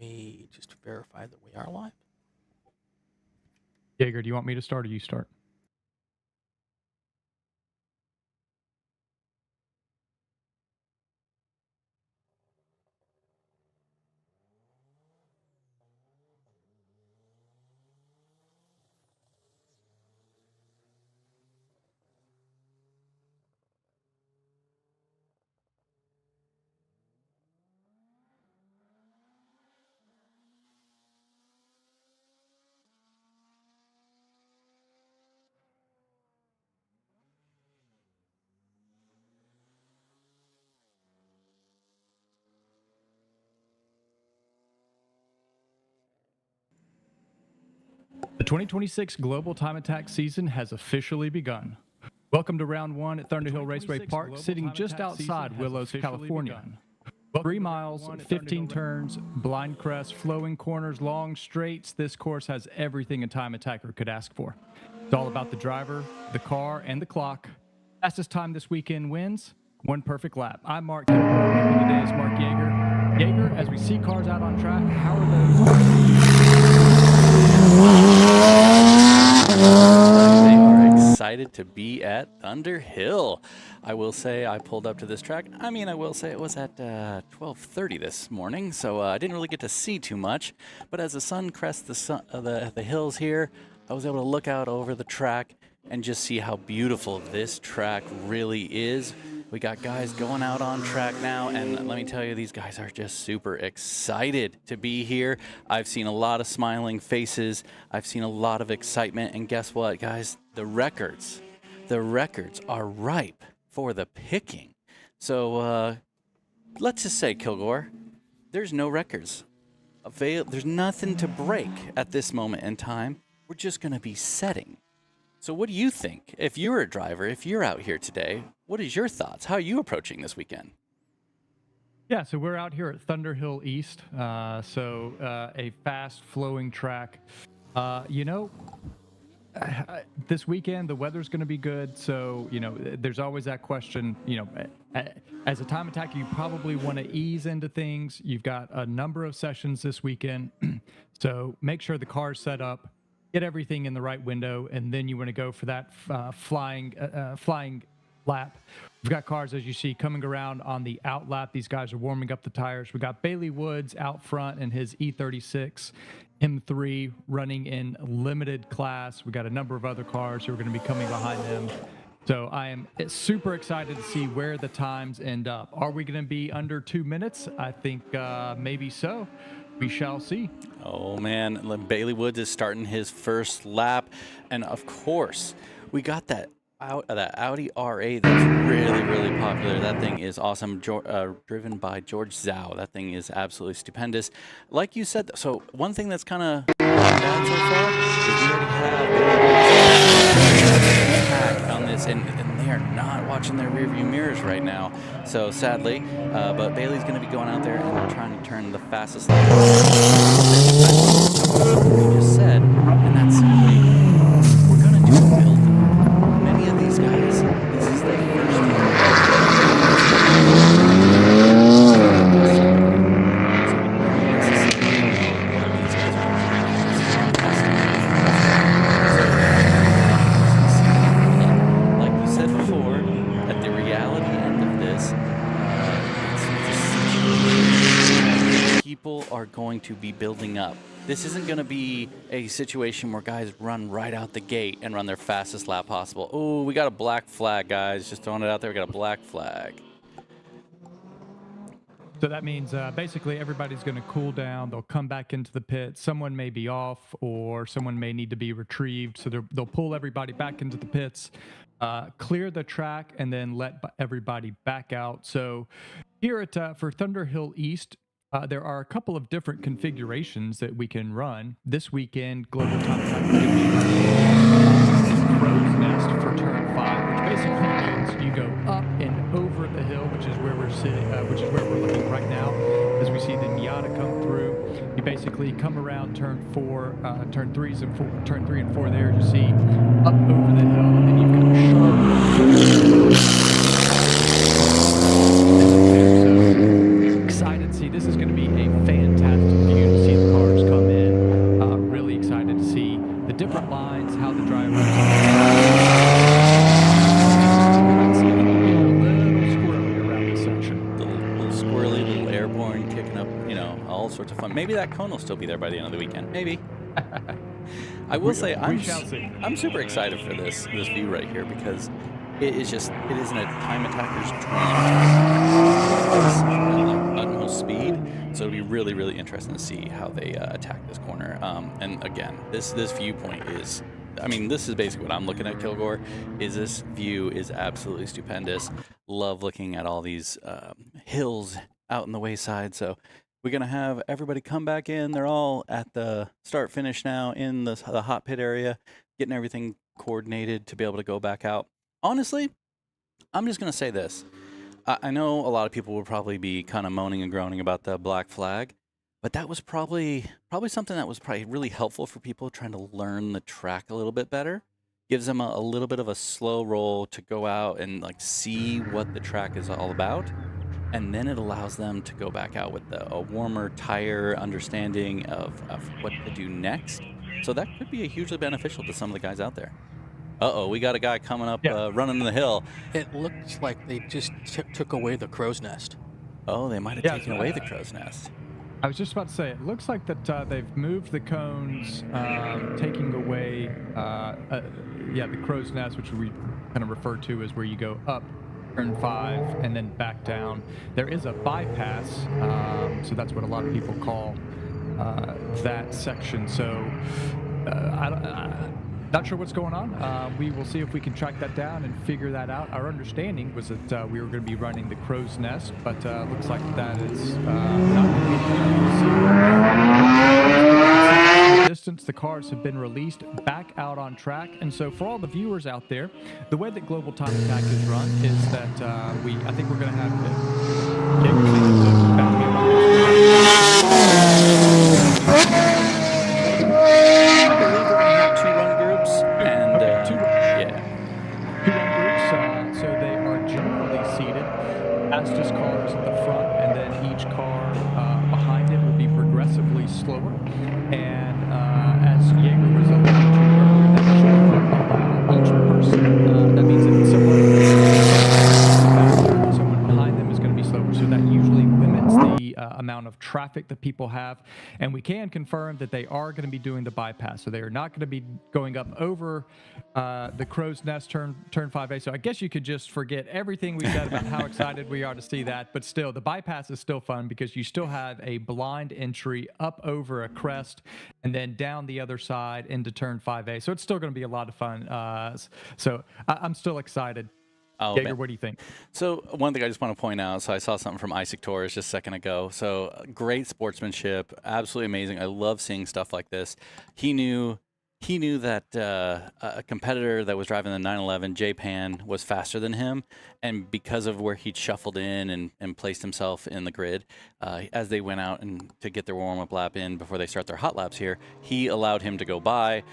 me just verify that we are live. Jaeger, do you want me to start or you start? The 2026 Global Time Attack season has officially begun. Welcome to round one at Thunderhill Raceway Park, sitting just outside Willows, California. 3 miles, 15 turns, blind crests, flowing corners, long straights. This course has everything a time attacker could ask for. It's all about the driver, the car, and the clock. Fastest time this weekend wins, one perfect lap. I'm Mark Kilgore, and today is Mark Jaeger. Jaeger, as we see cars out on track, how are They are excited to be at Thunderhill. I will say I pulled up to this track. I will say it was at 12:30 this morning, so I didn't really get to see too much. But as the sun crests the hills here, I was able to look out over the track and just see how beautiful this track really is. We got guys going out on track now, and let me tell you, these guys are just super excited to be here. I've seen a lot of smiling faces. I've seen a lot of excitement, and guess what, guys? The records are ripe for the picking. So let's just say, Kilgore, there's no records. There's nothing to break at this moment in time. We're just going to be setting. So what do you think? If you're a driver, if you're out here today, what is your thoughts? How are you approaching this weekend? Yeah, so we're out here at Thunderhill East, a fast flowing track. This weekend, the weather's going to be good. So, there's always that question, as a time attacker, you probably want to ease into things. You've got a number of sessions this weekend. So make sure the car's set up, get everything in the right window, and then you want to go for that flying lap. We've got cars, as you see, coming around on the out lap. These guys are warming up the tires. We got Bailey Woods out front in his E36 M3 running in limited class. We got a number of other cars who are going to be coming behind him. So I am super excited to see where the times end up. Are we going to be under 2 minutes? I think maybe so. We shall see. Oh, man. Bailey Woods is starting his first lap. And, of course, we got that Audi R8 that's really, really popular. That thing is awesome. Driven by George Zhao. That thing is absolutely stupendous. Like you said, so one thing that's kind of bad so far is we already have on this, and they are not watching their rearview mirrors right now. So sadly, but Bailey's going to be going out there and trying to turn the fastest lap. We just said, and that's simply, we're going to do a build. Many of these guys, this is their first like you said before, at the reality end of this, people are going to be building up. This isn't going to be a situation where guys run right out the gate and run their fastest lap possible. Oh, we got a black flag, guys. Just throwing it out there. We got a black flag. So that means basically everybody's going to cool down. They'll come back into the pit. Someone may be off or someone may need to be retrieved. So they'll pull everybody back into the pits, clear the track, and then let everybody back out. So here at for Thunderhill East, there are a couple of different configurations that we can run. This weekend, Global Time Attack is going to be running Crow's Nest for turn 5, which basically means you go up and over the hill, which is where we're sitting, which is where we're looking right now. As we see the Miata come through, you basically come around turn 4, turn 3 and 4 there. You see up over the hill, and then you've got a sharp. Excited to see. This is going to be a fantastic view all sorts of fun. Maybe that cone will still be there by the end of the weekend. Maybe. I will say we shall see. I'm super excited for this view right here because it is in a time attacker's dream at utmost speed. So it'll be really, really interesting to see how they attack this corner. And again, this viewpoint is, I mean, this is basically what I'm looking at, Kilgore, is this view is absolutely stupendous. Love looking at all these hills out in the wayside. So we're going to have everybody come back in. They're all at the start finish now in the hot pit area, getting everything coordinated to be able to go back out. Honestly, I'm just going to say this. I know a lot of people would probably be kind of moaning and groaning about the black flag, but that was probably something that was probably really helpful for people trying to learn the track a little bit better. Gives them a little bit of a slow roll to go out and like see what the track is all about. And then it allows them to go back out with a warmer tire understanding of what to do next. So that could be hugely beneficial to some of the guys out there. Uh-oh, we got a guy coming up, running the hill. It looks like they just took away the crow's nest. Oh, they might have taken away the crow's nest. I was just about to say, it looks like that they've moved the cones, taking away, the crow's nest, which we kind of refer to as where you go up turn 5 and then back down. There is a bypass, so that's what a lot of people call that section. So not sure what's going on. We will see if we can track that down and figure that out. Our understanding was that we were going to be running the crow's nest, but looks like that is not going to be the distance. The cars have been released back out on track, and so for all the viewers out there, the way that Global Time Attack is run is that I think we're going to have fastest cars at the front, and then each car behind it will be progressively slower. And as Jaeger was alluding to earlier, that should each person, that means that someone faster, someone behind them is going to be slower. So that usually limits the amount of traffic that people have. And we can confirm that they are going to be doing the bypass. So they are not going to be going up over the crow's nest turn 5A. So I guess you could just forget everything we said about how excited we are to see that. But still, the bypass is still fun because you still have a blind entry up over a crest and then down the other side into turn 5A. So it's still going to be a lot of fun. So I'm still excited. Oh, Jaeger, what do you think? So one thing I just want to point out, so I saw something from Isaac Torres just a second ago. So great sportsmanship, absolutely amazing. I love seeing stuff like this. He knew that a competitor that was driving the 911, J-Pan, was faster than him. And because of where he'd shuffled in and placed himself in the grid, as they went out and to get their warm-up lap in before they start their hot laps here, he allowed him to go by.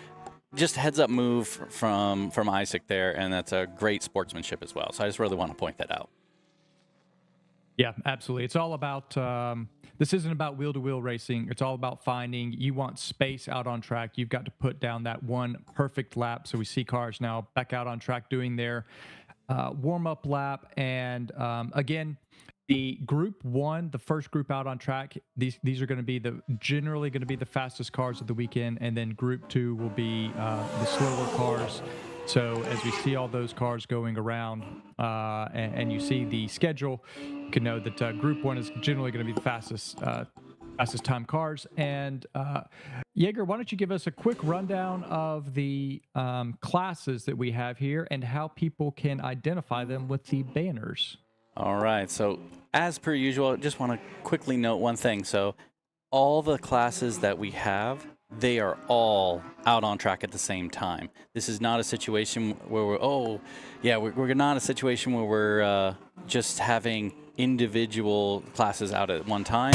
Just heads up move from Isaac there, and that's a great sportsmanship as well. So I just really want to point that out. Yeah, absolutely. It's all about, this isn't about wheel-to-wheel racing. It's all about finding, you want space out on track. You've got to put down that one perfect lap. So we see cars now back out on track doing their warm-up lap. And again, the group one, the first group out on track, these are going to be generally going to be the fastest cars of the weekend, and then group two will be the slower cars. So as we see all those cars going around, and you see the schedule, you can know that group one is generally going to be the fastest time cars. And Jaeger, why don't you give us a quick rundown of the classes that we have here and how people can identify them with the banners? All right, so as per usual, just want to quickly note one thing. So all the classes that we have, they are all out on track at the same time. This is not a situation where we're not a situation where we're just having individual classes out at one time.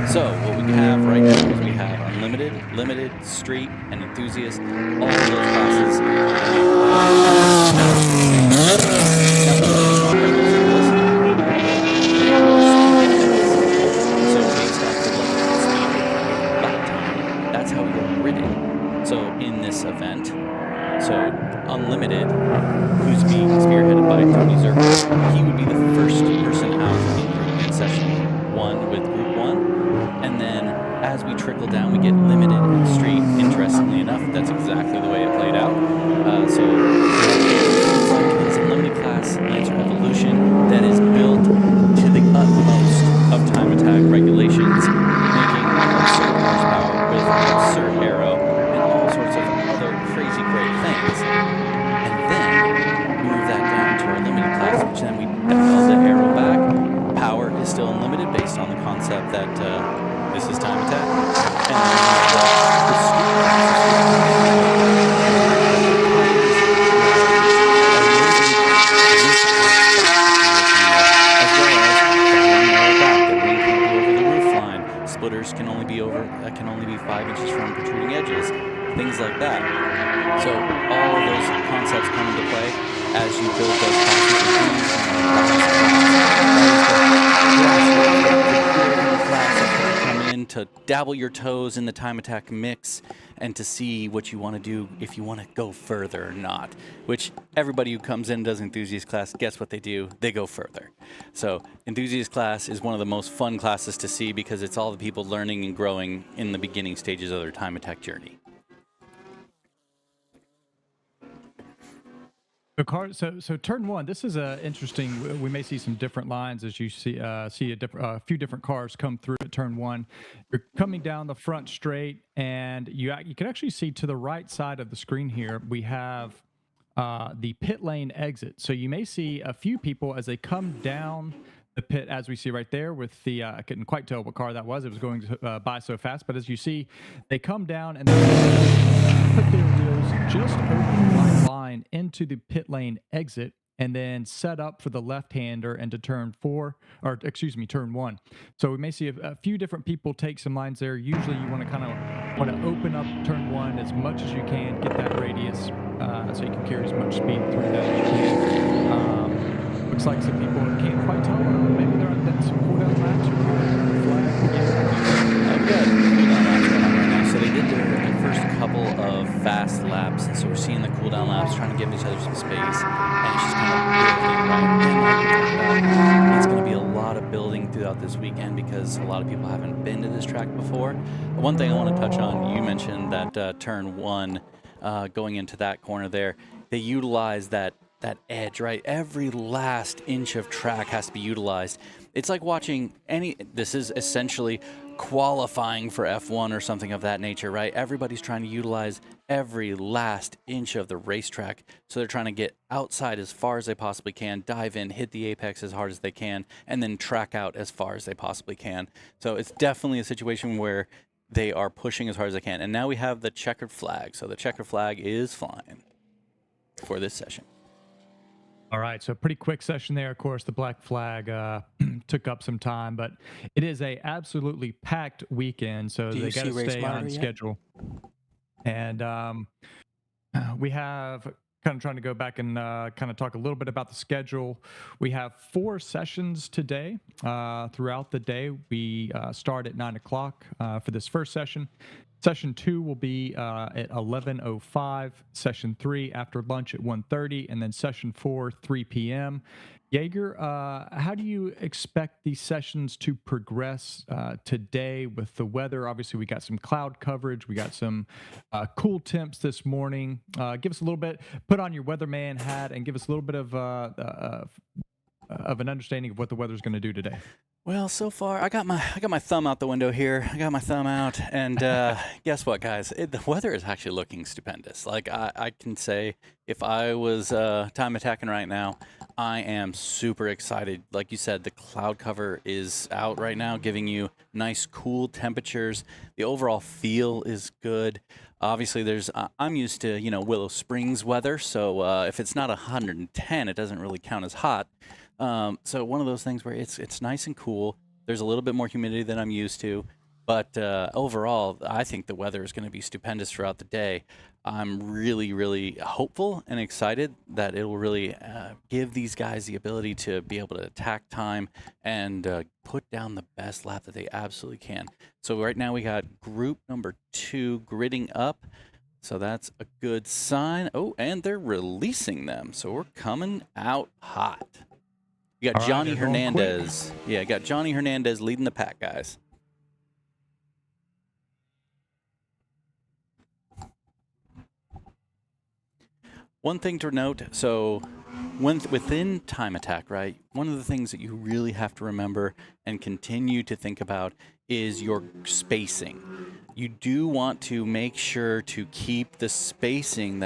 So what we have right now is we have Unlimited, Limited, Street, and Enthusiast. All of those classes. So based off the speed lap time, that's how we go gridded. So in this event, so Unlimited, who's being spearheaded by Tony Zerber, he would be the first person out in session up that this is time attack. And then we have the splitters can only be 5 inches from protruding edges, things like that. So all of those concepts come into play as you build those classes. Come in to dabble your toes in the time attack mix and to see what you want to do, if you want to go further or not, which everybody who comes in and does enthusiast class, guess what they do? They go further. So enthusiast class is one of the most fun classes to see because it's all the people learning and growing in the beginning stages of their time attack journey. So turn one. This is interesting. We may see some different lines as you see a few different cars come through at turn one. You're coming down the front straight, and you can actually see to the right side of the screen here. We have the pit lane exit. So you may see a few people as they come down the pit, as we see right there with the I couldn't quite tell what car that was. It was going by so fast, but as you see, they come down and they put their wheels just over the white line into the pit lane exit, and then set up for the left-hander into turn one. So we may see a few different people take some lines there. Usually you want to open up turn one as much as you can, get that radius, so you can carry as much speed through that as you can. Looks like some people can't quite tell. Maybe they're on some cooldown laps or flag. So they did their first couple of fast laps, and so we're seeing the cooldown laps, trying to give each other some space, and it's just kind of building, right? It's going to be a lot of building throughout this weekend because a lot of people haven't been to this track before. One thing I want to touch on, you mentioned that turn one, going into that corner there, they utilize that edge, right? Every last inch of track has to be utilized. It's like watching this is essentially qualifying for F1 or something of that nature, right? Everybody's trying to utilize every last inch of the racetrack. So they're trying to get outside as far as they possibly can, dive in, hit the apex as hard as they can, and then track out as far as they possibly can. So it's definitely a situation where they are pushing as hard as they can. And now we have the checkered flag. So the checkered flag is flying for this session. All right, so pretty quick session there. Of course, the black flag took up some time, but it is a absolutely packed weekend, so they got to stay on schedule. And we have kind of trying to go back and kind of talk a little bit about the schedule. We have 4 sessions today. Throughout the day, we start at 9 o'clock for this first session. Session 2 will be at 11:05, Session 3 after lunch at 1:30, and then Session 4, 3 p.m. Jaeger, how do you expect these sessions to progress today with the weather? Obviously, we got some cloud coverage. We got some cool temps this morning. Give us a little bit, put on your weatherman hat, and give us a little bit of an understanding of what the weather's going to do today. Well, so far, I got my thumb out the window here. I got my thumb out, and guess what, guys? The weather is actually looking stupendous. Like, I can say, if I was time attacking right now, I am super excited. Like you said, the cloud cover is out right now, giving you nice, cool temperatures. The overall feel is good. Obviously, I'm used to, Willow Springs weather, so if it's not 110, it doesn't really count as hot. So one of those things where it's nice and cool. There's a little bit more humidity than I'm used to, but overall, I think the weather is going to be stupendous throughout the day. I'm really, really hopeful and excited that it will really give these guys the ability to be able to attack time and put down the best lap that they absolutely can. So right now we got group number 2 gridding up. So that's a good sign. Oh, and they're releasing them. So we're coming out hot. You got Johnny Hernandez. Yeah, got Johnny Hernandez leading the pack, guys. One thing to note, so within time attack, right, one of the things that you really have to remember and continue to think about is your spacing. You do want to make sure to keep the spacing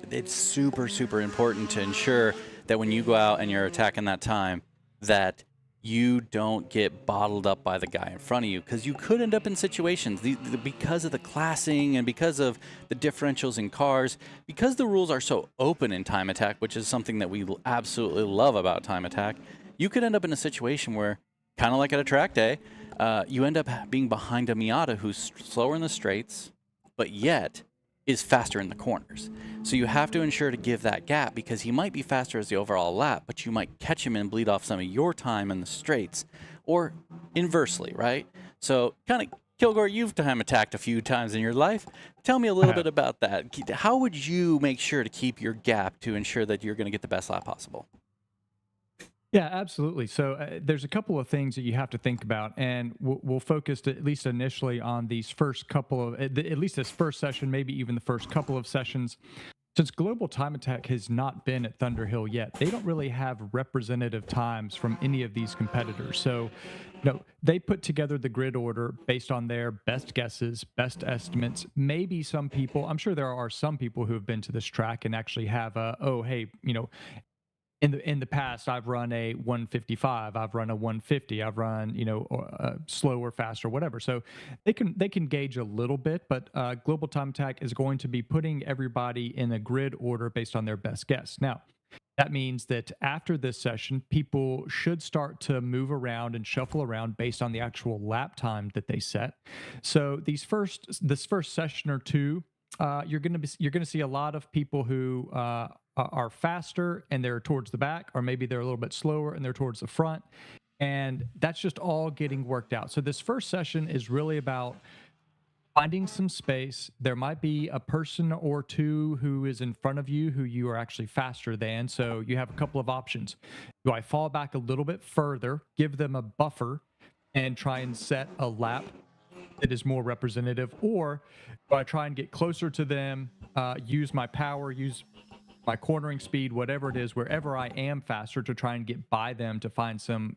it's super, super important to ensure that when you go out and you're attacking that time, that you don't get bottled up by the guy in front of you, because you could end up in situations because of the classing and because of the differentials in cars, because the rules are so open in time attack, which is something that we absolutely love about time attack. You could end up in a situation where, kind of like at a track day, you end up being behind a Miata who's slower in the straights, but yet is faster in the corners. So you have to ensure to give that gap, because he might be faster as the overall lap, but you might catch him and bleed off some of your time in the straights, or inversely, right? So kind of, Kilgore, you've time attacked a few times in your life. Tell me a little bit about that. How would you make sure to keep your gap to ensure that you're going to get the best lap possible? Yeah, absolutely. So there's a couple of things that you have to think about, and we'll focus at least initially on these first couple of, at least this first session, maybe even the first couple of sessions. Since Global Time Attack has not been at Thunderhill yet, they don't really have representative times from any of these competitors. So, they put together the grid order based on their best guesses, best estimates. Maybe some people, I'm sure there are some people who have been to this track and actually have oh, hey, in the past, I've run a 155, I've run a 150, I've run slower, faster, whatever. So they can gauge a little bit, but Global Time Attack is going to be putting everybody in a grid order based on their best guess. Now, that means that after this session, people should start to move around and shuffle around based on the actual lap time that they set. So this first session or two, you're going to see a lot of people who are faster and they're towards the back, or maybe they're a little bit slower and they're towards the front. And that's just all getting worked out. So this first session is really about finding some space. There might be a person or two who is in front of you who you are actually faster than. So you have a couple of options. Do I fall back a little bit further, give them a buffer, and try and set a lap that is more representative? Or do I try and get closer to them, use my power, use my cornering speed, whatever it is, wherever I am faster, to try and get by them to find some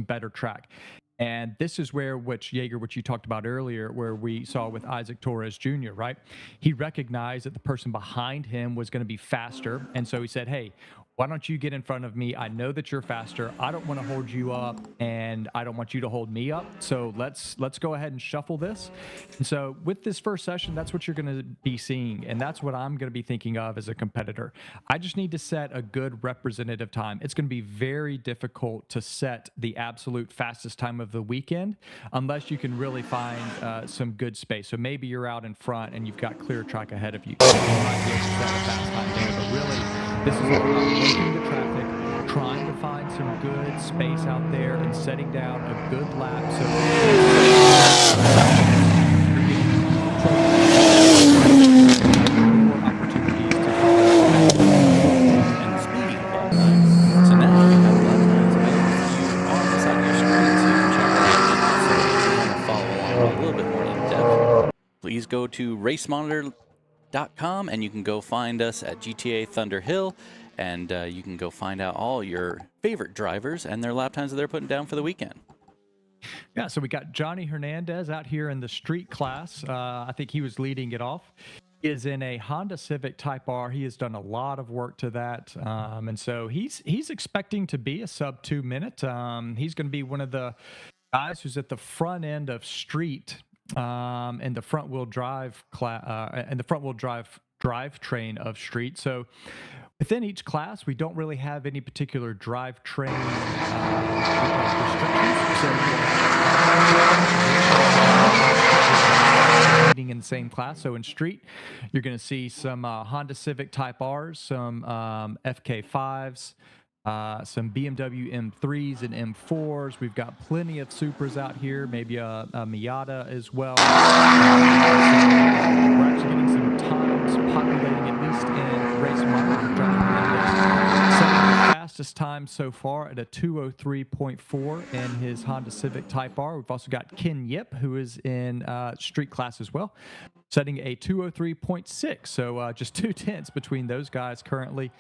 better track? And this is where, which you talked about earlier, where we saw with Isaac Torres Jr., right? He recognized that the person behind him was going to be faster. And so he said, hey, why don't you get in front of me? I know that you're faster. I don't want to hold you up, and I don't want you to hold me up. So let's go ahead and shuffle this. And so with this first session, that's what you're going to be seeing. And that's what I'm going to be thinking of as a competitor. I just need to set a good representative time. It's going to be very difficult to set the absolute fastest time of the weekend unless you can really find some good space. So maybe you're out in front and you've got clear track ahead of you. You might be able to set a fast time there, but really, this is all about working the traffic, trying to find some good space out there, and setting down a good lap. So more opportunities to And speaking of lap times, so now you have lap times available for you on the side of your screen, so you can check that out. So if you want to follow along a little bit more in depth, please go to racemonitor.com, and you can go find us at GTA Thunderhill, and you can go find out all your favorite drivers and their lap times that they're putting down for the weekend. Yeah, so we got Johnny Hernandez out here in the street class. I think he was leading it off. He is in a Honda Civic Type R. He has done a lot of work to that, and so he's expecting to be a sub 2 minute. He's going to be one of the guys who's at the front end of street, and the front wheel drive drivetrain of street. So within each class, we don't really have any particular drivetrain restrictions. So in the same class. So in street, you're going to see some Honda Civic Type R's, some FK5s, some BMW M3s and M4s. We've got plenty of Supras out here, maybe a Miata as well. We're actually getting some times populating, at least in race monitor, setting the fastest time so far at a 2:03.4 in his Honda Civic Type R. We've also got Ken Yip, who is in street class as well, setting a 2:03.6. So just 2 tenths between those guys currently.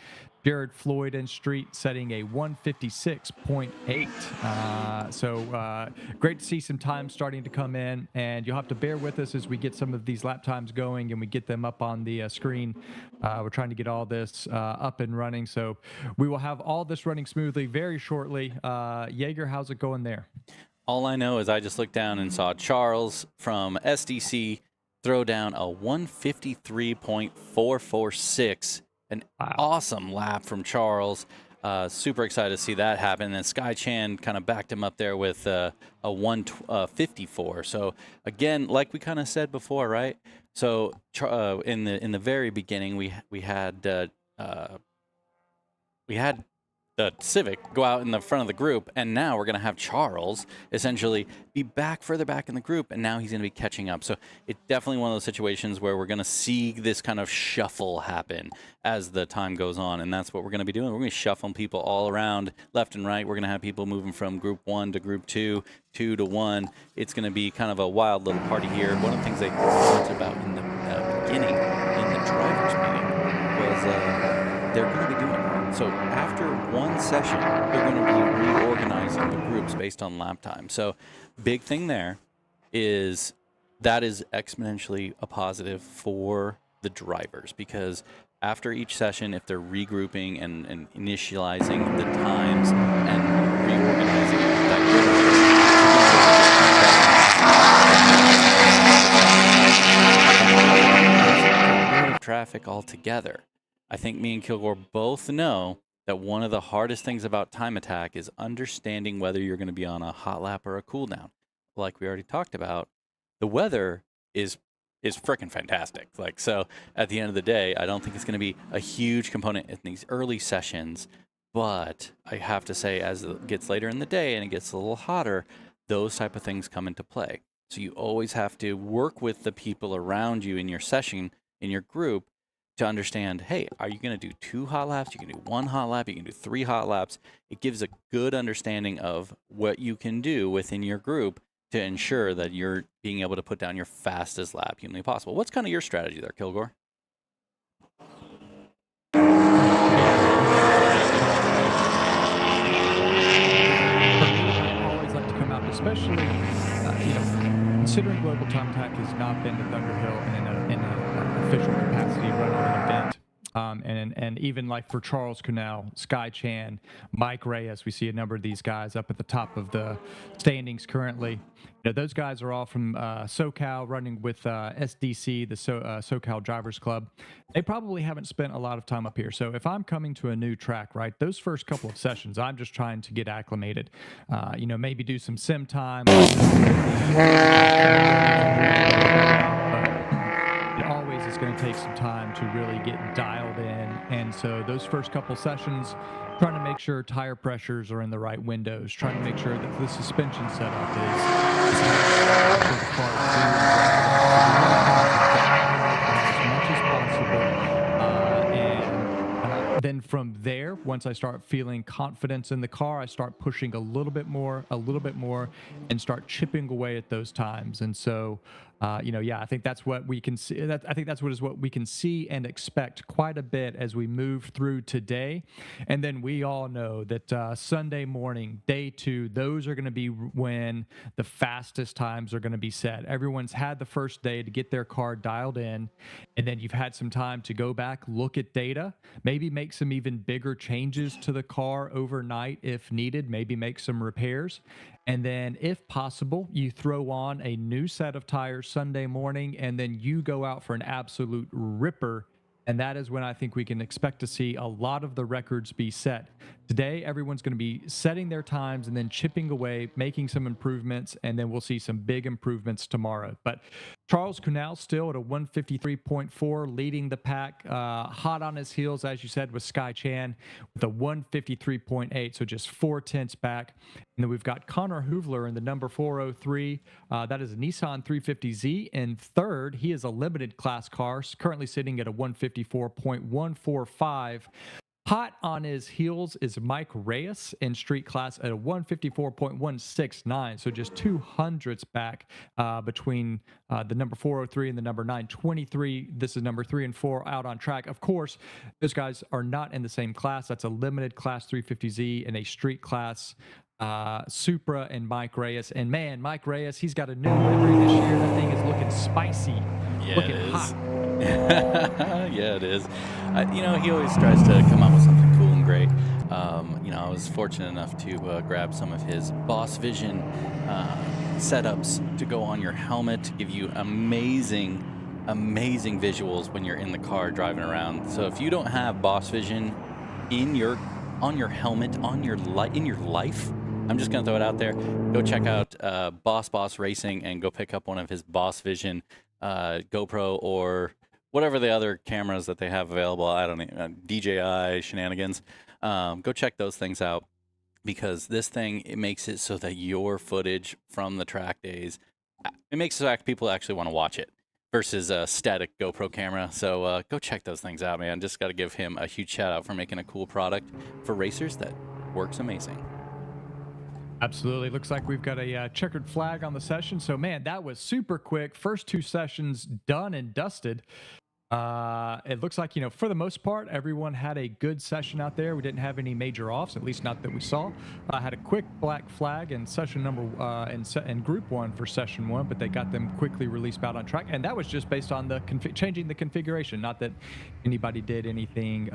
Jared Floyd and Street setting a 156.8. Great to see some time starting to come in, and you'll have to bear with us as we get some of these lap times going and we get them up on the screen. We're trying to get all this up and running, so we will have all this running smoothly very shortly. Jaeger, how's it going there? All I know is I just looked down and saw Charles from SDC throw down a 153.446. An awesome lap from Charles. Super excited to see that happen. And then Sky Chan kind of backed him up there with a 154. So again, like we kind of said before, right? So in the very beginning, we had the Civic go out in the front of the group, and now we're going to have Charles essentially be further back in the group, and now he's going to be catching up. So it's definitely one of those situations where we're going to see this kind of shuffle happen as the time goes on, and that's what we're going to be doing. We're going to be shuffling people all around left and right. We're going to have people moving from group 1 to group 2, 2 to 1. It's going to be kind of a wild little party here. One of the things they talked about in the beginning in the drivers meeting was they're going to be doing so after one session, they're going to be reorganizing the groups based on lap time. So big thing there is that is exponentially a positive for the drivers, because after each session, if they're regrouping and initializing the times and reorganizing that group, traffic altogether. I think me and Kilgore both know that one of the hardest things about time attack is understanding whether you're going to be on a hot lap or a cooldown. Like we already talked about, the weather is freaking fantastic. Like, so at the end of the day, I don't think it's going to be a huge component in these early sessions, but I have to say, as it gets later in the day and it gets a little hotter, those type of things come into play. So you always have to work with the people around you in your session, in your group, to understand, hey, are you going to do 2 hot laps? You can do 1 hot lap. You can do 3 hot laps. It gives a good understanding of what you can do within your group to ensure that you're being able to put down your fastest lap humanly possible. What's kind of your strategy there, Kilgore? I always like to come out, especially, considering Global Time Attack has not been to Thunderhill in an official capacity running an event. And even like for Charles Cornell, Sky Chan, Mike Reyes, we see a number of these guys up at the top of the standings currently. Those guys are all from SoCal, running with SDC, the SoCal Drivers Club. They probably haven't spent a lot of time up here. So if I'm coming to a new track, right, those first couple of sessions, I'm just trying to get acclimated. Maybe do some sim time. Always is going to take some time to really get dialed in, and so those first couple sessions, trying to make sure tire pressures are in the right windows, trying to make sure that the suspension setup is as much as possible, and then from there, once I start feeling confidence in the car, I start pushing a little bit more, and start chipping away at those times. And so I think that's what we can see. I think that's what we can see and expect quite a bit as we move through today. And then we all know that Sunday morning, day 2, those are going to be when the fastest times are going to be set. Everyone's had the first day to get their car dialed in, and then you've had some time to go back, look at data, maybe make some even bigger changes to the car overnight if needed, maybe make some repairs. And then, if possible, you throw on a new set of tires Sunday morning, and then you go out for an absolute ripper. And that is when I think we can expect to see a lot of the records be set. Today, everyone's going to be setting their times and then chipping away, making some improvements, and then we'll see some big improvements tomorrow. But Charles Cornell still at a 153.4, leading the pack, hot on his heels, as you said, with Sky Chan with a 153.8, so just 4/10 back. And then we've got Connor Hoovler in the number 403. That is a Nissan 350Z in third. He is a limited class car, currently sitting at a 154.145. Hot on his heels is Mike Reyes in street class at a 154.169. So just 200s back between the number 403 and the number 923. This is number 3 and 4 out on track. Of course, those guys are not in the same class. That's a limited class 350Z and a street class Supra and Mike Reyes. And man, Mike Reyes, he's got a new livery this year. That thing is looking spicy, Yeah, looking it is. hot. Yeah, it is. You know, he always tries to come up with something cool and great. You know, I was fortunate enough to grab some of his Boss Vision setups to go on your helmet to give you amazing visuals when you're in the car driving around. So if you don't have Boss Vision on your helmet, in your life, I'm just gonna throw it out there. Go check out Boss Racing and go pick up one of his Boss Vision GoPro or whatever the other cameras that they have available. I don't know, DJI shenanigans. Go check those things out, because this thing, it makes it so that your footage from the track days, it makes it so people actually want to watch it versus a static GoPro camera. So go check those things out, man. Just got to give him a huge shout out for making a cool product for racers that works amazing. Absolutely. Looks like we've got a checkered flag on the session. So, man, that was super quick. First 2 sessions done and dusted. It looks like, you know, for the most part, everyone had a good session out there. We didn't have any major offs, at least not that we saw. Had a quick black flag in session number and group 1 for session 1, but they got them quickly released out on track. And that was just based on the changing the configuration. Not that anybody did anything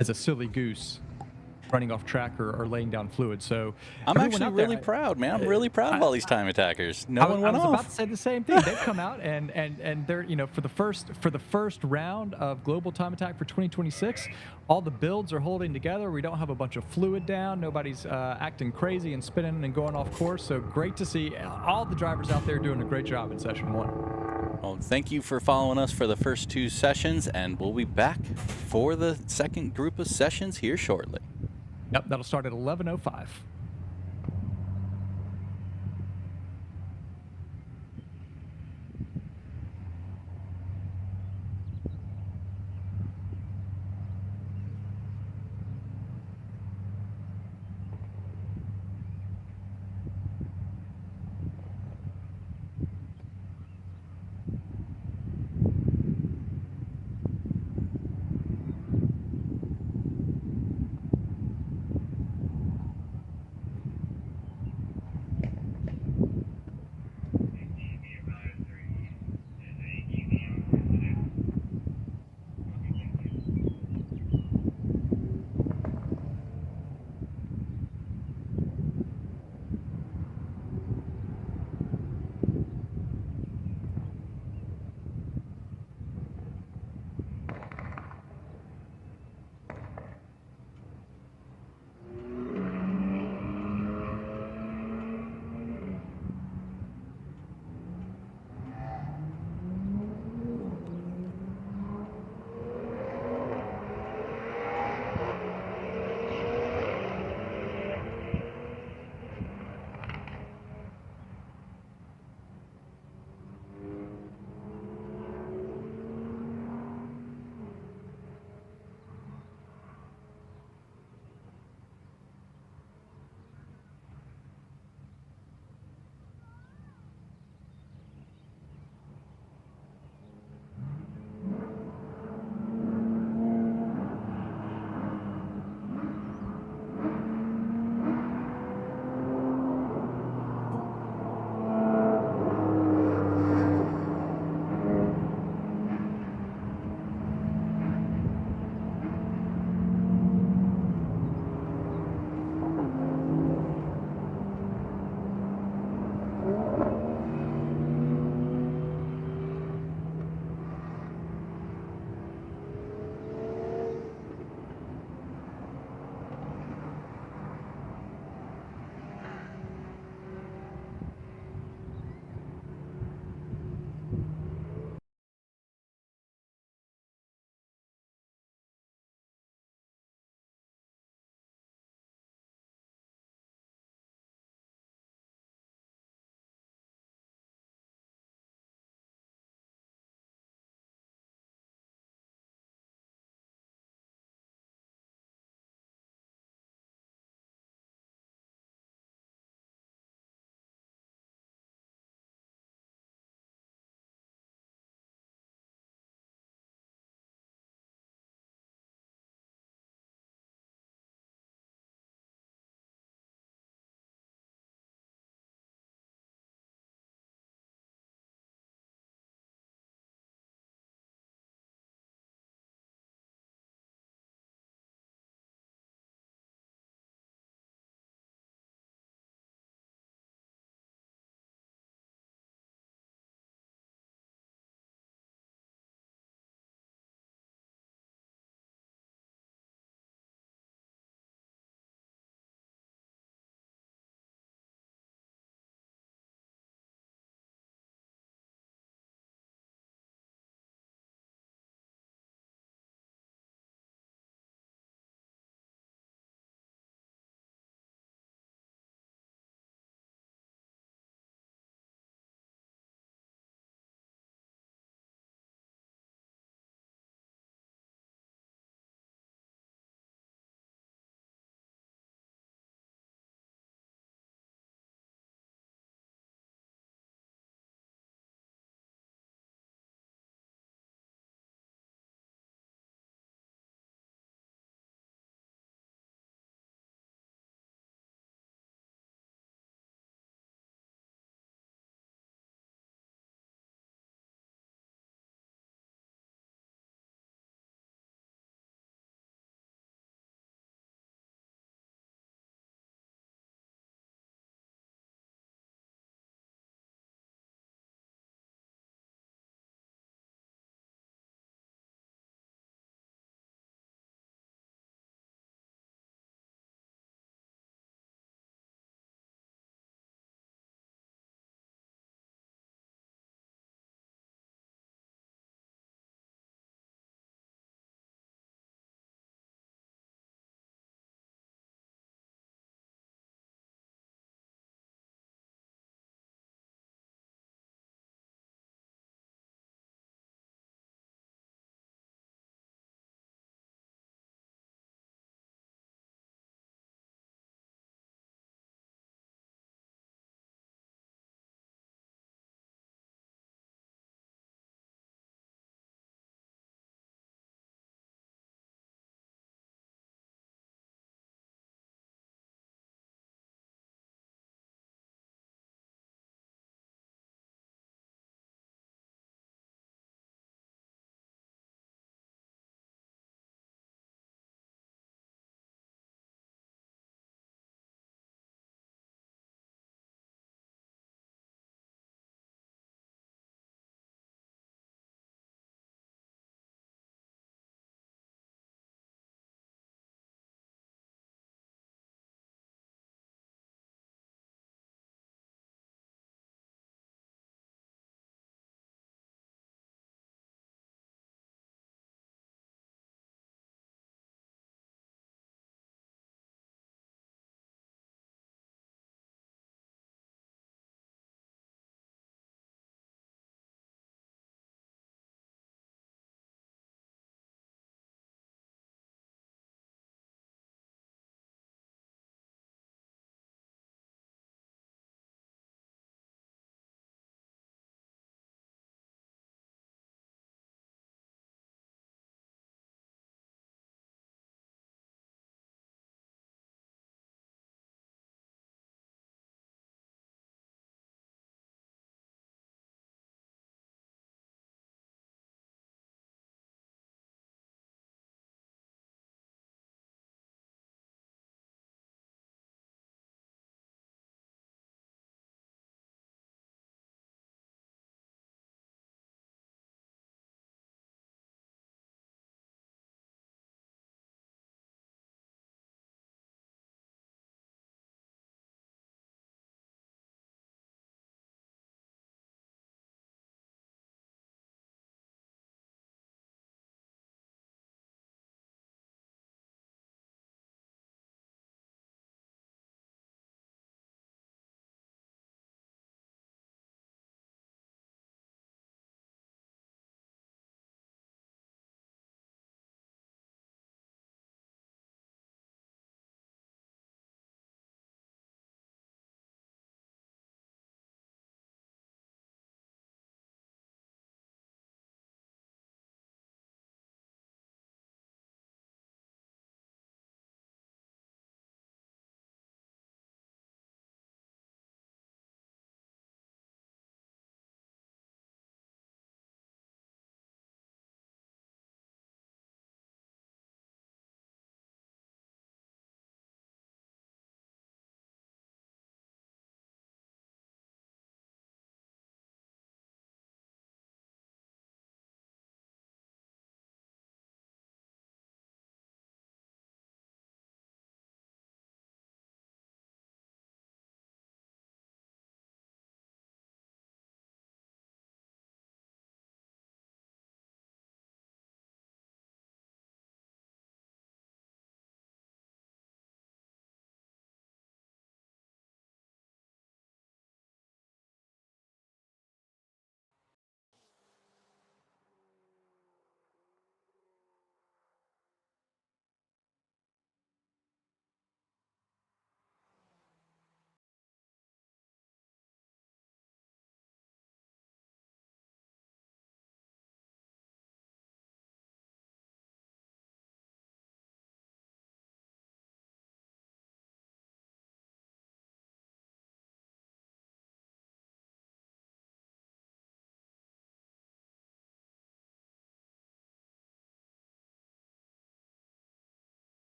as a silly goose, running off track or laying down fluid. So I'm actually really proud, man. I'm really proud of all these time attackers. No one went off. I was about to say the same thing. They've come out and they're, you know, for the first round of global time attack for 2026, all the builds are holding together. We don't have a bunch of fluid down. Nobody's acting crazy and spinning and going off course. So great to see all the drivers out there doing a great job in session 1. Well, thank you for following us for the first 2 sessions, and we'll be back for the second group of sessions here shortly. Yep, that'll start at 11:05.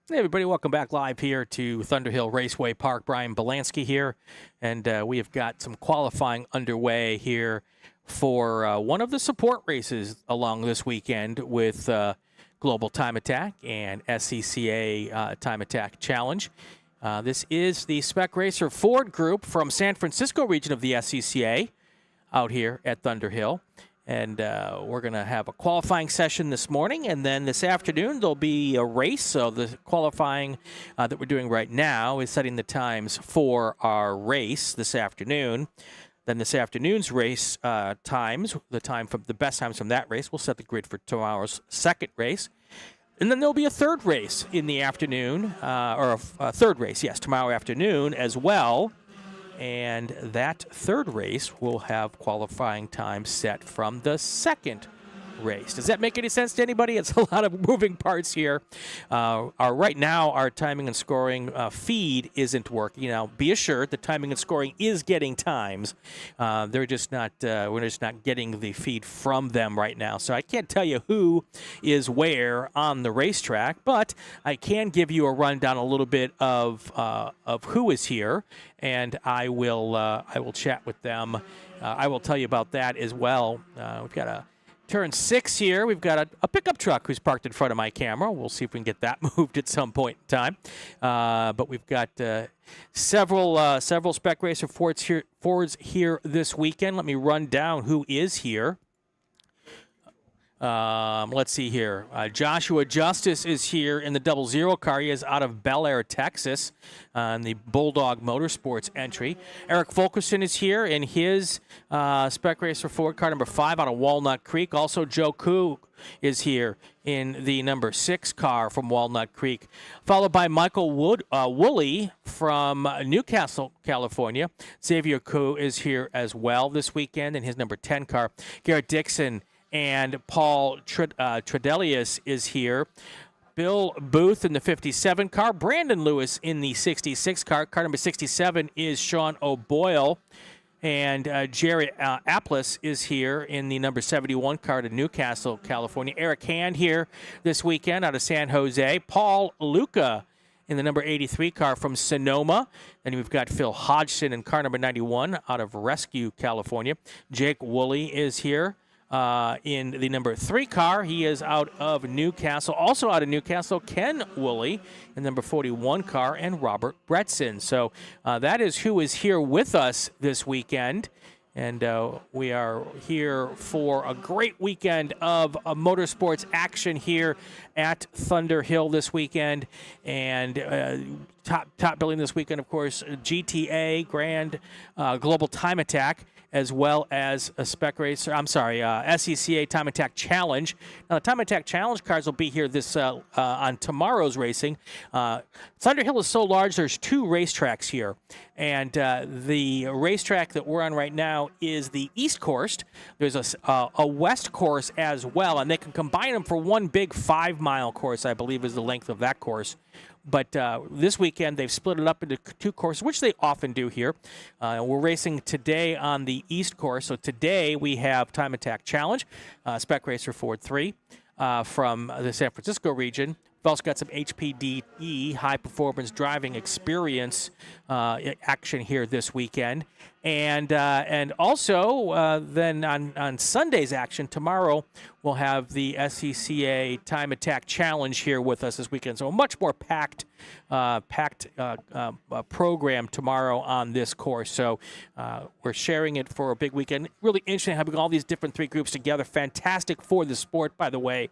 Hey everybody, welcome back live here to Thunderhill Raceway Park. Brian Belansky here, and we have got some qualifying underway here for one of the support races along this weekend with Global Time Attack and SCCA Time Attack Challenge. This is the Spec Racer Ford group from San Francisco region of the SCCA out here at Thunderhill. And we're going to have a qualifying session this morning, and then this afternoon there'll be a race. So the qualifying that we're doing right now is setting the times for our race this afternoon. Then this afternoon's race times, the best times from that race, will set the grid for tomorrow's second race. And then there'll be a third race in the afternoon, or a third race, yes, tomorrow afternoon as well. And that third race will have qualifying time set from the second race. Does that make any sense to anybody? It's a lot of moving parts here. Right now, our timing and scoring feed isn't working. Now, be assured the timing and scoring is getting times. They're just not. We're just not getting the feed from them right now. So I can't tell you who is where on the racetrack, but I can give you a rundown a little bit of who is here, and I will chat with them. I will tell you about that as well. We've got a Turn 6 here, we've got a pickup truck who's parked in front of my camera. We'll see if we can get that moved at some point in time. But we've got several Spec Racer Fords here this weekend. Let me run down who is here. Let's see here. Joshua Justice is here in the 00 car. He is out of Bel Air, Texas, in the Bulldog Motorsports entry. Eric Fulkerson is here in his Spec Racer Ford car number 5 out of Walnut Creek. Also, Joe Koo is here in the number 6 car from Walnut Creek, followed by Michael Woolley from Newcastle, California. Xavier Koo is here as well this weekend in his number 10 car. Garrett Dixon and Paul Tredelius is here. Bill Booth in the 57 car. Brandon Lewis in the 66 car. Car number 67 is Sean O'Boyle. And Jerry Applis is here in the number 71 car to Newcastle, California. Eric Hand here this weekend out of San Jose. Paul Luca in the number 83 car from Sonoma. And we've got Phil Hodgson in car number 91 out of Rescue, California. Jake Woolley is here in the number 3 car. He is out of Newcastle. Also out of Newcastle, Ken Woolley in the number 41 car, and Robert Bretson. So that is who is here with us this weekend. And we are here for a great weekend of motorsports action here at Thunderhill this weekend. And top billing this weekend, of course, GTA Grand Global Time Attack, as well as a Spec Racer, SCCA Time Attack Challenge. Now, the Time Attack Challenge cars will be here this on tomorrow's racing. Thunderhill is so large, there's 2 racetracks here. And the racetrack that we're on right now is the East Course. There's a West Course as well, and they can combine them for one big 5-mile course, I believe is the length of that course. But this weekend, they've split it up into 2 courses, which they often do here. We're racing today on the East Course. So today we have Time Attack Challenge, Spec Racer Ford 3 from the San Francisco region. We've also got some HPDE, High Performance Driving Experience action here this weekend. And also, then on Sunday's action, tomorrow, we'll have the SCCA Time Attack Challenge here with us this weekend. So a much more packed program tomorrow on this course. So we're sharing it for a big weekend. Really interesting having all these different 3 groups together. Fantastic for the sport, by the way,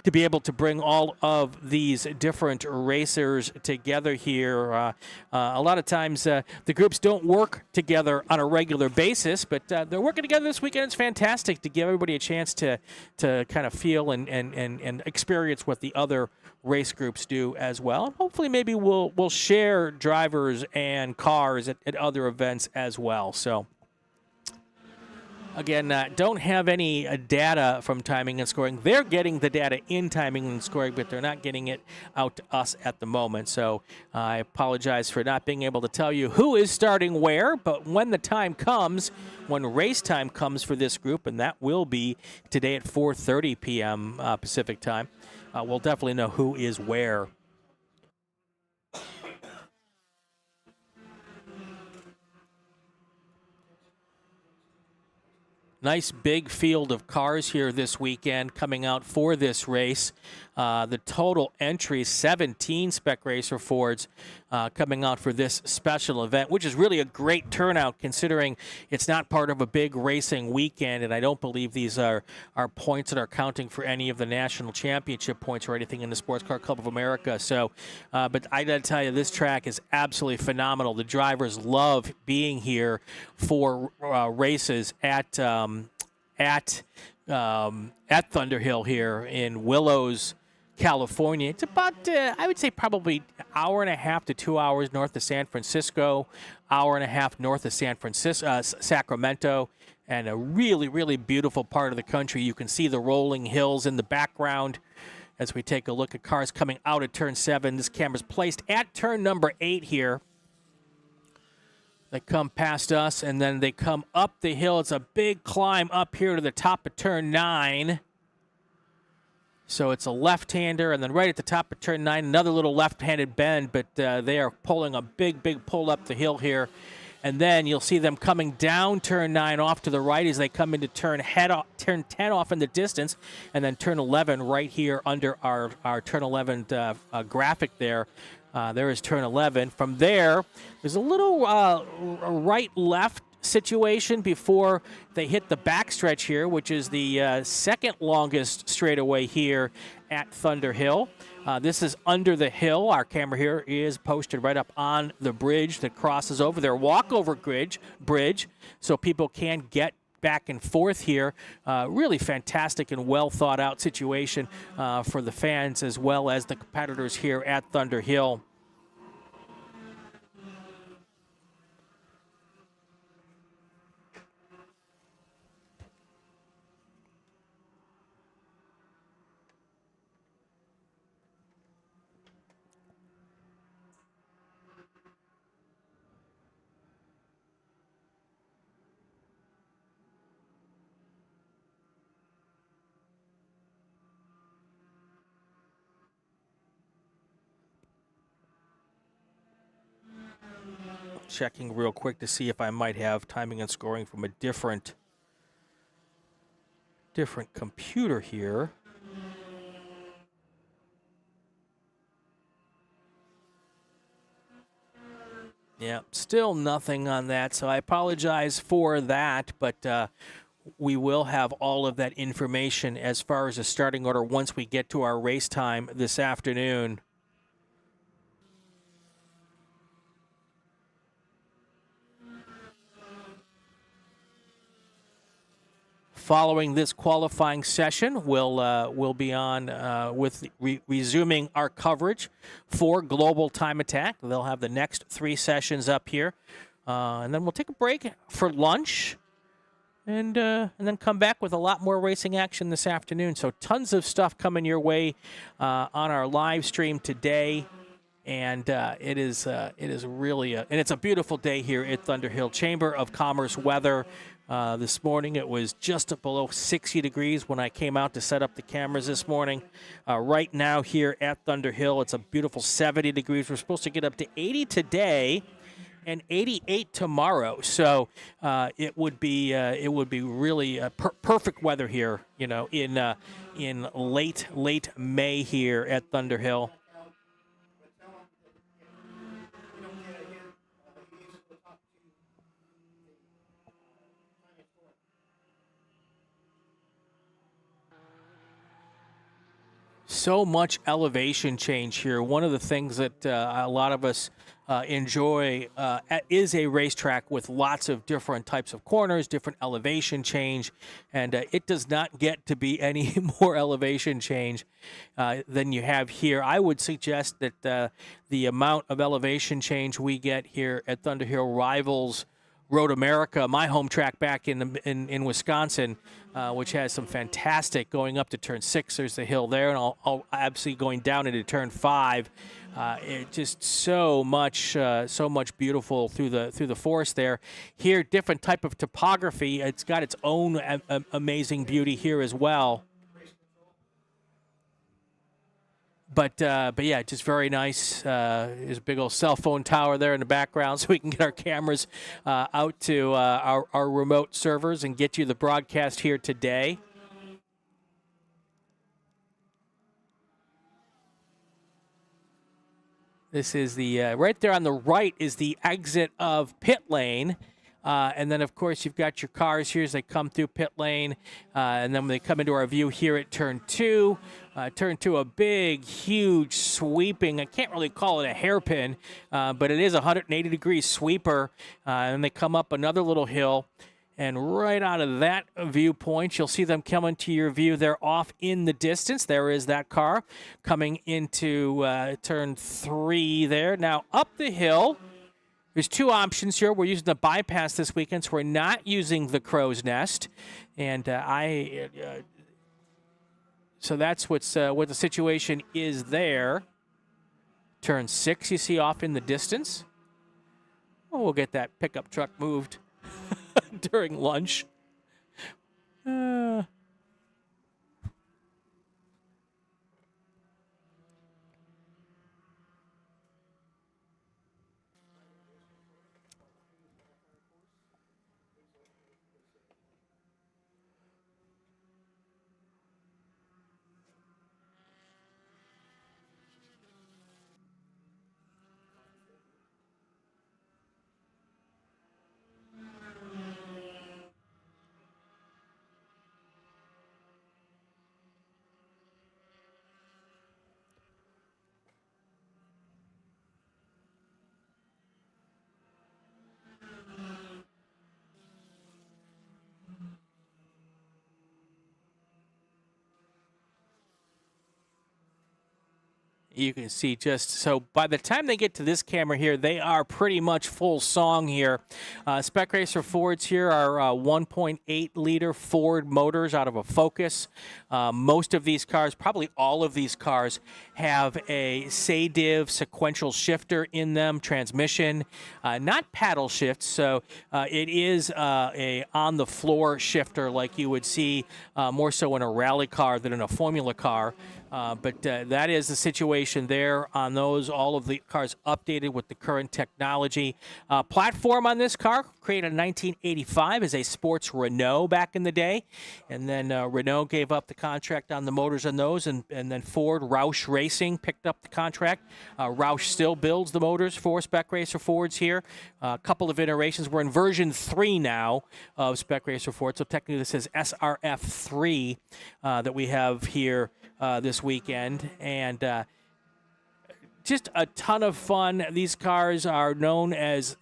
to be able to bring all of these different racers together here. A lot of times the groups don't work together on a regular basis, but they're working together this weekend. It's fantastic to give everybody a chance to kind of feel and experience what the other race groups do as well. And hopefully maybe we'll share drivers and cars at other events as well. So again, don't have any data from timing and scoring. They're getting the data in timing and scoring, but they're not getting it out to us at the moment. So I apologize for not being able to tell you who is starting where, but when the time comes, when race time comes for this group, and that will be today at 4:30 p.m. Pacific time, we'll definitely know who is where. Nice big field of cars here this weekend coming out for this race. The total entries, 17 Spec Racer Fords coming out for this special event, which is really a great turnout considering it's not part of a big racing weekend, and I don't believe these are points that are counting for any of the national championship points or anything in the Sports Car Club of America. So, but I got to tell you, this track is absolutely phenomenal. The drivers love being here for races at Thunderhill here in Willows, California. It's about, I would say, probably an hour and a half to 2 hours north of San Francisco, hour and a half north of Sacramento, and a really, really beautiful part of the country. You can see the rolling hills in the background as we take a look at cars coming out of Turn 7. This camera's placed at turn number 8 here. They come past us, and then they come up the hill. It's a big climb up here to the top of Turn 9. So it's a left-hander, and then right at the top of Turn 9, another little left-handed bend, but they are pulling a big, big pull up the hill here. And then you'll see them coming down Turn 9 off to the right as they come into Turn 10 off in the distance, and then Turn 11 right here under our Turn 11 graphic there. There is Turn 11. From there, there's a little right-left situation before they hit the backstretch here, which is the second longest straightaway here at Thunderhill. This is under the hill. Our camera here is posted right up on the bridge that crosses over their walkover bridge, so people can get back and forth here. Really fantastic and well thought out situation for the fans as well as the competitors here at Thunderhill. Checking real quick to see if I might have timing and scoring from a different computer here. Yeah, still nothing on that, so I apologize for that, but we will have all of that information as far as the starting order once we get to our race time this afternoon. Following this qualifying session, we'll be on with resuming our coverage for Global Time Attack. They'll have the next 3 sessions up here, and then we'll take a break for lunch, and then come back with a lot more racing action this afternoon. So tons of stuff coming your way on our live stream today. And it is really and it's a beautiful day here at Thunderhill. Chamber of Commerce weather. This morning it was just below 60 degrees when I came out to set up the cameras this morning. Right now here at Thunderhill, it's a beautiful 70 degrees. We're supposed to get up to 80 today and 88 tomorrow. So it would be really perfect weather here, you know, in late May here at Thunderhill. So much elevation change here. One of the things that a lot of us enjoy is a racetrack with lots of different types of corners, different elevation change, and it does not get to be any more elevation change than you have here. I would suggest that the amount of elevation change we get here at Thunderhill rivals Road America, my home track back in Wisconsin, which has some fantastic going up to turn 6. There's the hill there, and I'll absolutely going down into turn 5. It just so much beautiful through the forest there. Here, different type of topography. It's got its own amazing beauty here as well. But yeah, just very nice. There's a big old cell phone tower there in the background, so we can get our cameras out to our remote servers and get you the broadcast here today. This is the right there on the right is the exit of pit lane. And then, of course, you've got your cars here as they come through pit lane. And then when they come into our view here at turn 2, a big, huge sweeping, I can't really call it a hairpin, but it is a 180-degree sweeper. And they come up another little hill. And right out of that viewpoint, you'll see them coming to your view. They're off in the distance. There is that car coming into turn 3 there. Now, up the hill, there's 2 options here. We're using the bypass this weekend, so we're not using the crow's nest. And so that's what the situation is there. Turn 6, you see off in the distance. Oh, we'll get that pickup truck moved during lunch. You can see just so by the time they get to this camera here, they are pretty much full song here. Spec Racer Fords here are 1.8-liter Ford motors out of a Focus. Most of these cars, probably all of these cars, have a SADIV sequential shifter in them, transmission, not paddle shift. So it is a on-the-floor shifter like you would see more so in a rally car than in a Formula car. But that is the situation there on those. All of the cars updated with the current technology. Platform on this car, created in 1985 as a sports Renault back in the day. And then Renault gave up the contract on the motors on those. And then Ford, Roush Racing picked up the contract. Roush still builds the motors for Spec Racer Fords here. A couple of iterations. We're in version 3 now of Spec Racer Ford. So technically this is SRF 3 that we have here this weekend, and just a ton of fun. These cars are known as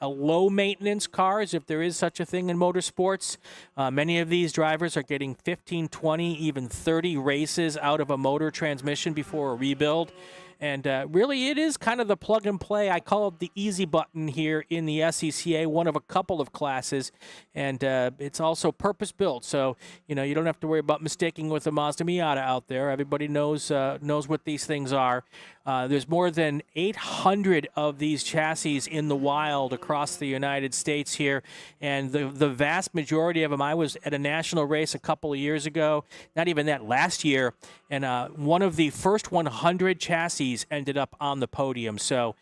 low maintenance cars, if there is such a thing in motorsports. Many of these drivers are getting 15, 20, even 30 races out of a motor transmission before a rebuild. And really, it is kind of the plug and play. I call it the easy button here in the SCCA, one of a couple of classes. And it's also purpose built. So, you don't have to worry about mistaking with a Mazda Miata out there. Everybody knows what these things are. There's more than 800 of these chassis in the wild across the United States here. And the vast majority of them, I was at a national race a couple of years ago, not even that, last year. And one of the first 100 chassis ended up on the podium. So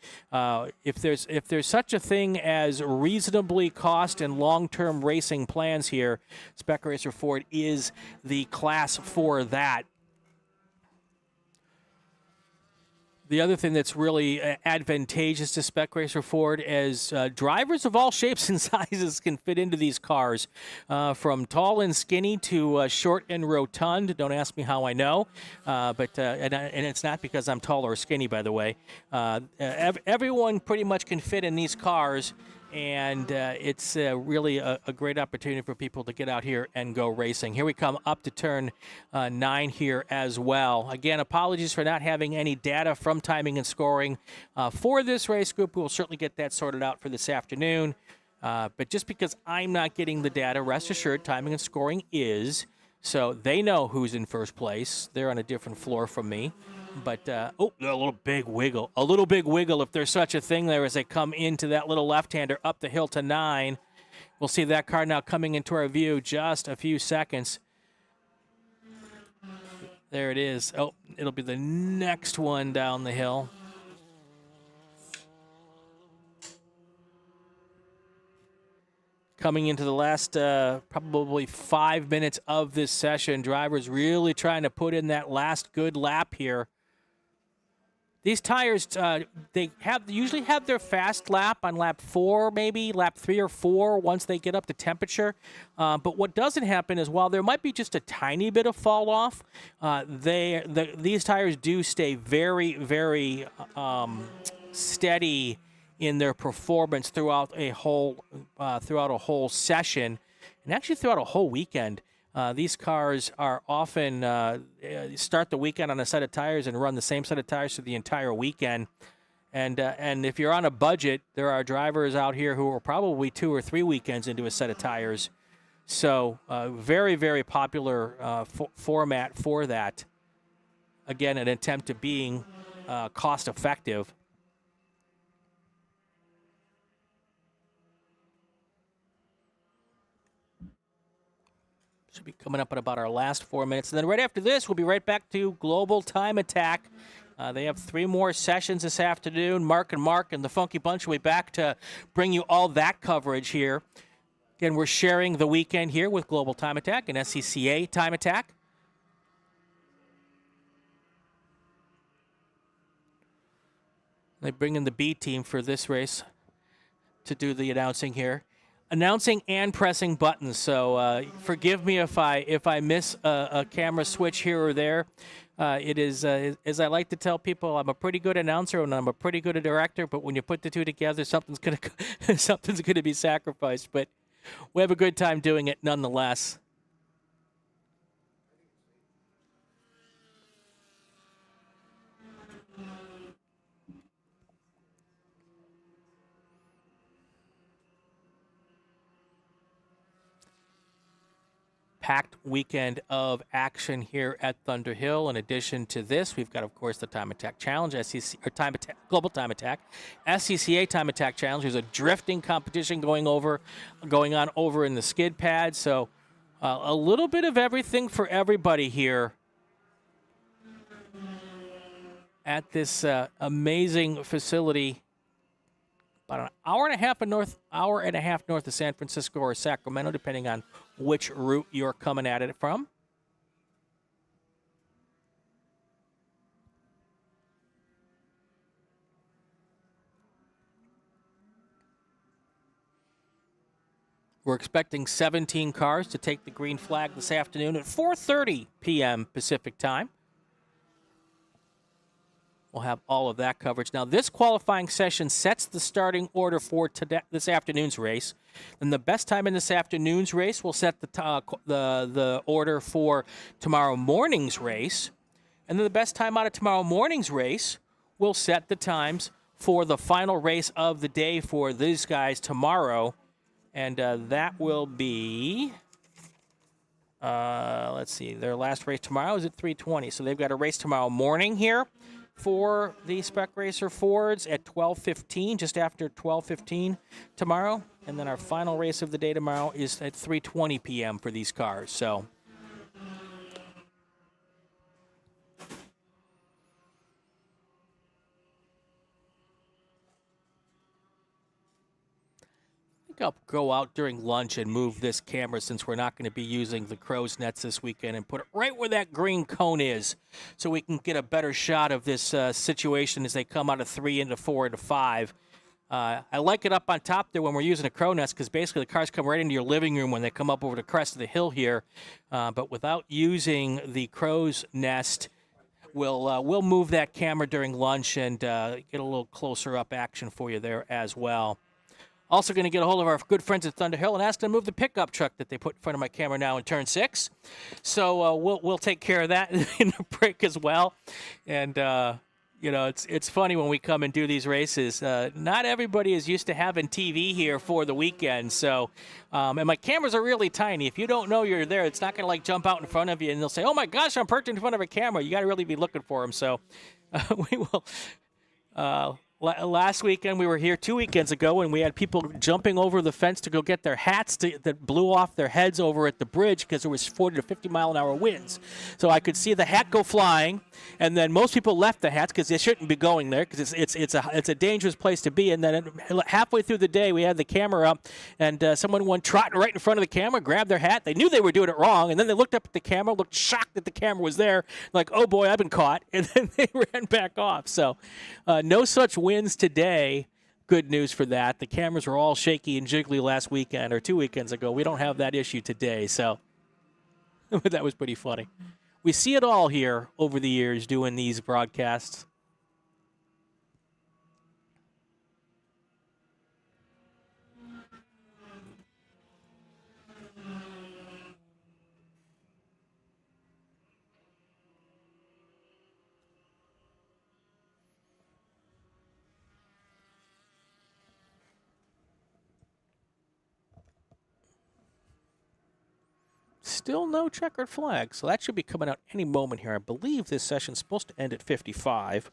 if there's such a thing as reasonably cost and long-term racing plans here, Spec Racer Ford is the class for that. The other thing that's really advantageous to Spec Racer Ford is drivers of all shapes and sizes can fit into these cars, from tall and skinny to short and rotund. Don't ask me how I know, but and it's not because I'm tall or skinny, by the way. Everyone pretty much can fit in these cars. And it's really a great opportunity for people to get out here and go racing. Here we come up to turn 9 here as well. Again, apologies for not having any data from timing and scoring for this race group. We will certainly get that sorted out for this afternoon. But just because I'm not getting the data, rest assured, timing and scoring is. So they know who's in first place. They're on a different floor from me. But, a little big wiggle. A little big wiggle, if there's such a thing there, as they come into that little left-hander up the hill to 9. We'll see that car now coming into our view just a few seconds. There it is. Oh, it'll be the next one down the hill. Coming into the last probably 5 minutes of this session, drivers really trying to put in that last good lap here. These tires, they usually have their fast lap on lap 4, maybe lap 3 or 4 once they get up to temperature. But what doesn't happen is while there might be just a tiny bit of fall off, these tires do stay very, very steady in their performance throughout a whole session, and actually throughout a whole weekend. These cars are often start the weekend on a set of tires and run the same set of tires for the entire weekend. And if you're on a budget, there are drivers out here who are probably 2 or 3 weekends into a set of tires. So very, very popular format for that. Again, an attempt at being cost effective. Should be coming up at about our last 4 minutes. And then right after this, we'll be right back to Global Time Attack. They have 3 more sessions this afternoon. Mark and the Funky Bunch will be back to bring you all that coverage here. Again, we're sharing the weekend here with Global Time Attack and SCCA Time Attack. They bring in the B team for this race to do the announcing here. Announcing and pressing buttons, so forgive me if I miss a camera switch here or there. It is, as I like to tell people, I'm a pretty good announcer and I'm a pretty good director, but when you put the two together, something's gonna be sacrificed. But we have a good time doing it nonetheless. Packed weekend of action here at Thunderhill. In addition to this, we've got, of course, the Time Attack Challenge, Global Time Attack, SCCA Time Attack Challenge. There's a drifting competition going on over in the skid pad. So a little bit of everything for everybody here at this amazing facility. About an hour and a half north of San Francisco or Sacramento, depending on which route you're coming at it from. We're expecting 17 cars to take the green flag this afternoon at 4:30 p.m. Pacific time. We'll have all of that coverage. Now, this qualifying session sets the starting order for this afternoon's race. And the best time in this afternoon's race will set the order for tomorrow morning's race. And then the best time out of tomorrow morning's race will set the times for the final race of the day for these guys tomorrow. And that will be, let's see, their last race tomorrow is at 3:20. So they've got a race tomorrow morning here for the Spec Racer Fords at 12:15, just after 12:15 tomorrow. And then our final race of the day tomorrow is at 3:20 p.m. for these cars. So I'll go out during lunch and move this camera, since we're not going to be using the crow's nets this weekend, and put it right where that green cone is so we can get a better shot of this situation as they come out of 3 into 4 into 5. I like it up on top there when we're using a crow nest, because basically the cars come right into your living room when they come up over the crest of the hill here. But without using the crow's nest, we'll move that camera during lunch and get a little closer up action for you there as well. Also going to get a hold of our good friends at Thunderhill and ask them to move the pickup truck that they put in front of my camera now in turn 6. So we'll take care of that in the break as well. And you know, it's funny when we come and do these races. Not everybody is used to having TV here for the weekend. So and my cameras are really tiny. If you don't know you're there, it's not going to like jump out in front of you and they'll say, "Oh my gosh, I'm perched in front of a camera." You got to really be looking for them. So we will. Last weekend, we were here 2 weekends ago, and we had people jumping over the fence to go get their hats that blew off their heads over at the bridge because there was 40 to 50 mile an hour winds. So I could see the hat go flying, and then most people left the hats because they shouldn't be going there because it's a dangerous place to be. And then halfway through the day, we had the camera up, and someone went trotting right in front of the camera, grabbed their hat. They knew they were doing it wrong, and then they looked up at the camera, looked shocked that the camera was there, like, oh boy, I've been caught, and then they ran back off. So no such winds today. Good news for that. The cameras were all shaky and jiggly last weekend or 2 weekends ago. We don't have that issue today, so that was pretty funny. We see it all here over the years doing these broadcasts. Still no checkered flag, so that should be coming out any moment here. I believe this session's supposed to end at 55.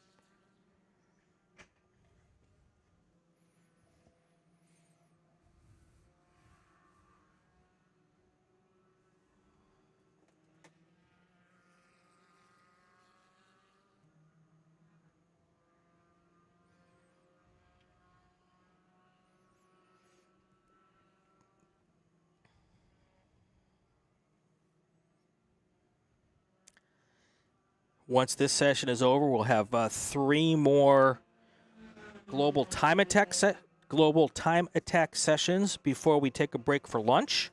Once this session is over, we'll have 3 more global time attack sessions before we take a break for lunch.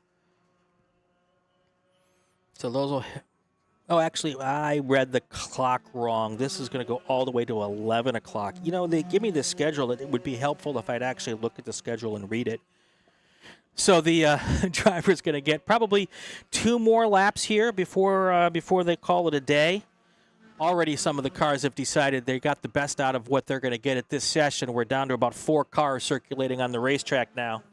So those will. Oh, actually, I read the clock wrong. This is going to go all the way to 11 o'clock. You know, they give me the schedule. It would be helpful if I'd actually look at the schedule and read it. So the driver's going to get probably 2 more laps here before they call it a day. Already some of the cars have decided they got the best out of what they're going to get at this session. We're down to about 4 cars circulating on the racetrack now.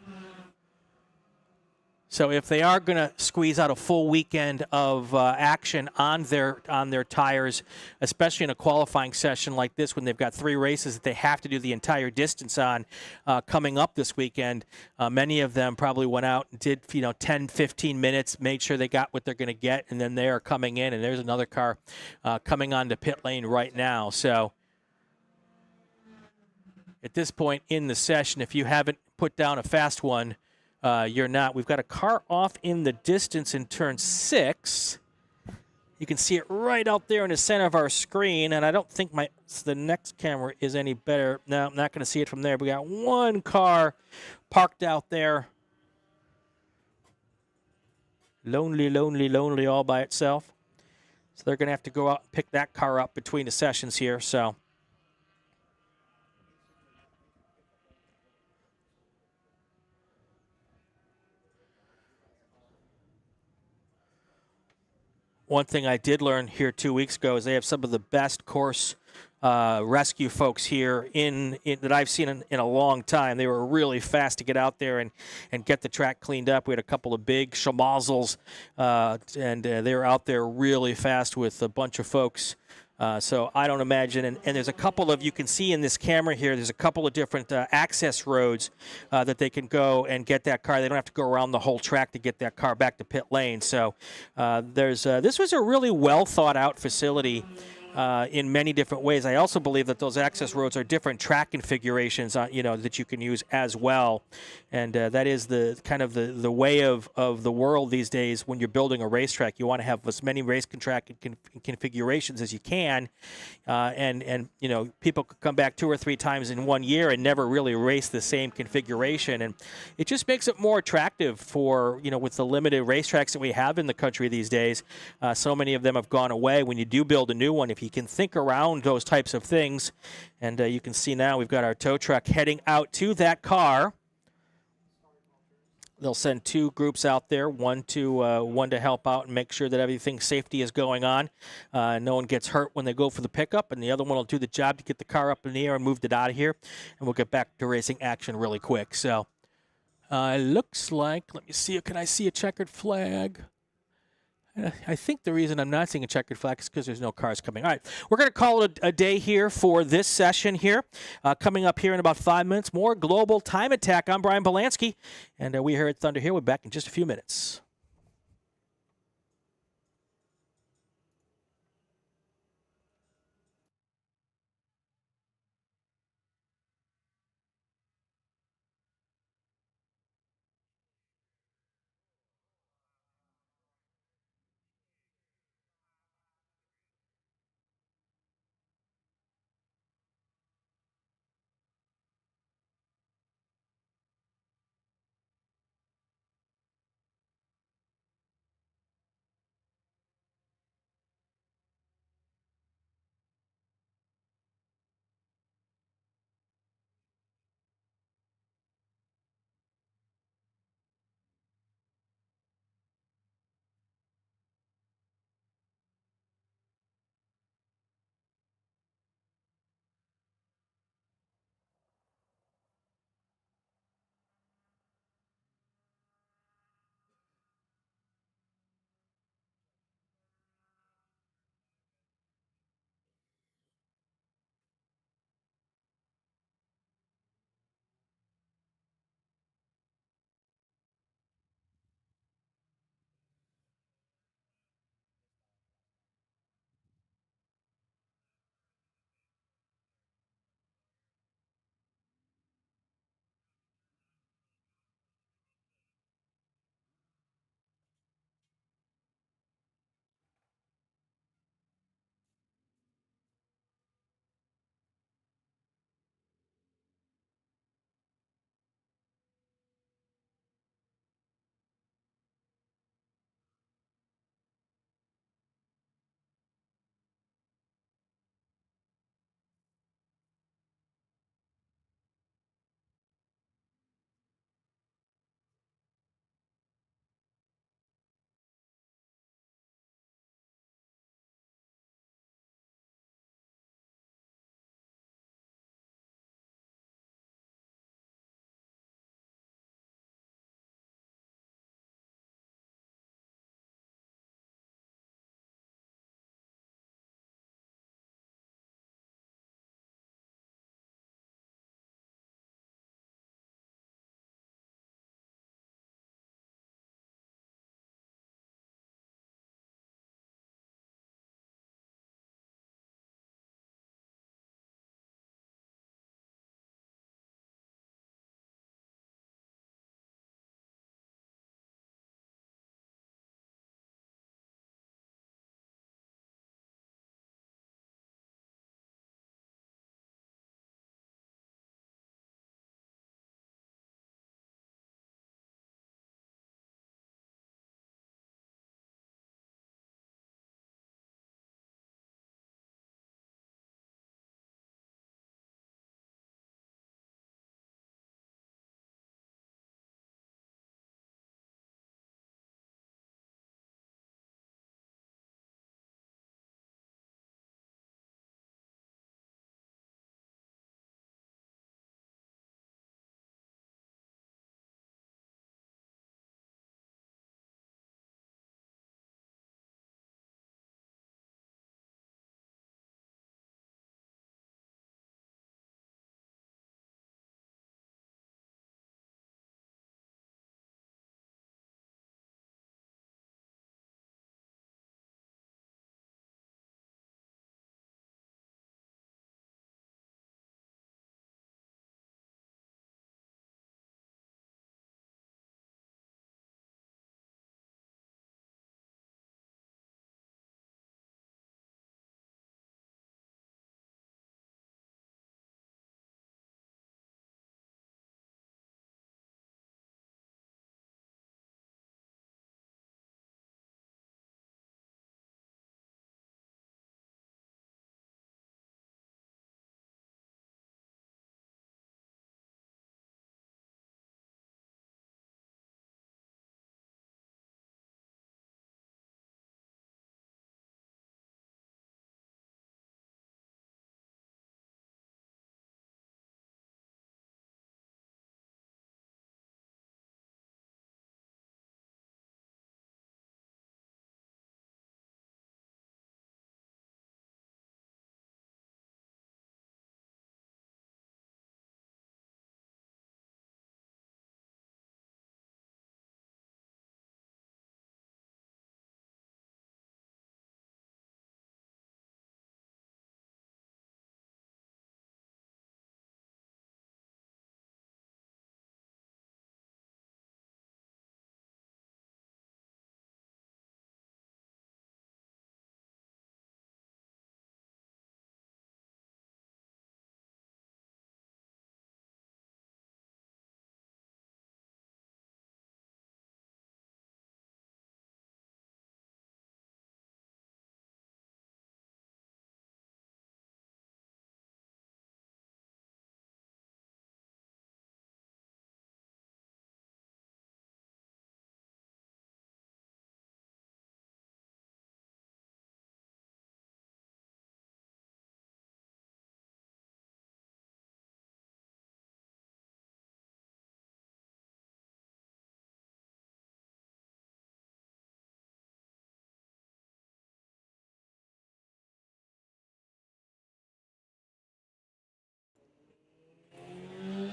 So if they are going to squeeze out a full weekend of action on their tires, especially in a qualifying session like this when they've got 3 races that they have to do the entire distance on coming up this weekend, many of them probably went out and did 10, 15 minutes, made sure they got what they're going to get, and then they are coming in, and there's another car coming onto pit lane right now. So at this point in the session, if you haven't put down a fast one, you're not. We've got a car off in the distance in turn 6. You can see it right out there in the center of our screen, and I don't think the next camera is any better. No, I'm not going to see it from there. We got 1 car parked out there. Lonely, lonely, lonely all by itself. So they're going to have to go out and pick that car up between the sessions here. So one thing I did learn here 2 weeks ago is they have some of the best course rescue folks here in that I've seen in a long time. They were really fast to get out there and get the track cleaned up. We had a couple of big schmozzles, and they were out there really fast with a bunch of folks. So I don't imagine, and there's a couple of, you can see in this camera here, there's a couple of different access roads that they can go and get that car. They don't have to go around the whole track to get that car back to pit lane. So this was a really well thought out facility in many different ways. I also believe that those access roads are different track configurations, that you can use as well. And that is the kind of the way of the world these days. When you're building a racetrack, you want to have as many race track configurations as you can. And people could come back 2 or 3 times in 1 year and never really race the same configuration. And it just makes it more attractive for, with the limited racetracks that we have in the country these days. So many of them have gone away. When you do build a new one, if you can think around those types of things, and you can see now we've got our tow truck heading out to that car. They'll send 2 groups out there, one to help out and make sure that everything safety is going on. No one gets hurt when they go for the pickup, and the other one will do the job to get the car up in the air and move it out of here, and we'll get back to racing action really quick. So looks like, let me see, can I see a checkered flag? I think the reason I'm not seeing a checkered flag is because there's no cars coming. All right, we're going to call it a day here for this session here. Coming up here in about 5 minutes, more Global Time Attack. I'm Brian Polanski, and we here at Thunderhill. We're back in just a few minutes.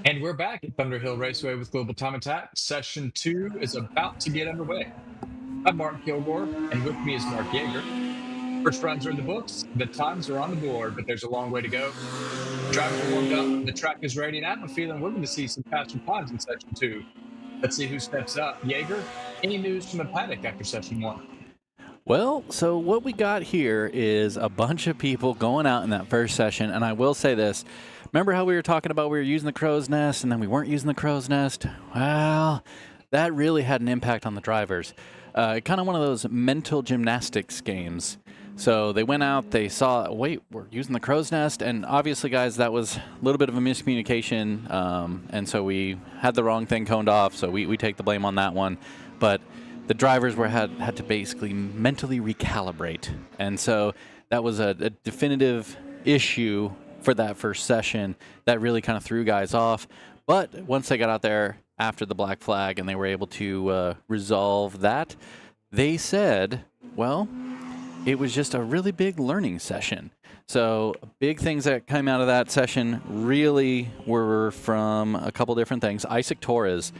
And we're back at Thunderhill Raceway with Global Time Attack. Session 2 is about to get underway. I'm Mark Kilgore, and with me is Mark Yeager. First runs are in the books, the times are on the board, but there's a long way to go. Drivers are warmed up, the track is ready, and I have a feeling we're going to see some faster times in Session 2. Let's see who steps up. Yeager, any news from the paddock after Session 1? Well, so what we got here is a bunch of people going out in that first session, and I will say this. Remember how we were talking about we were using the crow's nest and then we weren't using the crow's nest? Well, that really had an impact on the drivers. Kind of one of those mental gymnastics games. So they went out, they saw, wait, we're using the crow's nest, and obviously, guys, that was a little bit of a miscommunication, and so we had the wrong thing coned off, so we take the blame on that one. But the drivers had to basically mentally recalibrate, and so that was a definitive issue for that first session that really kind of threw guys off. But once they got out there after the black flag and they were able to resolve that, they said, well, it was just a really big learning session. So big things that came out of that session really were from a couple different things. Isaac Torres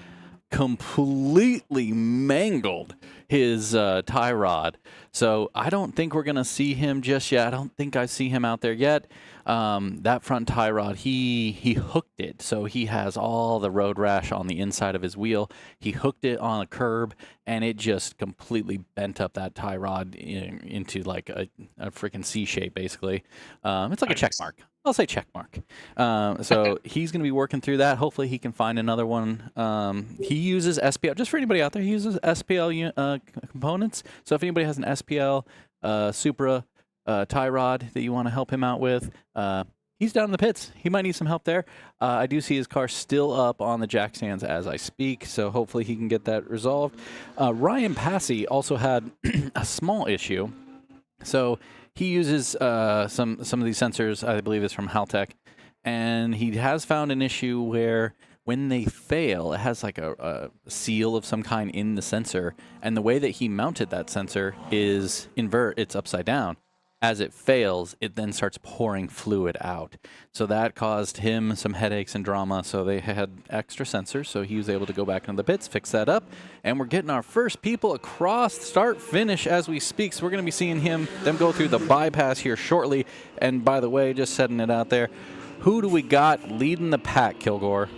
completely mangled his tie rod. So I don't think we're going to see him just yet. I don't think I see him out there yet. That front tie rod, he hooked it. So he has all the road rash on the inside of his wheel. He hooked it on a curb, and it just completely bent up that tie rod into like a freaking C shape, basically. It's like a check mark. I'll say check mark. So he's going to be working through that. Hopefully he can find another one. He uses SPL. Just for anybody out there, he uses SPL components. So if anybody has an SPL Supra tie rod that you want to help him out with, he's down in the pits. He might need some help there. I do see his car still up on the jack stands as I speak, so hopefully he can get that resolved. Ryan Passy also had a small issue. So he uses some of these sensors, I believe it's from Haltech, and he has found an issue where when they fail, it has like a seal of some kind in the sensor, and the way that he mounted that sensor is it's upside down. As it fails, it then starts pouring fluid out. So that caused him some headaches and drama, so they had extra sensors, so he was able to go back into the pits, fix that up, and we're getting our first people across start-finish as we speak, so we're going to be seeing them go through the bypass here shortly. And by the way, just setting it out there, who do we got leading the pack, Kilgore?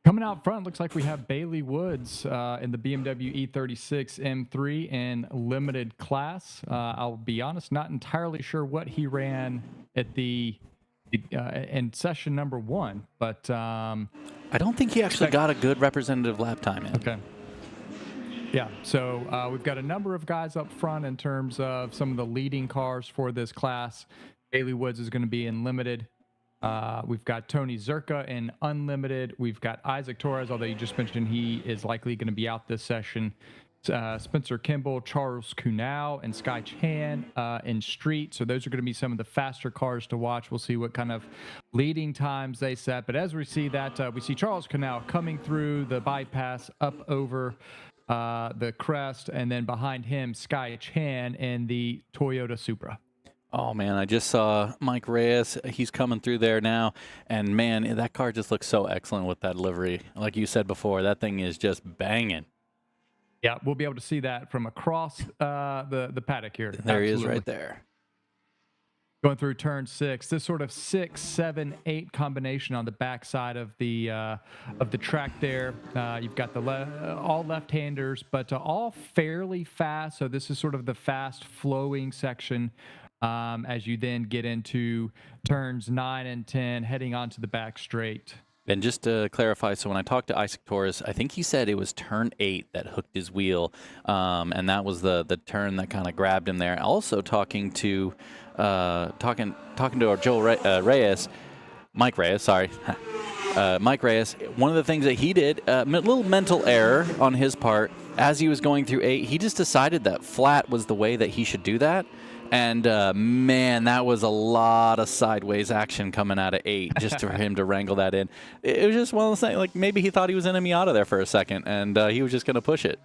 Coming out front, looks like we have Bailey Woods in the BMW E36 M3 in limited class. I'll be honest, not entirely sure what he ran at in session number 1, but I don't think he actually got a good representative lap time in. Okay. Yeah, so we've got a number of guys up front in terms of some of the leading cars for this class. Bailey Woods is going to be in limited. We've got Tony Zerka in unlimited. We've got Isaac Torres, although you just mentioned he is likely going to be out this session. Spencer Kimball, Charles Kunau, and Sky Chan in street. So those are going to be some of the faster cars to watch. We'll see what kind of leading times they set. But as we see that, we see Charles Kunau coming through the bypass up over the crest, and then behind him, Sky Chan in the Toyota Supra. Oh, man, I just saw Mike Reyes. He's coming through there now. And, man, that car just looks so excellent with that livery. Like you said before, that thing is just banging. Yeah, we'll be able to see that from across the paddock here. There he is right there. Going through turn 6, this sort of 6, 7, 8 combination on the backside of the track there. You've got all left-handers, but all fairly fast. So this is sort of the fast-flowing section. As you then get into turns 9 and 10, heading onto the back straight. And just to clarify, so when I talked to Isaac Torres, I think he said it was turn 8 that hooked his wheel, and that was the turn that kind of grabbed him there. Also talking to our Joel Reyes, Mike Reyes, sorry. Mike Reyes, one of the things that he did, a little mental error on his part, as he was going through 8, he just decided that flat was the way that he should do that. And, man, that was a lot of sideways action coming out of 8 just for him to wrangle that in. It was just one of those things, like maybe he thought he was in a Miata there for a second, and he was just going to push it.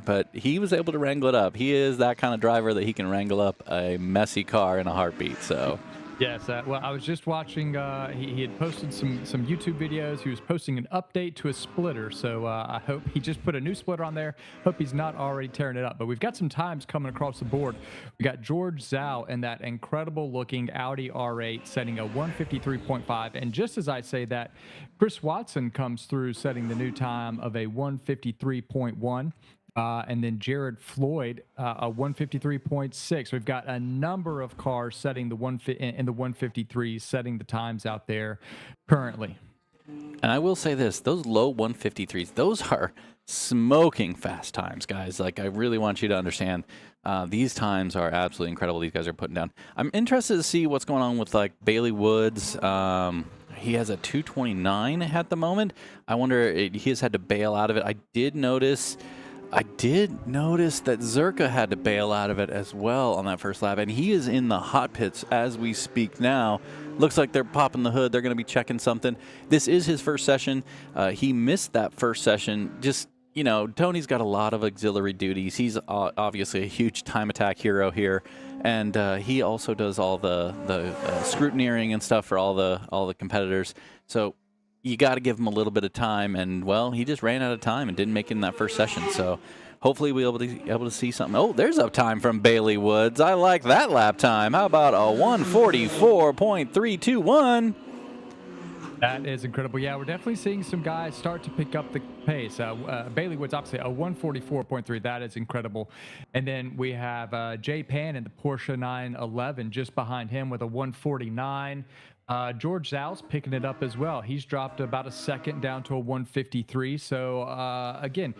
But he was able to wrangle it up. He is that kind of driver that he can wrangle up a messy car in a heartbeat. So Yes, well, I was just watching. He had posted some YouTube videos. He was posting an update to a splitter, so I hope he just put a new splitter on there. Hope he's not already tearing it up. But we've got some times coming across the board. We got George Zhao in that incredible-looking Audi R8 setting a 153.5, and just as I say that, Chris Watson comes through setting the new time of a 153.1. And then Jared Floyd, a 153.6. We've got a number of cars setting the in the 153, setting the times out there currently. And I will say this, those low 153s, those are smoking fast times, guys. Like, I really want you to understand, these times are absolutely incredible. These guys are putting down. I'm interested to see what's going on with, like, Bailey Woods. He has a 229 at the moment. I wonder, he has had to bail out of it. I did notice that Zerka had to bail out of it as well on that first lap, and he is in the hot pits as we speak now. Looks like they're popping the hood. They're going to be checking something. This is his first session. He missed that first session. Just, you know, Tony's got a lot of auxiliary duties. He's obviously a huge time attack hero here, and he also does all the scrutineering and stuff for all the competitors. So you got to give him a little bit of time, and, well, he just ran out of time and didn't make it in that first session. So hopefully we'll be able to see something. Oh, there's a time from Bailey Woods. I like that lap time. How about a 144.321? That is incredible. Yeah, we're definitely seeing some guys start to pick up the pace. Bailey Woods, obviously, a 144.3. That is incredible. And then we have Jay Pan in the Porsche 911 just behind him with a 149. George Zhao's picking it up as well. He's dropped about a second down to a 153. So, again,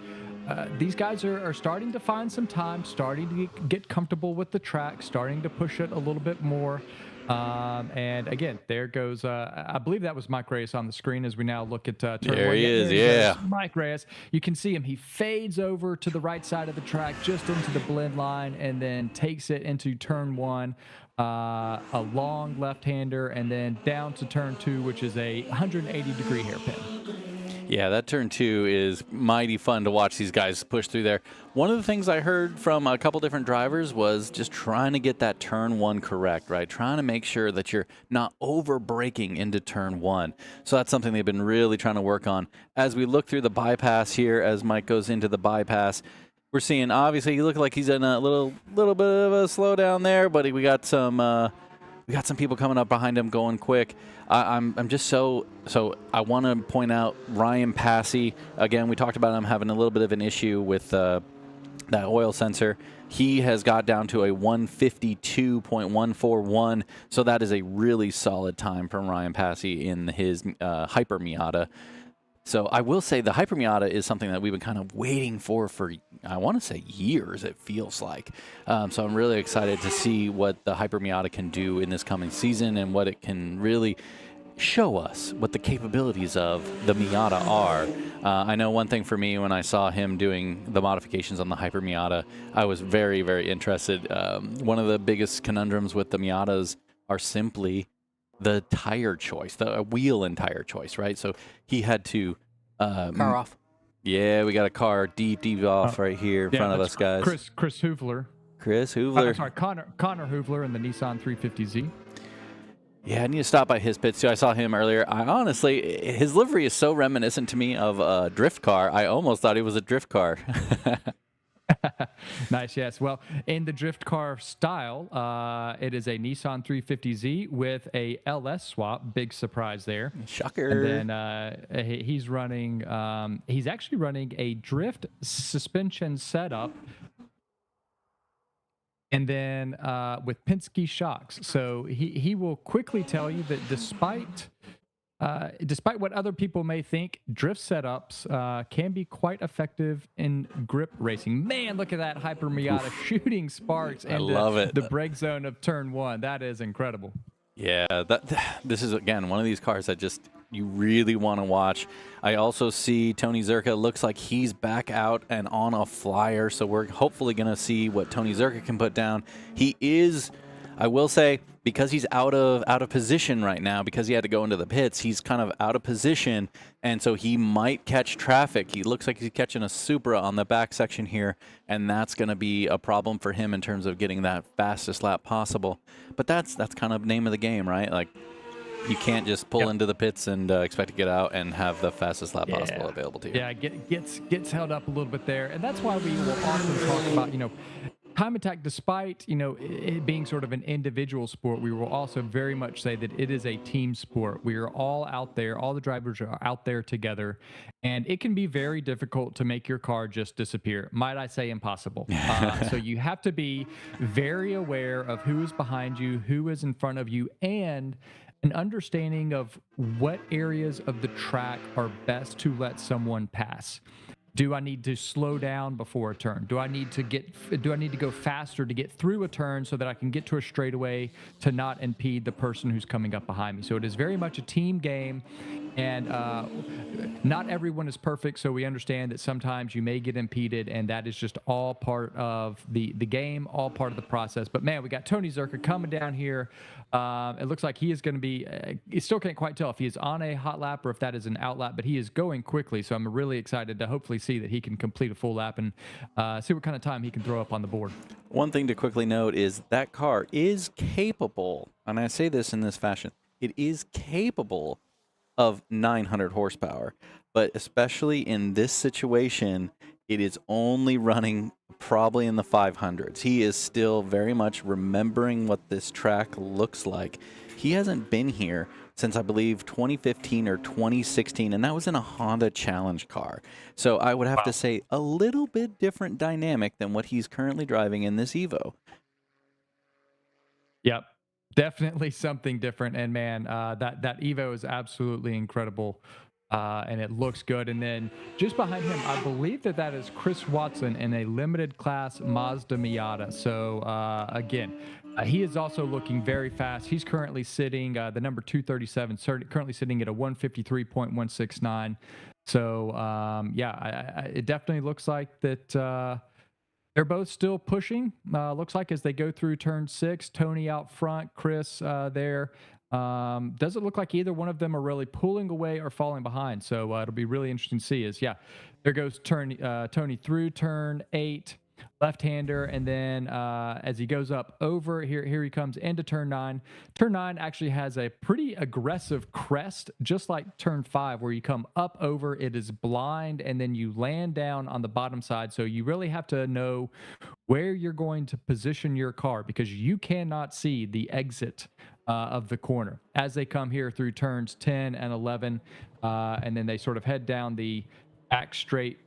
these guys are starting to find some time, starting to get comfortable with the track, starting to push it a little bit more. And again, there goes, I believe that was Mike Reyes on the screen as we now look at turn There one. he is, There yeah. Mike Reyes. You can see him. He fades over to the right side of the track, just into the blend line, and then takes it into turn one. A long left-hander, and then down to turn two, which is a 180-degree hairpin. Yeah, that turn two is mighty fun to watch these guys push through there. One of the things I heard from a couple different drivers was just trying to get that turn one correct, right? Trying to make sure that you're not over braking into turn one. So that's something they've been really trying to work on. As we look through the bypass here, as Mike goes into the bypass, we're seeing, obviously, he looked like he's in a little bit of a slowdown there, but we got some people coming up behind him going quick. I'm just so I want to point out Ryan Passey. Again, we talked about him having a little bit of an issue with that oil sensor. He has got down to a 152.141, so that is a really solid time from Ryan Passey in his Hyper Miata. So I will say the Hyper Miata is something that we've been kind of waiting for I want to say years, it feels like. So I'm really excited to see what the Hyper Miata can do in this coming season and what it can really show us, what the capabilities of the Miata are. I know one thing for me, when I saw him doing the modifications on the Hyper Miata, I was very, very interested. One of the biggest conundrums with the Miatas are simply the tire choice, the wheel and tire choice, right? So he had to Car off. Yeah, we got a car deep off right here in front of us, guys. Chris Hoovler. Chris Hoovler. Sorry, Connor Hoovler in the Nissan 350Z. Yeah, I need to stop by his pits too. I saw him earlier. I honestly, his livery is so reminiscent to me of a drift car. I almost thought he was a drift car. Nice, yes. Well, in the drift car style, it is a Nissan 350Z with a LS swap. Big surprise there. Shocker. And then he's running. He's actually running a drift suspension setup. And then with Penske shocks. So he will quickly tell you that despite what other people may think, drift setups can be quite effective in grip racing. Man, look at that Hyper Miata shooting sparks into the brake zone of turn one. That is incredible. Yeah, this is, again, one of these cars that just you really want to watch. I also see Tony Zerka looks like he's back out and on a flyer, so we're hopefully going to see what Tony Zerka can put down. He is I will say, because he's out of position right now, because he had to go into the pits, he's kind of out of position, and so he might catch traffic. He looks like he's catching a Supra on the back section here, and that's going to be a problem for him in terms of getting that fastest lap possible. But that's kind of name of the game, right? Like, you can't just pull into the pits and expect to get out and have the fastest lap possible available to you. Yeah, gets held up a little bit there, and that's why we will often talk about, time attack. Despite it being sort of an individual sport, we will also very much say that it is a team sport. We are all out there, all the drivers are out there together, and it can be very difficult to make your car just disappear. Might I say impossible? So you have to be very aware of who is behind you, who is in front of you, and an understanding of what areas of the track are best to let someone pass. Do I need to slow down before a turn? Do I need to go faster to get through a turn so that I can get to a straightaway to not impede the person who's coming up behind me? So it is very much a team game, and not everyone is perfect. So we understand that sometimes you may get impeded, and that is just all part of the game, all part of the process. But man, we got Tony Zerka coming down here. It looks like he is going to be, you still can't quite tell if he is on a hot lap or if that is an out lap, but he is going quickly. So I'm really excited to hopefully see that he can complete a full lap and see what kind of time he can throw up on the board. One thing to quickly note is that car is capable, and I say this in this fashion, it is capable of 900 horsepower, but especially in this situation, it is only running probably in the 500s. He is still very much remembering what this track looks like. He hasn't been here since, I believe, 2015 or 2016, and that was in a Honda Challenge car. So I would have to say a little bit different dynamic than what he's currently driving in this Evo. Yep. Definitely something different. And man, that Evo is absolutely incredible. And it looks good. And then just behind him, I believe that is Chris Watson in a limited class Mazda Miata. So again, he is also looking very fast. He's currently sitting, the number 237, currently sitting at a 153.169. So it definitely looks like that they're both still pushing. Looks like as they go through turn 6, Tony out front, Chris there. Doesn't look like either one of them are really pulling away or falling behind. So it'll be really interesting to see. There goes Tony through turn 8, left-hander, and then as he goes up over here he comes into turn 9. Turn 9 actually has a pretty aggressive crest, just like turn 5, where you come up over. It is blind, and then you land down on the bottom side. So you really have to know where you're going to position your car, because you cannot see the exit of the corner as they come here through turns 10 and 11, and then they sort of head down the back straight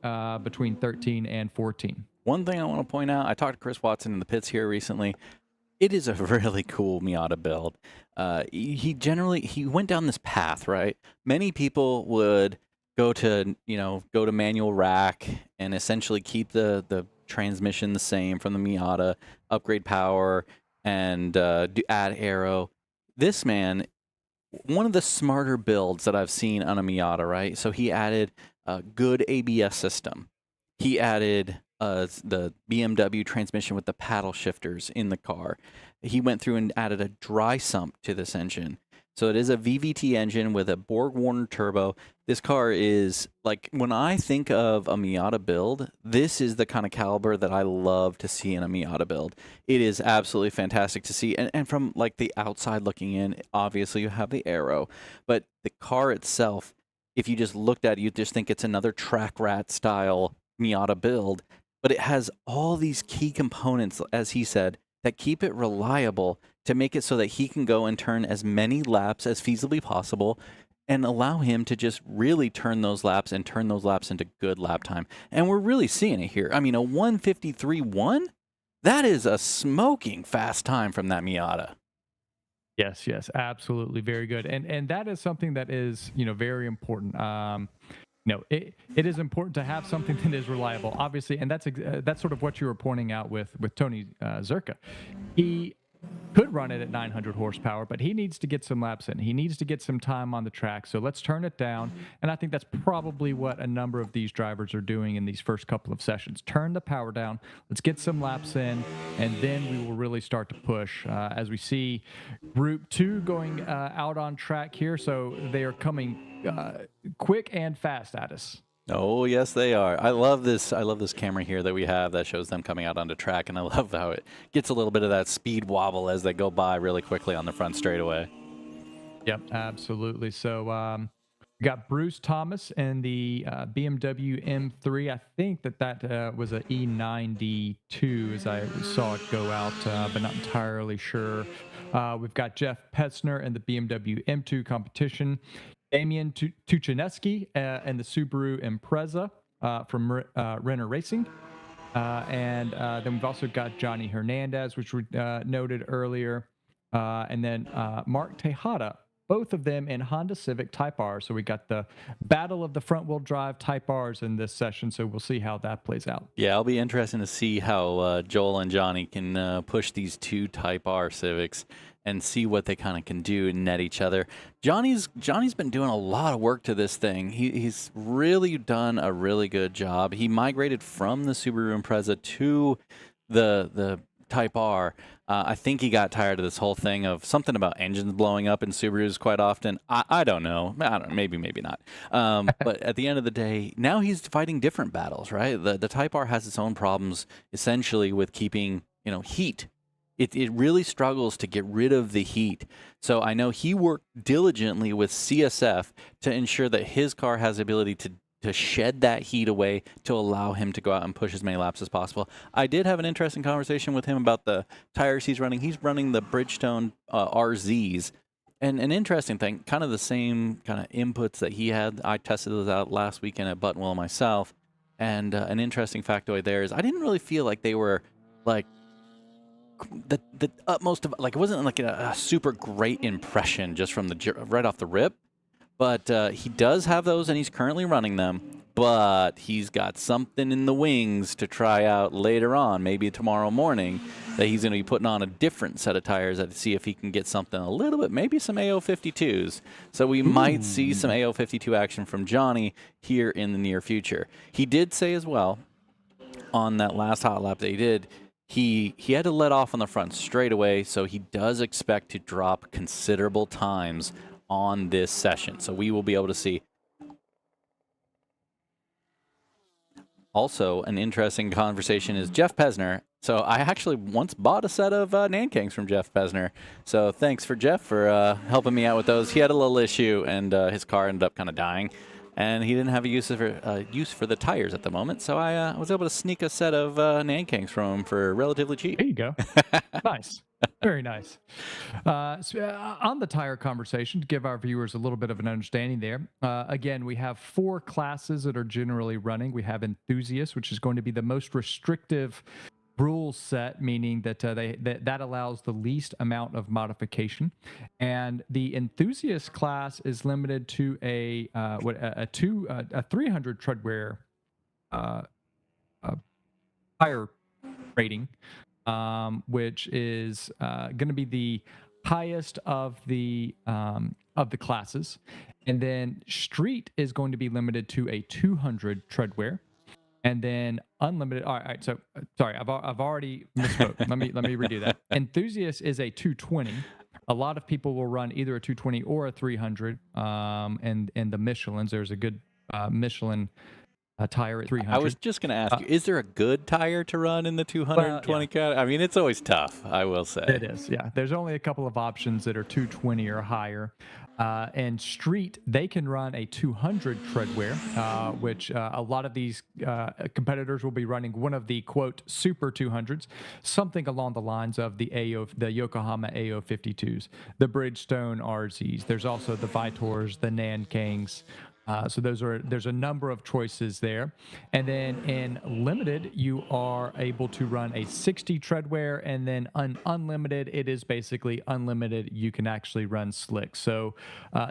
between 13 and 14. One thing I want to point out, I talked to Chris Watson in the pits here recently. It is a really cool Miata build. He went down this path, right? Many people would go to manual rack and essentially keep the transmission the same from the Miata, upgrade power, and add aero. This man, one of the smarter builds that I've seen on a Miata, right? So he added a good ABS system. He added the BMW transmission with the paddle shifters in the car. He went through and added a dry sump to this engine. So it is a VVT engine with a Borg-Warner turbo. This car is, like, when I think of a Miata build, this is the kind of caliber that I love to see in a Miata build. It is absolutely fantastic to see. And from, like, the outside looking in, obviously you have the aero. But the car itself, if you just looked at it, you'd just think it's another track rat style Miata build. But it has all these key components, as he said, that keep it reliable, to make it so that he can go and turn as many laps as feasibly possible and allow him to just really turn those laps into good lap time. And we're really seeing it here. I mean, a 153.1? That is a smoking fast time from that Miata. Yes, absolutely. Very good. And that is something that is, very important. It is important to have something that is reliable, obviously, and that's sort of what you were pointing out with Tony Zerka. could run it at 900 horsepower, but he needs to get some laps in. He needs to get some time on the track. So let's turn it down. And I think that's probably what a number of these drivers are doing in these first couple of sessions. Turn the power down. Let's get some laps in, and then we will really start to push. As we see Group 2 going out on track here. So they are coming quick and fast at us. Oh, yes, they are. I love this camera here that we have that shows them coming out onto track, and I love how it gets a little bit of that speed wobble as they go by really quickly on the front straightaway. Yep, absolutely. So we got Bruce Thomas and the BMW M3. I think that was an E92 as I saw it go out, but not entirely sure. We've got Jeff Petzner and the BMW M2 competition. Damian Tuchaneski and the Subaru Impreza from Renner Racing. And then we've also got Johnny Hernandez, which we noted earlier. And then Mark Tejada, both of them in Honda Civic Type R. So we got the battle of the front-wheel drive Type Rs in this session. So we'll see how that plays out. Yeah, it'll be interesting to see how Joel and Johnny can push these two Type R Civics and see what they kind of can do and net each other. Johnny's been doing a lot of work to this thing. He's really done a really good job. He migrated from the Subaru Impreza to the Type R. I think he got tired of this whole thing of something about engines blowing up in Subarus quite often. I don't know. Maybe not. But at the end of the day, now he's fighting different battles, right? The Type R has its own problems, essentially, with keeping heat. It really struggles to get rid of the heat. So I know he worked diligently with CSF to ensure that his car has the ability to shed that heat away to allow him to go out and push as many laps as possible. I did have an interesting conversation with him about the tires he's running. He's running the Bridgestone RZs. And an interesting thing, kind of the same kind of inputs that he had. I tested those out last weekend at Buttonwell myself. And an interesting factoid there is I didn't really feel like they were like the utmost of, like, it wasn't like a super great impression just from right off the rip. But he does have those, and he's currently running them. But he's got something in the wings to try out later on, maybe tomorrow morning, that he's going to be putting on a different set of tires to see if he can get something a little bit, maybe some AO52s. So we might see some AO52 action from Johnny here in the near future. He did say as well, on that last hot lap that he did, he had to let off on the front straight away, so he does expect to drop considerable times on this session. So we will be able to see. Also, an interesting conversation is Jeff Pesner. So I actually once bought a set of Nankangs from Jeff Pesner. So thanks for Jeff for helping me out with those. He had a little issue, and his car ended up kind of dying. And he didn't have a use for the tires at the moment, so I was able to sneak a set of Nankangs from him for relatively cheap. There you go. Nice. Very nice. On the tire conversation, to give our viewers a little bit of an understanding there, again, we have 4 classes that are generally running. We have Enthusiast, which is going to be the most restrictive rule set, meaning that that allows the least amount of modification, and the Enthusiast class is limited to a 300 treadwear tire rating, which is going to be the highest of the classes, and then Street is going to be limited to a 200 treadwear. And then unlimited. All right. So sorry, I've already misspoke. let me redo that. Enthusiast is a 220. A lot of people will run either a 220 or a 300. And the Michelins, there's a good Michelin tire at 300. I was just going to ask you, is there a good tire to run in the 220 cat? I mean, it's always tough, I will say. It is, yeah. There's only a couple of options that are 220 or higher. And Street, they can run a 200 treadwear, which a lot of these competitors will be running one of the, quote, super 200s, something along the lines of the Yokohama AO52s, the Bridgestone RZs. There's also the Vitors, the Nankangs. So there's a number of choices there. And then in limited, you are able to run a 60 treadwear, and then unlimited, it is basically unlimited. You can actually run slick. So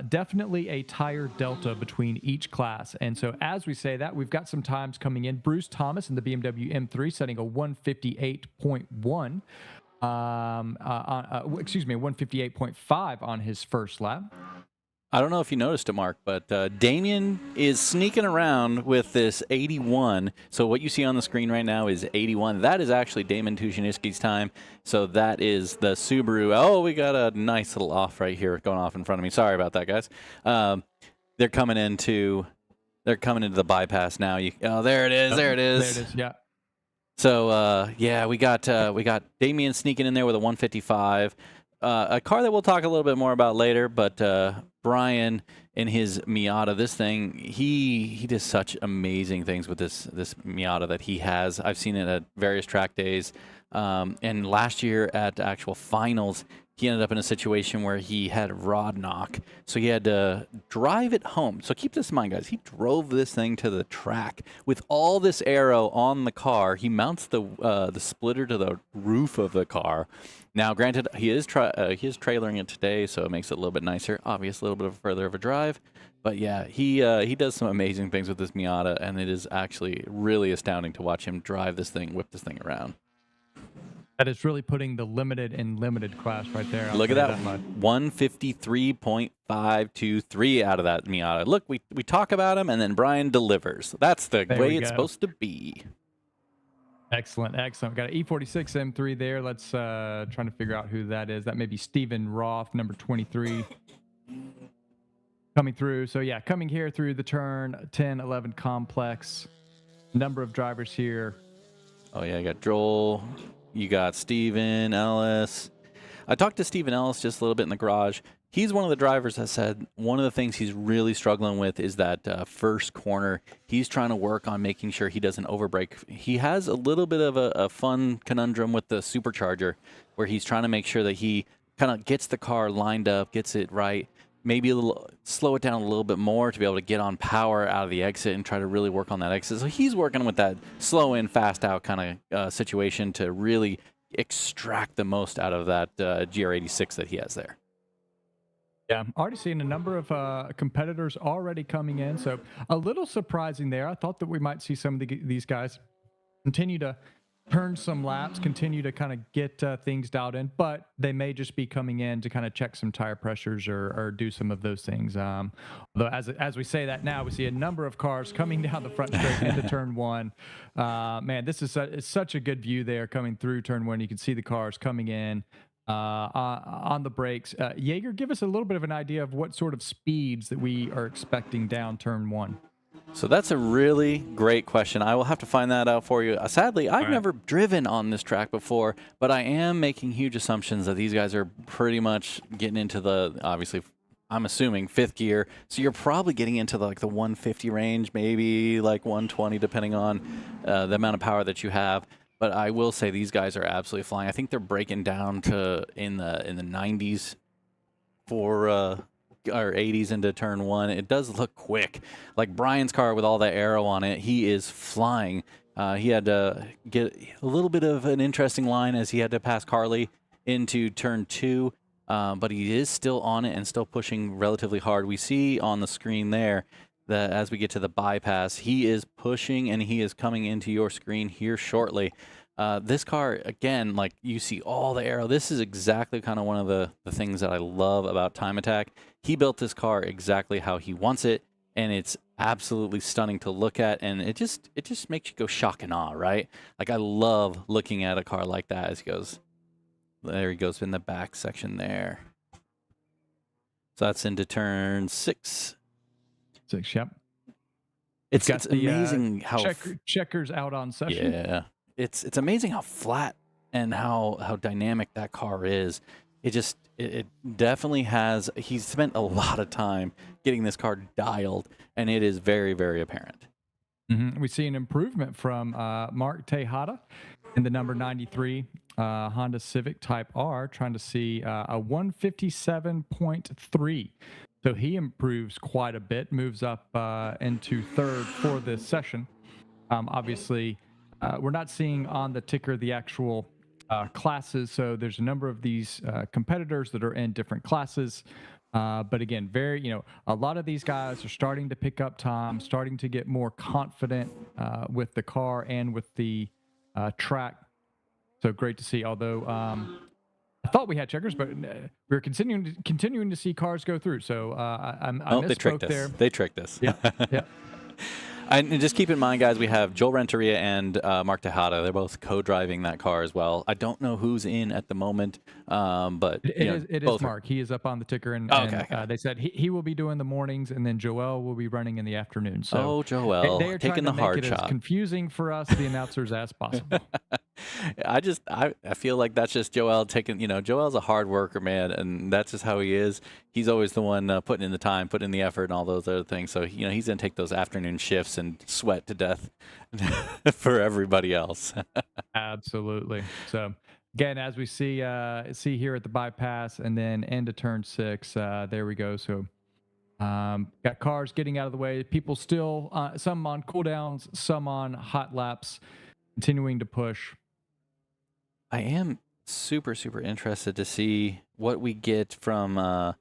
definitely a tire delta between each class. And so as we say that, we've got some times coming in. Bruce Thomas in the BMW M3 setting a 158.1. excuse me, 158.5 on his first lap. I don't know if you noticed it, Mark, but Damien is sneaking around with this 81. So what you see on the screen right now is 81. That is actually Damon Tushiniski's time. So that is the Subaru. Oh, we got a nice little off right here going off in front of me. Sorry about that, guys. They're coming into the bypass now. Oh, there it is. There it is. There it is. Yeah. So yeah, we got Damien sneaking in there with a 155. A car that we'll talk a little bit more about later, but Brian in his Miata, this thing, he does such amazing things with this Miata that he has. I've seen it at various track days, and last year at actual finals, he ended up in a situation where he had rod knock, so he had to drive it home. So keep this in mind, guys. He drove this thing to the track with all this aero on the car. He mounts the splitter to the roof of the car. Now, granted, he is trailering it today, so it makes it a little bit nicer. Obviously, a little bit further of a drive, but yeah, he does some amazing things with this Miata, and it is actually really astounding to watch him drive this thing, whip this thing around. That is really putting the limited in limited class right there. Look at that, 153.523 out of that Miata. Look, we talk about him, and then Brian delivers. That's the way it's supposed to be. Excellent, excellent. Got an E46 M3 there. Let's trying to figure out who that is. That may be Stephen Roth, number 23, coming through. So yeah, coming here through the turn 10, 11 complex. Number of drivers here. Oh yeah, you got Joel. You got Steven Ellis. I talked to Steven Ellis just a little bit in the garage. He's one of the drivers that said one of the things he's really struggling with is that first corner. He's trying to work on making sure he doesn't overbrake. He has a little bit of a fun conundrum with the supercharger where he's trying to make sure that he kind of gets the car lined up, gets it right, maybe slow it down a little bit more to be able to get on power out of the exit and try to really work on that exit. So he's working with that slow in, fast out kind of situation to really extract the most out of that GR86 that he has there. Yeah, I'm already seeing a number of competitors already coming in. So a little surprising there. I thought that we might see some of these guys continue to turn some laps, continue to kind of get things dialed in, but they may just be coming in to kind of check some tire pressures or do some of those things. Although as we say that now, we see a number of cars coming down the front straight into turn one. Man, this is it's such a good view there coming through turn one. You can see the cars coming in on the brakes. Jaeger, give us a little bit of an idea of what sort of speeds that we are expecting down turn one. So that's a really great question. I will have to find that out for you. Sadly, I've never driven on this track before, but I am making huge assumptions that these guys are pretty much getting into the, obviously, I'm assuming, fifth gear. So you're probably getting into the 150 range, maybe like 120, depending on the amount of power that you have. But I will say these guys are absolutely flying. I think they're breaking down to in the 90s for or 80s into turn one. It does look quick. Like Brian's car with all the aero on it, he is flying. He had to get a little bit of an interesting line as he had to pass Carly into turn two, but he is still on it and still pushing relatively hard. We see on the screen there that as we get to the bypass, he is pushing and he is coming into your screen here shortly. This car, again, like you see all the aero. This is exactly kind of one of the things that I love about Time Attack. He built this car exactly how he wants it, and it's absolutely stunning to look at, and it just makes you go shock and awe, right? Like I love looking at a car like that as he goes. There he goes in the back section there. So that's into turn six. Yep. It's amazing how checkers out on session. Yeah. It's amazing how flat and how dynamic that car is. It definitely has. He's spent a lot of time getting this car dialed, and it is very, very apparent. Mm-hmm. We see an improvement from Mark Tejada in the number 93 Honda Civic Type R, trying to see a 157.3. So he improves quite a bit, moves up into third for this session. Obviously, we're not seeing on the ticker the actual classes, so there's a number of these competitors that are in different classes. But again, a lot of these guys are starting to pick up time, starting to get more confident with the car and with the track. So great to see. Although I thought we had checkers, but we're continuing to see cars go through. So I Oh, they tricked misspoke us. there. They tricked us. Yeah, yeah. And just keep in mind, guys, we have Joel Renteria and Mark Tejada. They're both co-driving that car as well. I don't know who's in at the moment, but It is both are. Mark. He is up on the ticker, and, Oh, okay. they said he will be doing the mornings, and then Joel will be running in the afternoon. So Oh, Joel, they are trying taking to the make hard it as shot. confusing for us, the announcers, as possible. I feel like that's just Joel taking, Joel's a hard worker, man, and that's just how he is. He's always the one putting in the time, putting in the effort, and all those other things. So, he's going to take those afternoon shifts and sweat to death for everybody else. Absolutely. So again, as we see here at the bypass and then into turn 6, there we go. So got cars getting out of the way. People still, some on cooldowns, some on hot laps, continuing to push. I am super, super interested to see what we get from,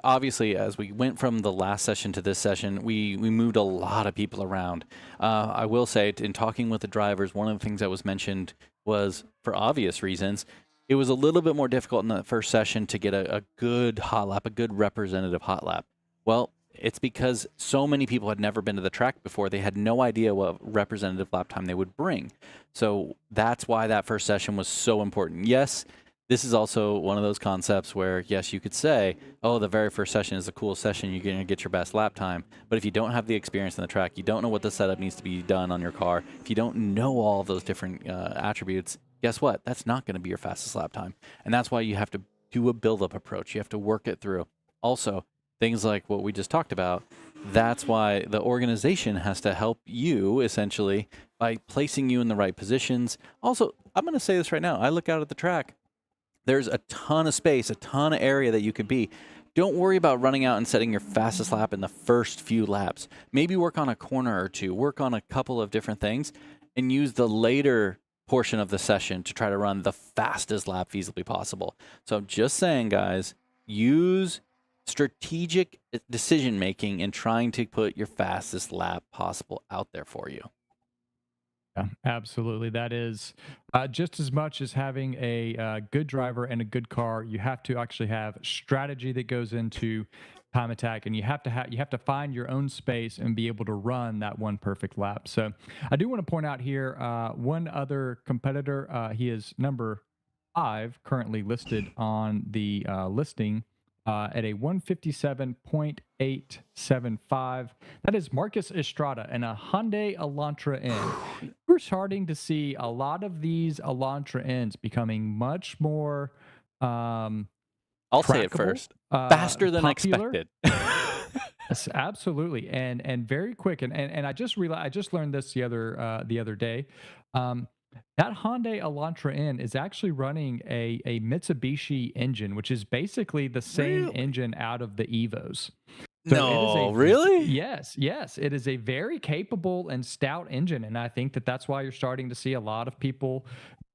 obviously, as we went from the last session to this session, we moved a lot of people around. I will say, in talking with the drivers, one of the things that was mentioned was, for obvious reasons, it was a little bit more difficult in the first session to get a good hot lap, a good representative hot lap. Well, it's because so many people had never been to the track before. They had no idea what representative lap time they would bring. So that's why that first session was so important. Yes, this is also one of those concepts where, yes, you could say, oh, the very first session is the coolest session. You're going to get your best lap time. But if you don't have the experience in the track, you don't know what the setup needs to be done on your car, if you don't know all of those different attributes, guess what? That's not going to be your fastest lap time. And that's why you have to do a build-up approach. You have to work it through. Also, things like what we just talked about, that's why the organization has to help you, essentially, by placing you in the right positions. Also, I'm going to say this right now. I look out at the track. There's a ton of space, a ton of area that you could be. Don't worry about running out and setting your fastest lap in the first few laps. Maybe work on a corner or two, work on a couple of different things, and use the later portion of the session to try to run the fastest lap feasibly possible. So I'm just saying, guys, use strategic decision making and trying to put your fastest lap possible out there for you. Yeah, absolutely. That is just as much as having a good driver and a good car. You have to actually have strategy that goes into time attack, and you have to find your own space and be able to run that one perfect lap. So I do want to point out here one other competitor. He is number 5 currently listed on the listing. At a 157.875. That is Marcus Estrada and a Hyundai Elantra N. We're starting to see a lot of these Elantra Ns becoming much more I'll say it trackable, first. Faster than popular. expected. Yes, absolutely, and very quick. And I just realized, I just learned this the other day. That Hyundai Elantra N is actually running a Mitsubishi engine, which is basically the same Really? engine out of the Evos. No, really? Yes, it is a very capable and stout engine, and I think that's why you're starting to see a lot of people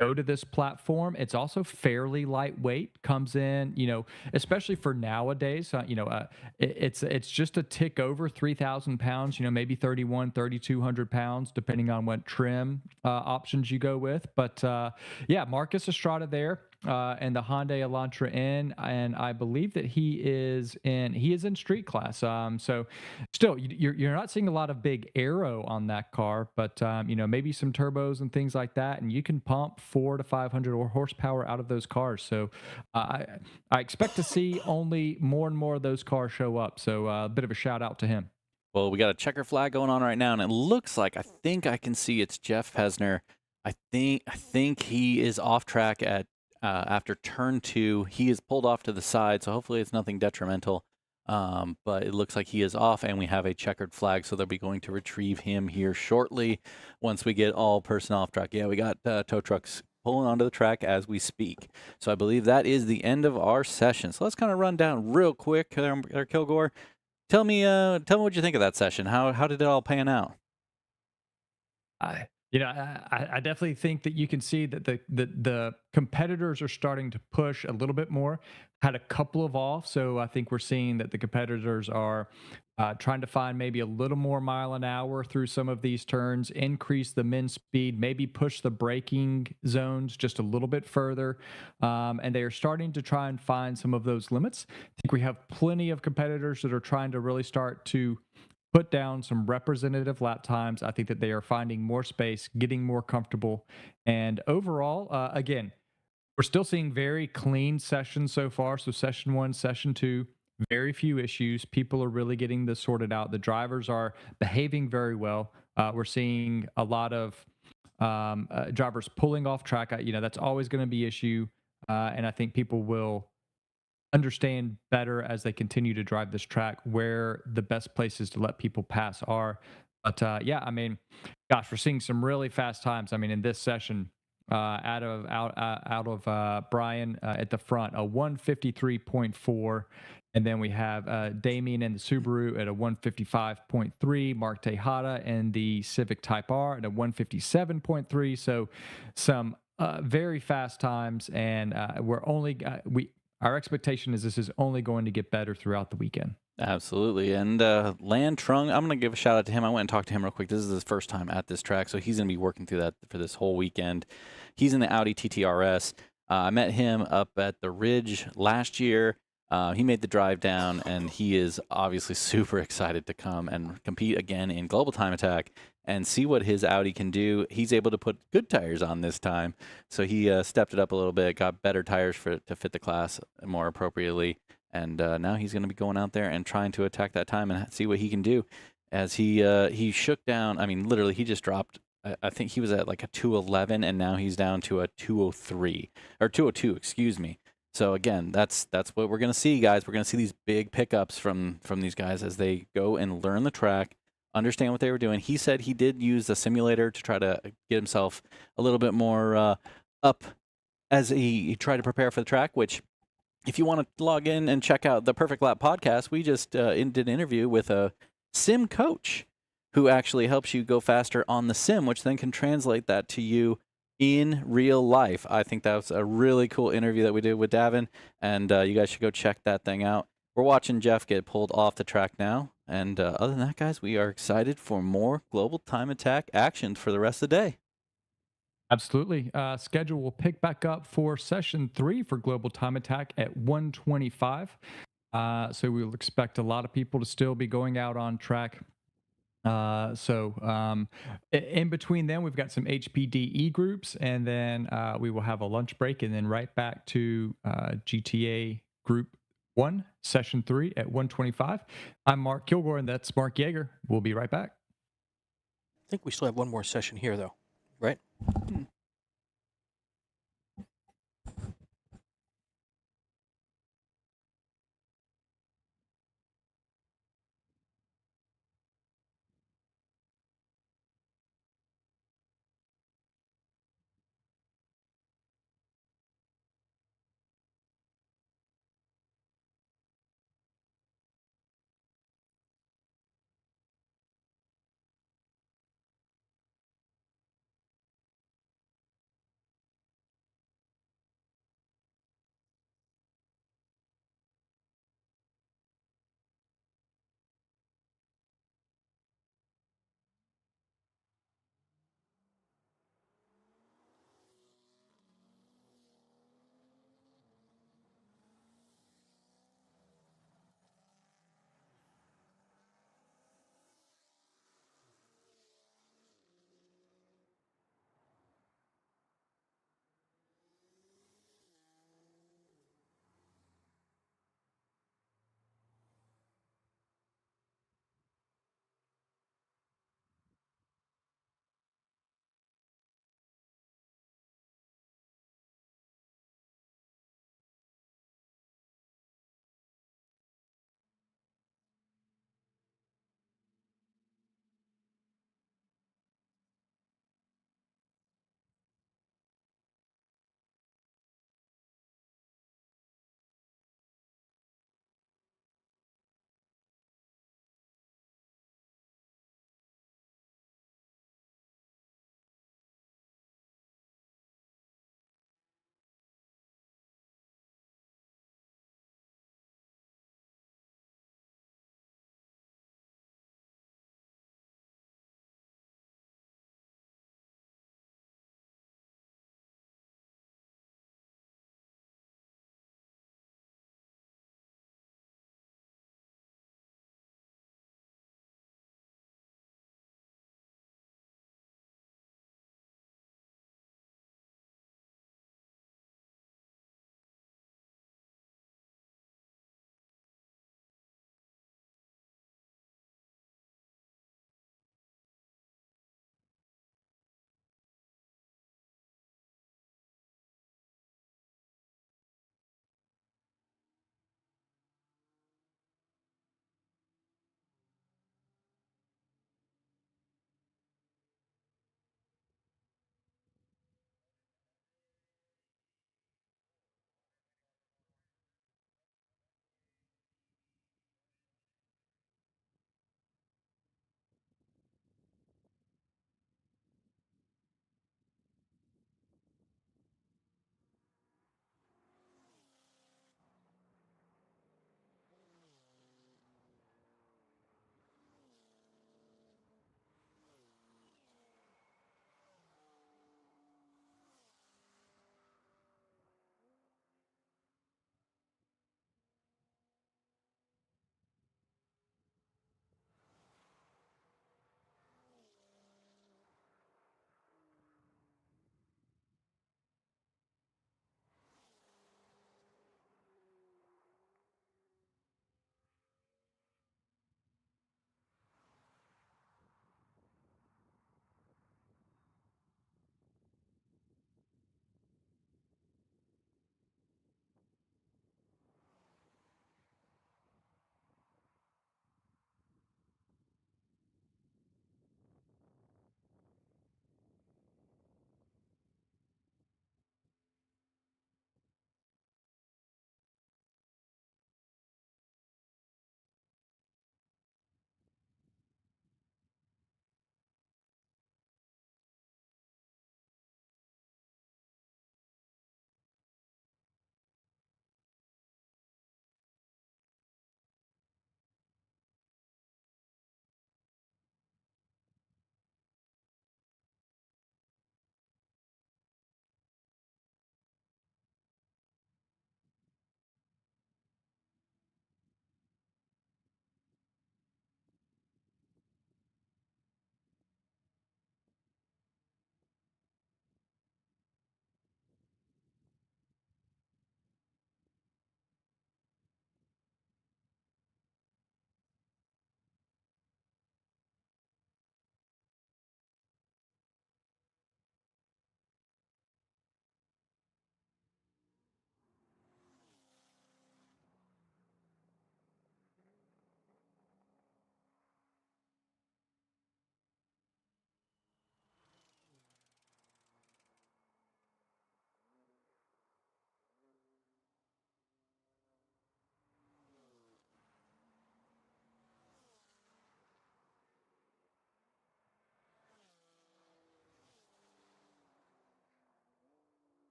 go to this platform. It's also fairly lightweight, comes in, especially for nowadays, it's just a tick over 3,000 pounds, maybe 3,200 pounds, depending on what trim options you go with. But yeah, Marcus Estrada there. And the Hyundai Elantra N, and I believe that he is in street class. So still, you're not seeing a lot of big aero on that car, but maybe some turbos and things like that, and you can pump 400 to 500 horsepower out of those cars. So I expect to see only more and more of those cars show up. So a bit of a shout out to him. Well, we got a checker flag going on right now, and it looks like I think I can see it's Jeff Pesner. I think he is off track at after turn 2. He is pulled off to the side, so hopefully it's nothing detrimental. But it looks like he is off, and we have a checkered flag, so they'll be going to retrieve him here shortly once we get all personnel off track. Yeah, we got tow trucks pulling onto the track as we speak. So I believe that is the end of our session. So let's kind of run down real quick, Kilgore. Tell me what you think of that session. How did it all pan out? I definitely think that you can see that the competitors are starting to push a little bit more. Had a couple of off, so I think we're seeing that the competitors are trying to find maybe a little more mile an hour through some of these turns, increase the min speed, maybe push the braking zones just a little bit further. And they are starting to try and find some of those limits. I think we have plenty of competitors that are trying to really start to put down some representative lap times. I think that they are finding more space, getting more comfortable. And overall, again, we're still seeing very clean sessions so far. So session one, session two, very few issues. People are really getting this sorted out. The drivers are behaving very well. We're seeing a lot of drivers pulling off track. That's always going to be issue, and I think people will understand better as they continue to drive this track where the best places to let people pass are. But yeah, I mean, gosh, we're seeing some really fast times. I mean, in this session, out of Brian at the front, a 153.4. And then we have Damien in the Subaru at a 155.3, Mark Tejada in the Civic Type R at a 157.3. So some very fast times, and our expectation is this is only going to get better throughout the weekend. Absolutely. And Lan Trung, I'm going to give a shout out to him. I went and talked to him real quick. This is his first time at this track, so he's going to be working through that for this whole weekend. He's in the Audi TTRS. I met him up at the Ridge last year. He made the drive down, and he is obviously super excited to come and compete again in Global Time Attack and see what his Audi can do. He's able to put good tires on this time, so he stepped it up a little bit, got better tires to fit the class more appropriately. And now he's going to be going out there and trying to attack that time and see what he can do. As he shook down, I mean, literally, he just dropped. I think he was at like a 211, and now he's down to a 203 or 202. Excuse me. So again, that's what we're going to see, guys. We're going to see these big pickups from these guys as they go and learn the track, understand what they were doing. He said he did use the simulator to try to get himself a little bit more up as he tried to prepare for the track, which. If you want to log in and check out the Perfect Lap podcast, we just did an interview with a sim coach who actually helps you go faster on the sim, which then can translate that to you in real life. I think that was a really cool interview that we did with Davin, and you guys should go check that thing out. We're watching Jeff get pulled off the track now, and other than that, guys, we are excited for more Global Time Attack action for the rest of the day. Absolutely. Schedule will pick back up for session 3 for Global Time Attack at 1:25. So we'll expect a lot of people to still be going out on track. In between them, we've got some HPDE groups, and then we will have a lunch break, and then right back to GTA Group 1, Session 3 at 1:25. I'm Mark Kilgore, and that's Mark Yeager. We'll be right back. I think we still have one more session here, though, right?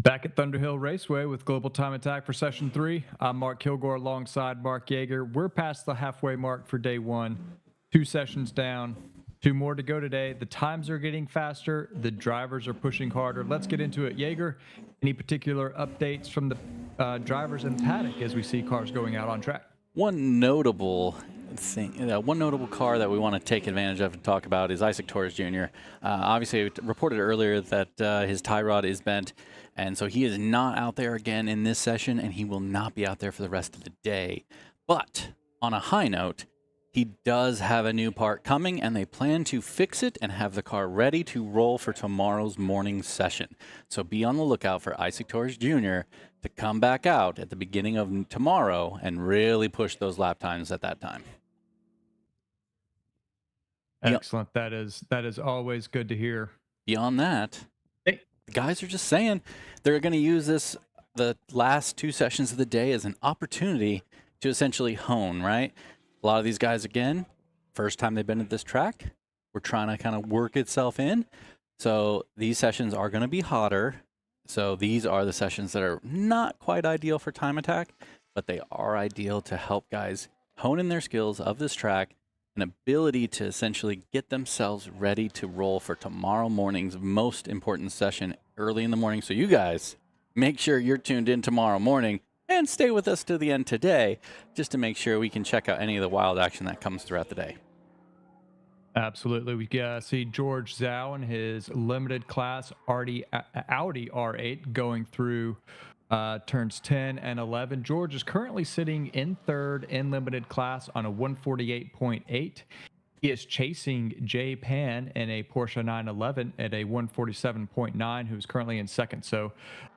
Back at Thunderhill Raceway with Global Time Attack for Session 3. I'm Mark Kilgore alongside Mark Yeager. We're past the halfway mark for day one. 2 sessions down, 2 more to go today. The times are getting faster. The drivers are pushing harder. Let's get into it. Yeager, any particular updates from the drivers in paddock as we see cars going out on track? One notable car that we want to take advantage of and talk about is Isaac Torres Jr. Obviously, it reported earlier that his tie rod is bent, and so he is not out there again in this session, and he will not be out there for the rest of the day. But on a high note, he does have a new part coming, and they plan to fix it and have the car ready to roll for tomorrow's morning session. So be on the lookout for Isaac Torres Jr. to come back out at the beginning of tomorrow and really push those lap times at that time. Excellent. That is always good to hear. Beyond that, the guys are just saying they're going to use the last 2 sessions of the day as an opportunity to essentially hone, right? A lot of these guys, again, first time they've been at this track, we're trying to kind of work itself in. So these sessions are going to be hotter. So these are the sessions that are not quite ideal for time attack, but they are ideal to help guys hone in their skills of this track, an ability to essentially get themselves ready to roll for tomorrow morning's most important session early in the morning. So you guys, make sure you're tuned in tomorrow morning and stay with us to the end today just to make sure we can check out any of the wild action that comes throughout the day. Absolutely. We see George Zhao in his limited class Audi R8 going through turns 10 and 11. George is currently sitting in third in limited class on a 148.8. He is chasing Jay Pan in a Porsche 911 at a 147.9, who's currently in second. So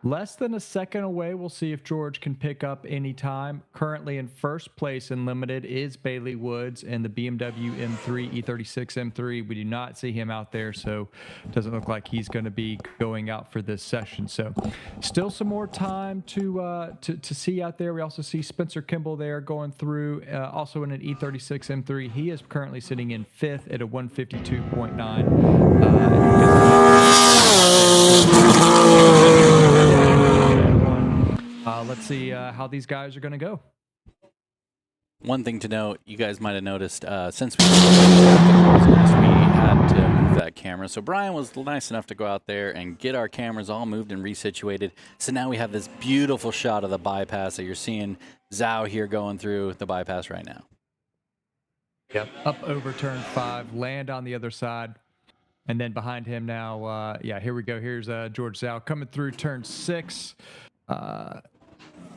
less than a second away. We'll see if George can pick up any time. Currently in first place in limited is Bailey Woods in the BMW M3 E36 M3. We do not see him out there, so it doesn't look like he's going to be going out for this session. So still some more time to see out there. We also see Spencer Kimball there going through, also in an E36 M3. He is currently sitting in fifth at a 152.9. Let's see how these guys are going to go. One thing to note, you guys might have noticed, since we had to move that camera. So Brian was nice enough to go out there and get our cameras all moved and resituated. So now we have this beautiful shot of the bypass that you're seeing Zhao here going through the bypass right now. Yep. Up over turn 5, land on the other side. And then behind him now, here we go. Here's George Zhao coming through turn 6.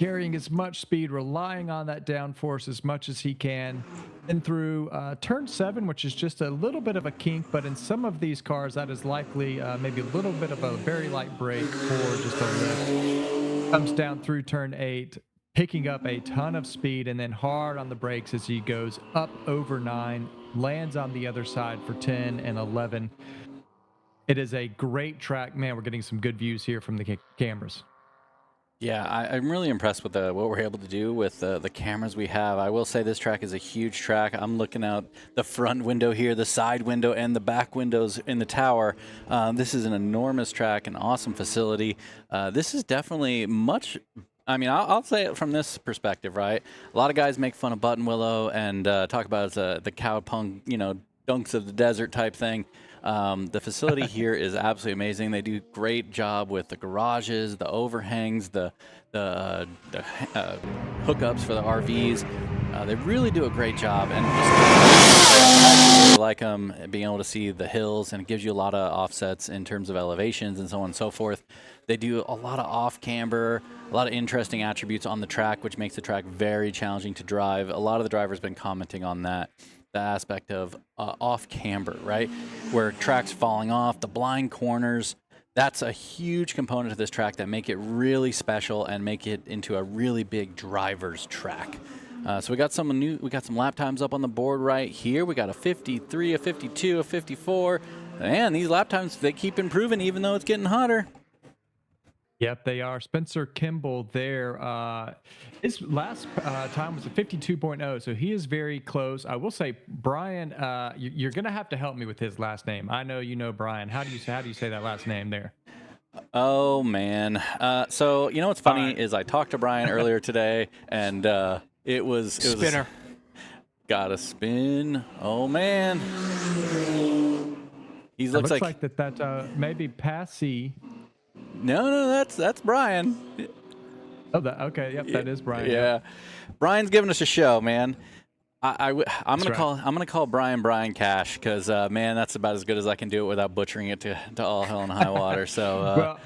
Carrying as much speed, relying on that downforce as much as he can. And through turn 7, which is just a little bit of a kink, but in some of these cars, that is likely maybe a little bit of a very light brake or just a lift. Comes down through turn 8, picking up a ton of speed and then hard on the brakes as he goes up over 9, lands on the other side for 10 and 11. It is a great track. Man, we're getting some good views here from the cameras. Yeah, I'm really impressed with what we're able to do with the cameras we have. I will say this track is a huge track. I'm looking out the front window here, the side window, and the back windows in the tower. This is an enormous track, an awesome facility. This is definitely much... I mean, I'll say it from this perspective, right? A lot of guys make fun of Button Willow and talk about it as the cowpunk, dunks of the desert type thing. The facility here is absolutely amazing. They do a great job with the garages, the overhangs, the hookups for the RVs. They really do a great job, and I really like them being able to see the hills, and it gives you a lot of offsets in terms of elevations and so on and so forth. They do a lot of off camber, a lot of interesting attributes on the track, which makes the track very challenging to drive. A lot of the drivers have been commenting on that. The aspect of off camber, right? Where track's falling off, the blind corners, that's a huge component of this track that make it really special and make it into a really big driver's track. So we got some lap times up on the board right here. We got a 53, a 52, a 54, and these lap times, they keep improving even though it's getting hotter. Yep, they are. Spencer Kimball there. His last time was a 52.0, so he is very close. I will say, Brian, you're going to have to help me with his last name. I know you know Brian. How do you say that last name there? Oh man. So you know what's funny right. is I talked to Brian earlier today, and it was Spinner. got a spin. Oh man. He It looks looks like like that maybe Passy. no, that's Brian. Oh, that okay. Yep, that is Brian. Yeah, Yep. Brian's giving us a show, man. I'm That's right. gonna call Brian Cash because man, that's about as good as I can do it without butchering it to all hell and high water. So Well,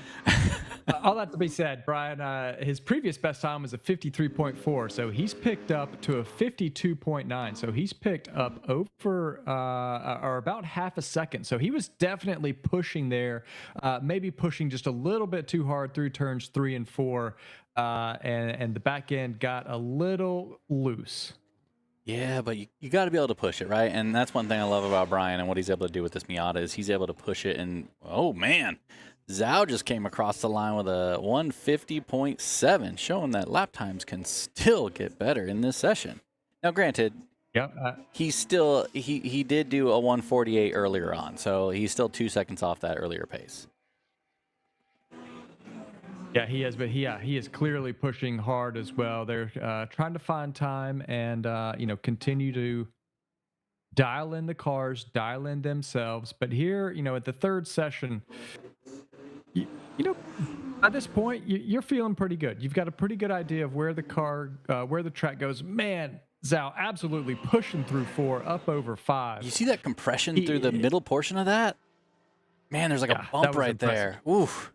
all that to be said, Brian, his previous best time was a 53.4, so he's picked up to a 52.9. So he's picked up over or about half a second. So he was definitely pushing there, maybe pushing just a little bit too hard through turns 3 and 4, and the back end got a little loose. yeah, but you got to be able to push it, right? And that's one thing I love about Brian and what he's able to do with this Miata is he's able to push it. And oh man, Zhao just came across the line with a 150.7, showing that lap times can still get better in this session. Now, granted, Yep. he's still he did do a 148 earlier on, so he's still 2 seconds off that earlier pace. Yeah, he is, but he is clearly pushing hard as well. They're trying to find time and continue to dial in the cars, dial in themselves. But here, at the third session, you, you know, at this point, you're feeling pretty good. You've got a pretty good idea of where the track goes. Man, Zhao absolutely pushing through 4, up over 5. You see that compression through the middle portion of that? Man, there's like Yeah, a that bump was right impressive. there. Oof.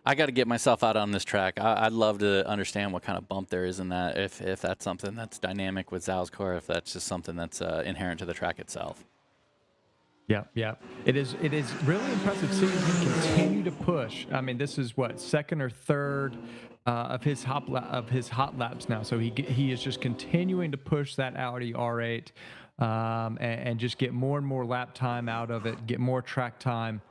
I got to get myself out on this track. I'd love to understand what kind of bump there is in that, if that's something that's dynamic with Zhao's car, if that's just something that's inherent to the track itself. Yeah. It is really impressive seeing him continue to push. I mean, this is what, second or third of his hot laps now. So he is just continuing to push that Audi R8 and just get more and more lap time out of it, get more track time.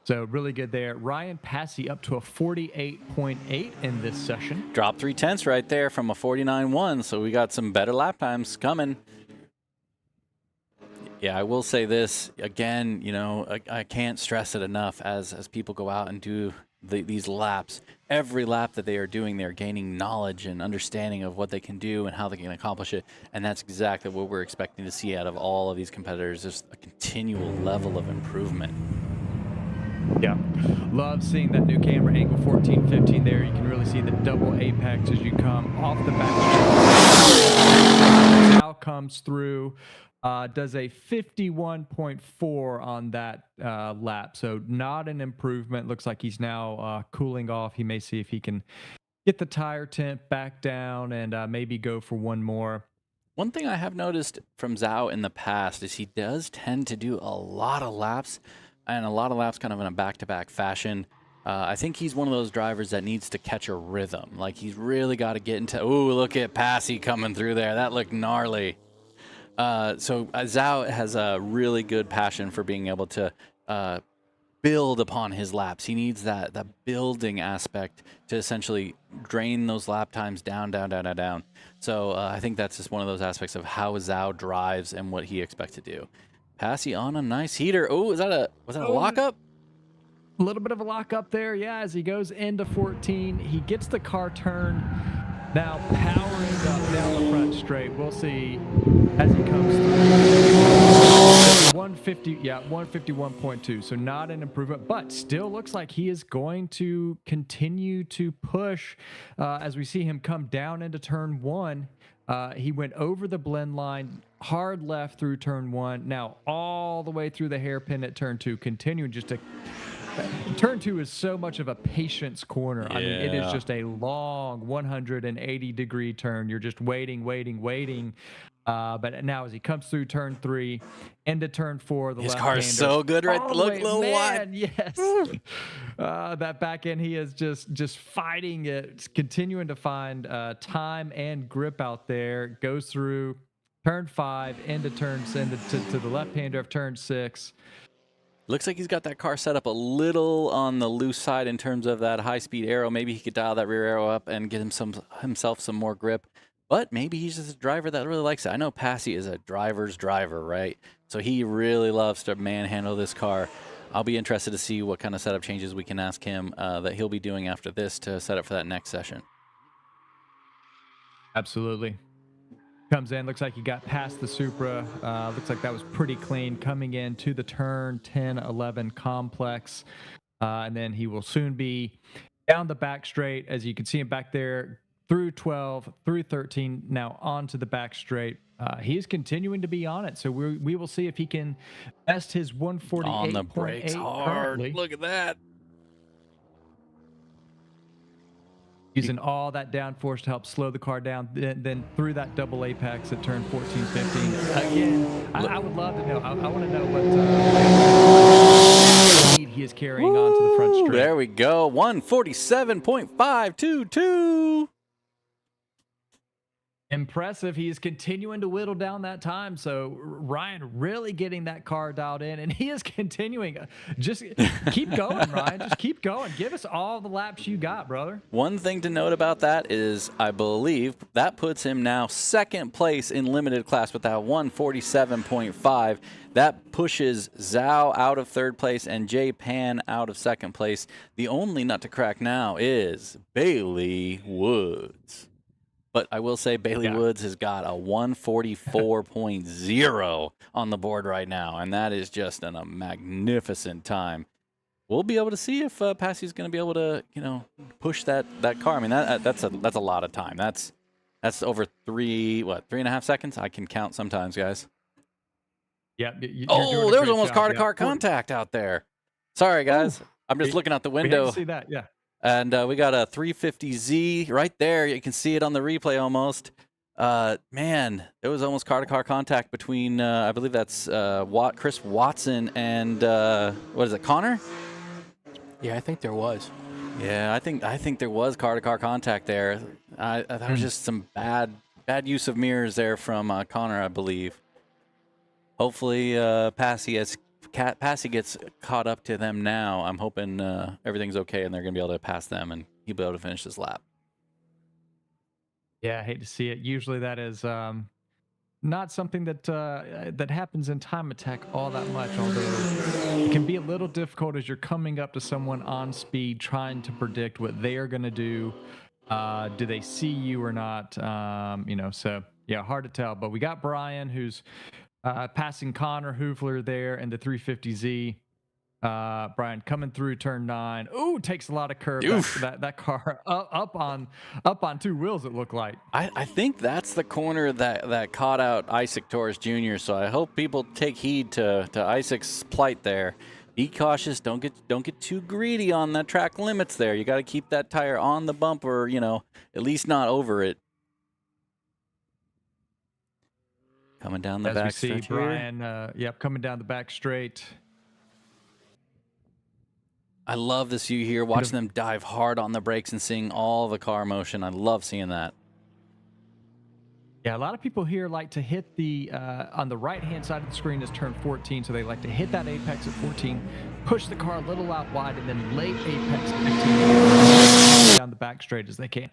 So really good there. Ryan Passy up to a 48.8 in this session. Drop 3/10 right there from a 49.1, so we got some better lap times coming. Yeah, I will say this again. I can't stress it enough. As people go out and do these laps, every lap that they are doing, they're gaining knowledge and understanding of what they can do and how they can accomplish it. And that's exactly what we're expecting to see out of all of these competitors: just a continual level of improvement. Yeah, love seeing that new camera angle 14-15 there. You can really see the double apex as you come off the back. Now comes through, does a 51.4 on that lap. So not an improvement. Looks like he's now cooling off. He may see if he can get the tire temp back down and maybe go for one more. One thing I have noticed from Zhao in the past is he does tend to do a lot of laps, and a lot of laps kind of in a back-to-back fashion. I think he's one of those drivers that needs to catch a rhythm. Like, he's really got to get into... Ooh, look at Passy coming through there. That looked gnarly. So Zhao has a really good passion for being able to build upon his laps. He needs that building aspect to essentially drain those lap times down. So I think that's just one of those aspects of how Zhao drives and what he expects to do. Passy on a nice heater. Oh, was that a lockup? A little bit of a lockup there, yeah, as he goes into 14. He gets the car turned. Now powering up down the front straight. We'll see as he comes through. 151.2. So not an improvement, but still looks like he is going to continue to push as we see him come down into turn 1. He went over the blend line, hard left through turn 1, now all the way through the hairpin at turn 2, continuing just to... Turn 2 is so much of a patience corner. I mean, it is just a long 180-degree turn. You're just waiting. But now as he comes through turn 3 into turn 4, the his left car is so good, right? Look, little wide. Yes. That back end, he is just fighting it, continuing to find time and grip out there. Goes through turn 5 into to the left-hander of turn 6. Looks like he's got that car set up a little on the loose side in terms of that high-speed arrow. Maybe he could dial that rear arrow up and get himself some more grip. But maybe he's just a driver that really likes it. I know Passy is a driver's driver, right? So he really loves to manhandle this car. I'll be interested to see what kind of setup changes we can ask him that he'll be doing after this to set up for that next session. Absolutely. Comes in, looks like he got past the Supra. Looks like that was pretty clean. Coming in to the turn 10, 11 complex. And then he will soon be down the back straight, as you can see him back there, through 12, through 13, now onto the back straight. He is continuing to be on it, so we will see if he can best his 148.8 On the brakes hard. currently. Look at that. Using all that downforce to help slow the car down, then through that double apex at turn 14, 15. Again, I would love to know. I want to know what speed he is carrying onto the front straight. There we go. 147.522. Impressive. He is continuing to whittle down that time. So Ryan really getting that car dialed in, and he is continuing. Just keep going, Ryan. Just keep going. Give us all the laps you got, brother. One thing to note about that is I believe that puts him now second place in limited class with that 147.5. That pushes Zhao out of third place and Jay Pan out of second place. The only nut to crack now is Bailey Woods. But I will say Bailey Woods has got a 144.0 on the board right now, and that is just a magnificent time. We'll be able to see if Passie's going to be able to, push that car. I mean, that's a lot of time. That's over 3.5 seconds? I can count sometimes, guys. Yeah. There was almost car-to-car contact out there. Sorry, guys. I'm just looking out the window. We see that, yeah. And we got a 350Z right there. You can see it on the replay almost. Man, there was almost car-to-car contact between, I believe that's Chris Watson and, what is it, Connor? Yeah, I think there was. Yeah, I think there was car-to-car contact there. That was just some bad use of mirrors there from Connor, I believe. Hopefully, Passie gets caught up to them now. I'm hoping everything's okay and they're going to be able to pass them and he'll be able to finish this lap. Yeah, I hate to see it. Usually that is not something that happens in time attack all that much, although it can be a little difficult as you're coming up to someone on speed trying to predict what they are going to do. Do they see you or not? So yeah, hard to tell. But we got Brian, who's passing Connor Hoofler there in the 350Z. Brian coming through turn 9. Ooh, takes a lot of curve. That car up on two wheels, it looked like. I think that's the corner that caught out Isaac Torres Jr. So I hope people take heed to Isaac's plight there. Be cautious. Don't get too greedy on the track limits there. You got to keep that tire on the bumper, at least not over it. Coming down the back straight. As we see Brian, coming down the back straight. I love this view here, watching them dive hard on the brakes and seeing all the car motion. I love seeing that. Yeah, a lot of people here like to hit the, on the right-hand side of the screen is turn 14, so they like to hit that apex at 14, push the car a little out wide, and then late apex 15 down the back straight as they can.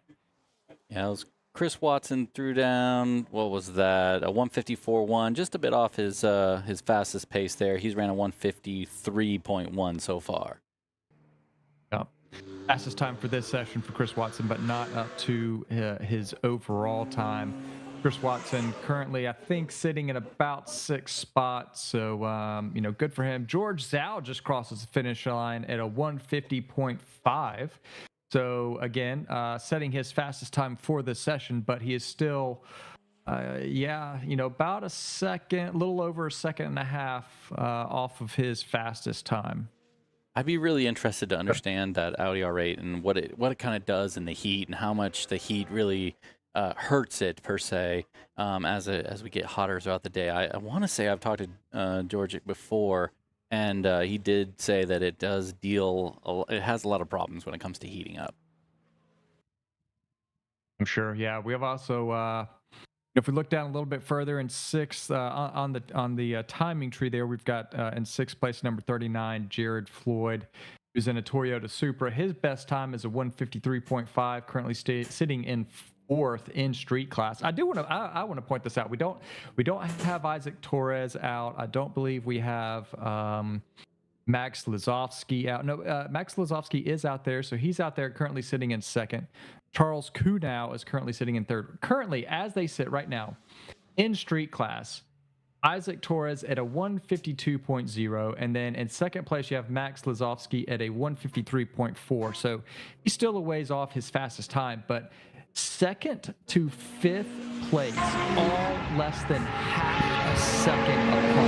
Yeah, it was Chris Watson threw down, what was that, a 154.1, just a bit off his fastest pace there. He's ran a 153.1 so far. Yep. Fastest time for this session for Chris Watson, but not up to his overall time. Chris Watson currently, I think, sitting in about 6th spot, so, good for him. George Zhao just crosses the finish line at a 150.5. So again, setting his fastest time for this session, but he is still, about a second, a little over a second and a half off of his fastest time. I'd be really interested to understand that Audi R8 and what it kind of does in the heat and how much the heat really hurts it per se as we get hotter throughout the day. I want to say I've talked to George before. And he did say that it does it has a lot of problems when it comes to heating up. I'm sure. Yeah, we have also, if we look down a little bit further in 6th on the timing tree there, we've got in 6th place number 39, Jared Floyd, who's in a Toyota Supra. His best time is a 153.5, currently sitting in 4th in street class. I want to point this out. We don't have Isaac Torres out. I don't believe we have Max Lazowski out. No, Max Lazowski is out there, so he's out there currently sitting in second. Charles Kunow is currently sitting in third. Currently, as they sit right now, in street class, Isaac Torres at a 152.0, and then in second place you have Max Lazowski at a 153.4. So he's still a ways off his fastest time, but second to fifth place, all less than half a second apart.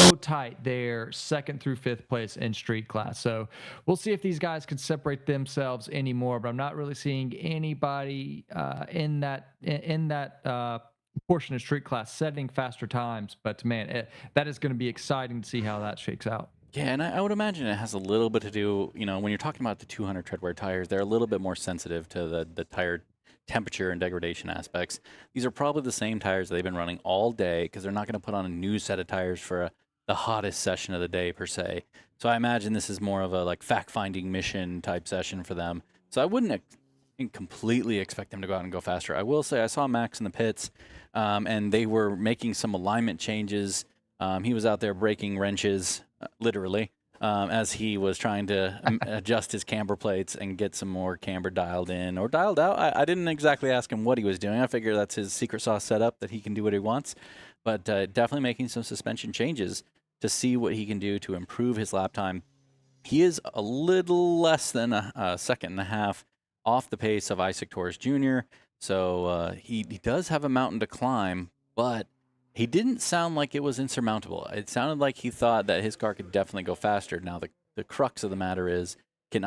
So tight there, second through fifth place in street class. So we'll see if these guys can separate themselves anymore, but I'm not really seeing anybody in that portion of street class setting faster times. But man, that is going to be exciting to see how that shakes out. Yeah, and I would imagine it has a little bit to do, when you're talking about the 200 treadwear tires, they're a little bit more sensitive to the tire temperature and degradation aspects. These are probably the same tires that they've been running all day because they're not going to put on a new set of tires for the hottest session of the day per se. So I imagine this is more of a like fact-finding mission type session for them. So I wouldn't completely expect them to go out and go faster. I will say I saw Max in the pits, and they were making some alignment changes. He was out there breaking wrenches, literally, as he was trying to adjust his camber plates and get some more camber dialed in or dialed out. I didn't exactly ask him what he was doing. I figure that's his secret sauce setup that he can do what he wants. But definitely making some suspension changes to see what he can do to improve his lap time. He is a little less than a second and a half off the pace of Isaac Torres Jr., so he does have a mountain to climb, but he didn't sound like it was insurmountable. It sounded like he thought that his car could definitely go faster. Now, the crux of the matter is, can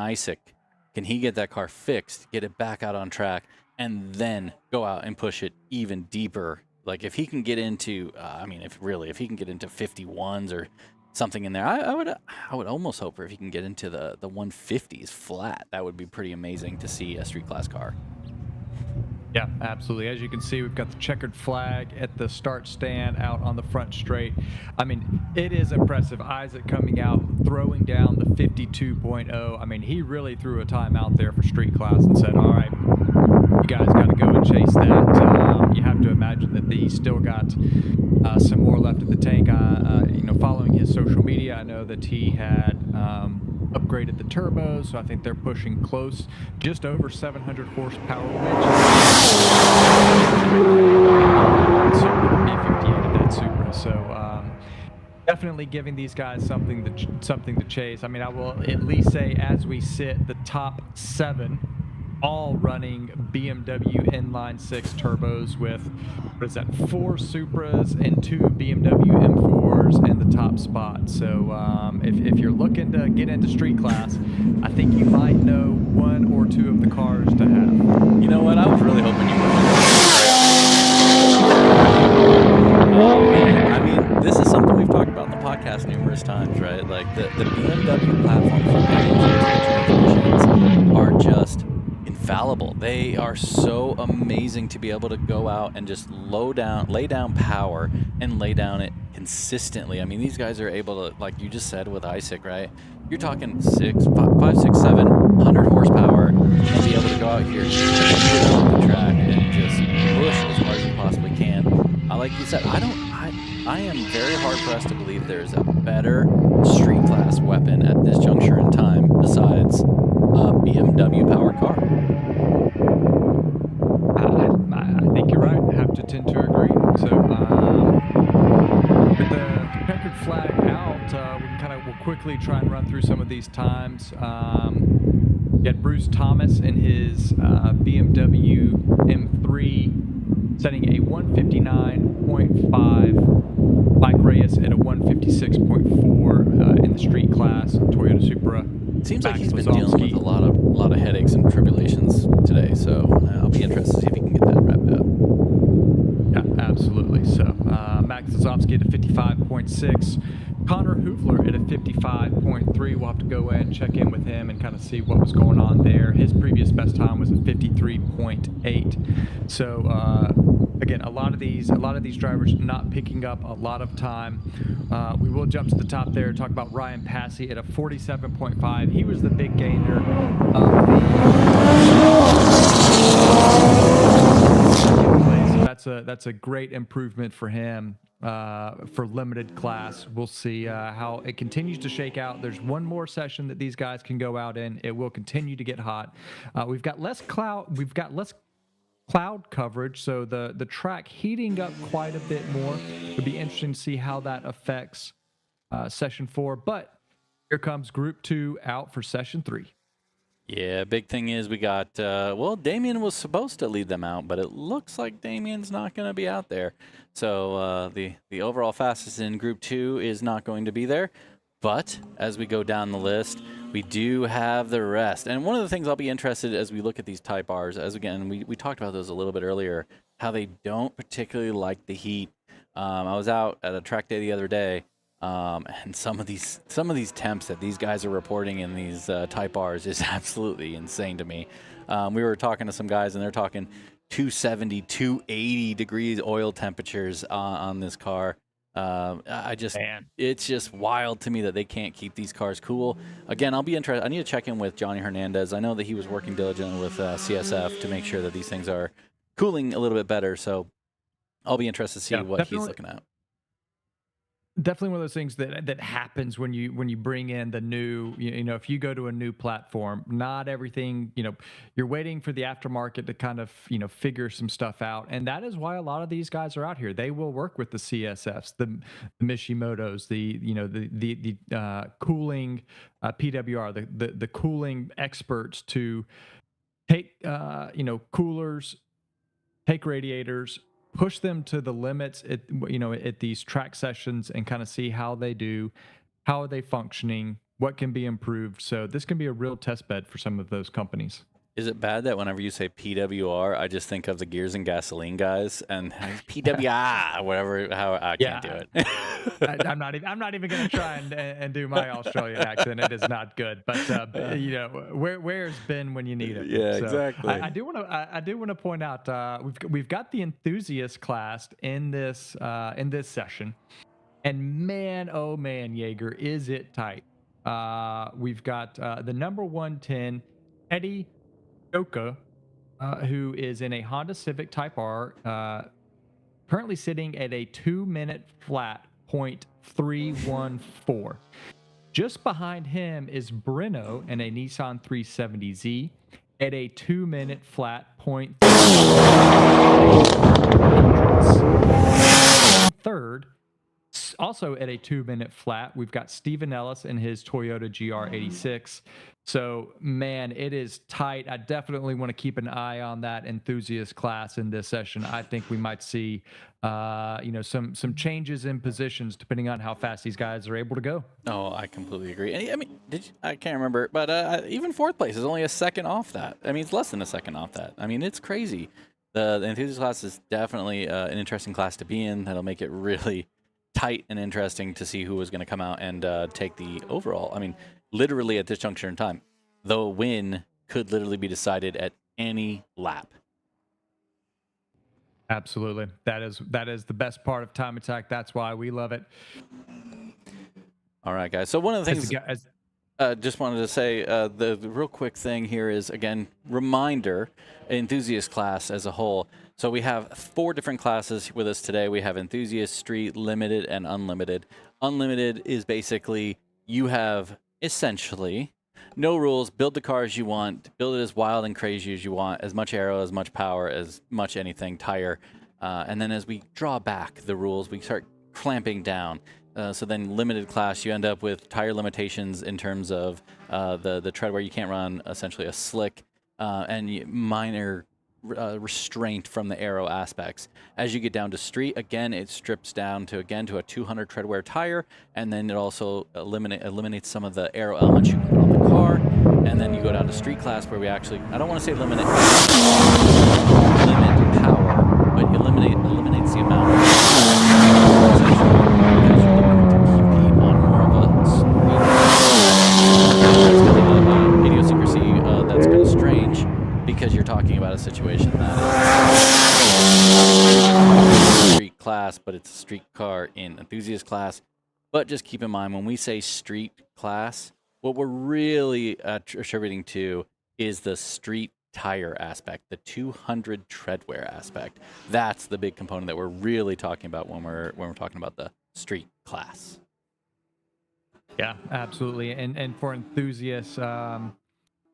he get that car fixed, get it back out on track, and then go out and push it even deeper? Like, if he can get into, if he can get into 51s or something in there, I would almost hope for if he can get into the 150s flat. That would be pretty amazing to see a street class car. Yeah, absolutely. As you can see, we've got the checkered flag at the start stand out on the front straight. I mean, it is impressive. Isaac coming out, throwing down the 52.0. I mean, he really threw a time out there for street class and said, all right, you guys got to go and chase that. You have to imagine that he's still got some more left in the tank. Following his social media, I know that he had upgraded the turbos, so I think they're pushing close, just over 700 horsepower, which is the B58 of that Supra. So definitely giving these guys something to chase. I mean, I will at least say, as we sit, the top 7 all running BMW inline 6 turbos with, 4 Supras and 2 BMW M4s in the top spot. So if you're looking to get into street class, I think you might know 1 or 2 of the cars to have. You know what? I was really hoping you would. I mean, this is something we've talked about in the podcast numerous times, right? Like the BMW platform transmissions are just infallible. They are so amazing to be able to go out and just lay down power and lay down it consistently. I mean, these guys are able to, like you just said with Isaac, right? You're talking 5, 6, 7, 100 horsepower and be able to go out here and get on the track and just push as hard as you possibly can. Like you said, I am very hard pressed to believe there's a better street class weapon at this juncture in time besides a BMW powered car. I think you're right. I have to tend to agree. So with the checkered flag out, we'll quickly try and run through some of these times. You had Bruce Thomas in his BMW M3 setting a 159.5. Mike Reyes at a 156.4 in the street class Toyota Supra. Seems like he's been dealing with a lot of headaches and tribulations today, so I'll be interested to see if he can get that wrapped up. Yeah, absolutely. So Max Lazowski at a 55.6. Connor Hoofler at a 55.3. We'll have to go in, check in with him, and kind of see what was going on there. His previous best time was a 53.8. So again, a lot of these drivers not picking up a lot of time. We will jump to the top there, talk about Ryan Passey at a 47.5. He was the big gainer of the second place. So that's a great improvement for him for limited class. We'll see how it continues to shake out. There's one more session that these guys can go out in. It will continue to get hot. We've got less cloud coverage, so the track heating up quite a bit more. It'll be interesting to see how that affects session 4. But here comes Group 2 out for session 3. Yeah, big thing is we got, well, Damien was supposed to lead them out, but it looks like Damien's not going to be out there. So the overall fastest in Group 2 is not going to be there. But as we go down the list, we do have the rest. And one of the things I'll be interested as we look at these Type Rs, as again, we talked about those a little bit earlier, how they don't particularly like the heat. I was out at a track day the other day, and some of these temps that these guys are reporting in these Type Rs is absolutely insane to me. We were talking to some guys, and they're talking 270, 280 degrees oil temperatures on this car. It's just wild to me that they can't keep these cars cool. Again, I'll be interested. I need to check in with Johnny Hernandez. I know that he was working diligently with CSF to make sure that these things are cooling a little bit better. So I'll be interested to see what he's looking at. Definitely one of those things that happens when you bring in the new, if you go to a new platform, not everything, you're waiting for the aftermarket to kind of, figure some stuff out. And that is why a lot of these guys are out here. They will work with the CSFs, the Mishimotos, the cooling PWR, the cooling experts to take, coolers, take radiators, push them to the limits at these track sessions and kind of see how they do, how are they functioning, what can be improved. So this can be a real test bed for some of those companies. Is it bad that whenever you say PWR, I just think of the Gears and Gasoline guys and PWR, whatever? How I can't do it. I'm not even going to try and do my Australian accent. It is not good. But where's Ben when you need it? Yeah, so exactly. I do want to point out we've got the enthusiast class in this session, and man, oh man, Jaeger, is it tight? We've got the number 110 Eddie Joka, who is in a Honda Civic Type R, currently sitting at a 2-minute flat .314. Just behind him is Breno in a Nissan 370Z at a 2-minute flat .3. Third, also at a 2-minute flat, we've got Steven Ellis in his Toyota GR86. So, man, it is tight. I definitely want to keep an eye on that enthusiast class in this session. I think we might see, some changes in positions depending on how fast these guys are able to go. Oh, I completely agree. I mean, I can't remember, but even 4th place is only a second off that. I mean, it's less than a second off that. I mean, it's crazy. The enthusiast class is definitely an interesting class to be in. That'll make it really tight and interesting to see who was going to come out and take the overall. I mean, literally at this juncture in time, the win could literally be decided at any lap. Absolutely. That is the best part of Time Attack. That's why we love it. All right, guys. So one of the things just wanted to say, the real quick thing here is, again, reminder, enthusiast class as a whole. So we have 4 different classes with us today. We have enthusiast, street, limited, and unlimited. Unlimited is basically you have essentially no rules, build the cars you want, build it as wild and crazy as you want, as much aero, as much power, as much anything, tire. And then as we draw back the rules, we start clamping down. So then limited class, you end up with tire limitations in terms of the tread where you can't run essentially a slick and minor restraint from the aero aspects. As you get down to street, again, it strips down to a 200 tread wear tire, and then it also eliminates some of the aero elements you can put on the car. And then you go down to street class where we actually, I don't want to say limit power, but eliminates the amount of because you're looking to compete on more of a street. Idiosyncrasy that's kind of strange, because you're talking about a situation that is street class, but it's a street car in enthusiast class. But just keep in mind, when we say street class, what we're really attributing to is the street tire aspect, the 200 treadwear aspect. That's the big component that we're really talking about when we're talking about the street class. Yeah, absolutely. And for enthusiasts, I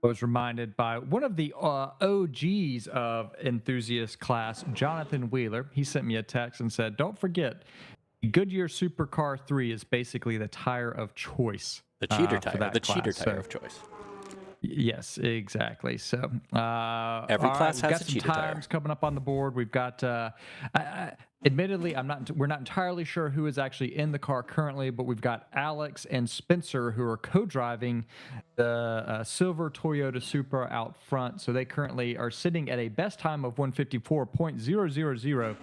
was reminded by one of the OGs of enthusiast class, Jonathan Wheeler. He sent me a text and said, "Don't forget, Goodyear Supercar 3 is basically the tire of choice. The cheater for tire, that the cheater class." tire So, of choice. yes, exactly. So, Every all right, class we've has got a some cheater tire. times coming up on the board. We've got, admittedly, we're not entirely sure who is actually in the car currently, but we've got Alex and Spencer who are co-driving the silver Toyota Supra out front. So they currently are sitting at a best time of 154.000.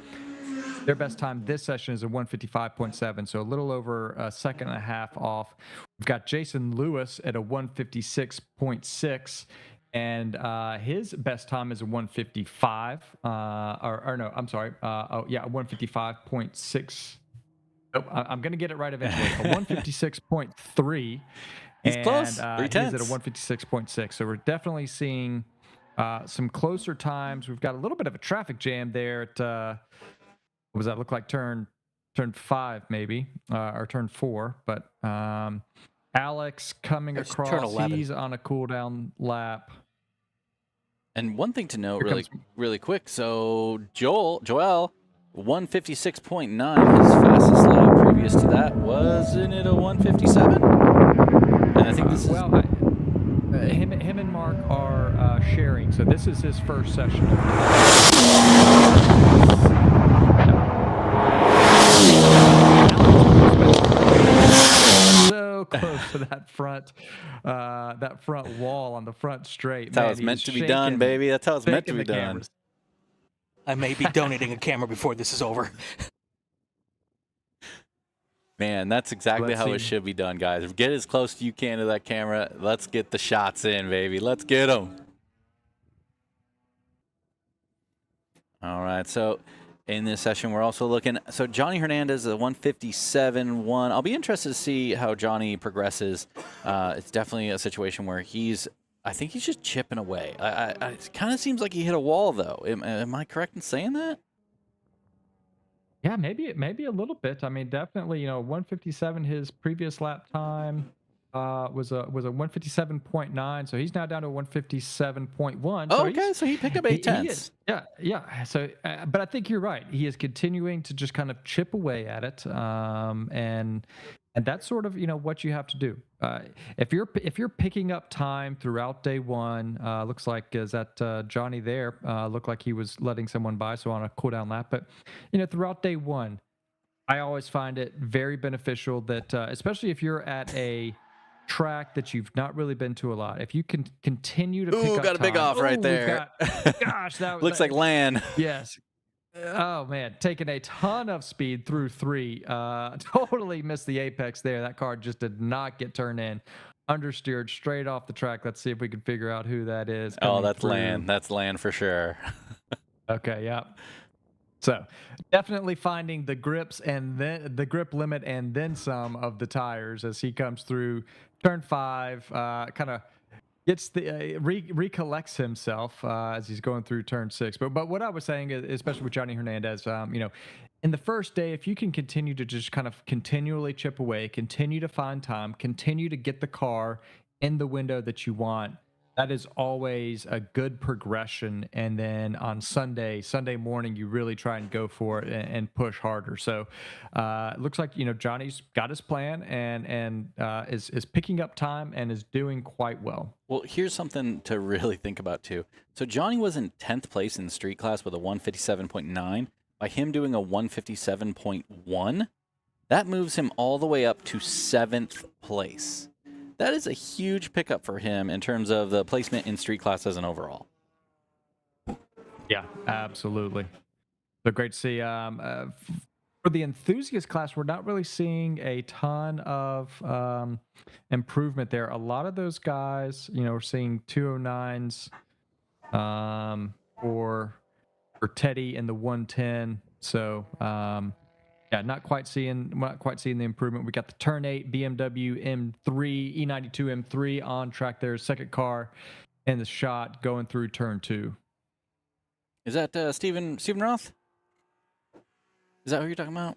Their best time this session is a 155.7, so a little over a second and a half off. We've got Jason Lewis at a 156.6, and his best time is a 155. Or no, I'm sorry. Oh yeah, 155.6. Nope, I'm going to get it right eventually. A 156.3. He's and close. 3 he's at a tenths. 156.6. So we're definitely seeing some closer times. We've got a little bit of a traffic jam there at what does that look like? Turn 5 maybe, or turn 4. But Alex coming It's across. turn 11. He's on a cool down lap. And one thing to note Here really comes- really quick. So Joel 156.9, his fastest lap previous to that, wasn't it a 157? And I think this is him and Mark are sharing. So this is his first session. So close to that front wall on the front straight. That's how it's meant to be done, baby. That's how it's meant to be done. I may be donating a camera before this is over. Man, that's exactly Let's how it see. should be done, guys. Get as close as you can to that camera. Let's get the shots in, baby. Let's get them. All right, so in this session, we're also looking. So Johnny Hernandez, a 157.1. I'll be interested to see how Johnny progresses. It's definitely a situation where I think he's just chipping away. It kind of seems like he hit a wall, though. Am I correct in saying that? Yeah, maybe a little bit. I mean, definitely, 157. His previous lap time was a 157.9. So he's now down to 157.1. Oh, So okay, so he picked up 8 tenths. Yeah. So, but I think you're right. He is continuing to just kind of chip away at it, and that's sort of what you have to do. If you're picking up time throughout day one, looks like is that Johnny there looked like he was letting someone by, so on a cool down lap. But throughout day one, I always find it very beneficial that especially if you're at a track that you've not really been to a lot, if you can continue to pick up Got a big time. off right Ooh, there. Gosh, that Looks like land. Yes. Oh man, taking a ton of speed through 3. Totally missed the apex there. That car just did not get turned in. Understeered straight off the track. Let's see if we can figure out who that is. Oh, coming that's through. land. That's land for sure. Okay, yeah. So definitely finding the grips and then the grip limit and then some of the tires as he comes through turn 5. Kind of gets the recollects himself as he's going through turn 6. But what I was saying is, especially with Johnny Hernandez, in the first day, if you can continue to just kind of continually chip away, continue to find time, continue to get the car in the window that you want, that is always a good progression. And then on Sunday morning, you really try and go for it and push harder. So it looks like Johnny's got his plan and is picking up time and is doing quite well. Well, here's something to really think about too. So Johnny was in 10th place in the street class with a 157.9. By him doing a 157.1, that moves him all the way up to 7th place. That is a huge pickup for him in terms of the placement in street class as an overall. Yeah, absolutely. So great to see. For the enthusiast class, we're not really seeing a ton of improvement there. A lot of those guys, we're seeing 209s for Teddy in the 110. So yeah, not quite seeing the improvement. We got the turn 8 BMW M3 E92 M3 on track there, second car. in the shot going through turn 2. Is that Stephen Roth? Is that who you're talking about?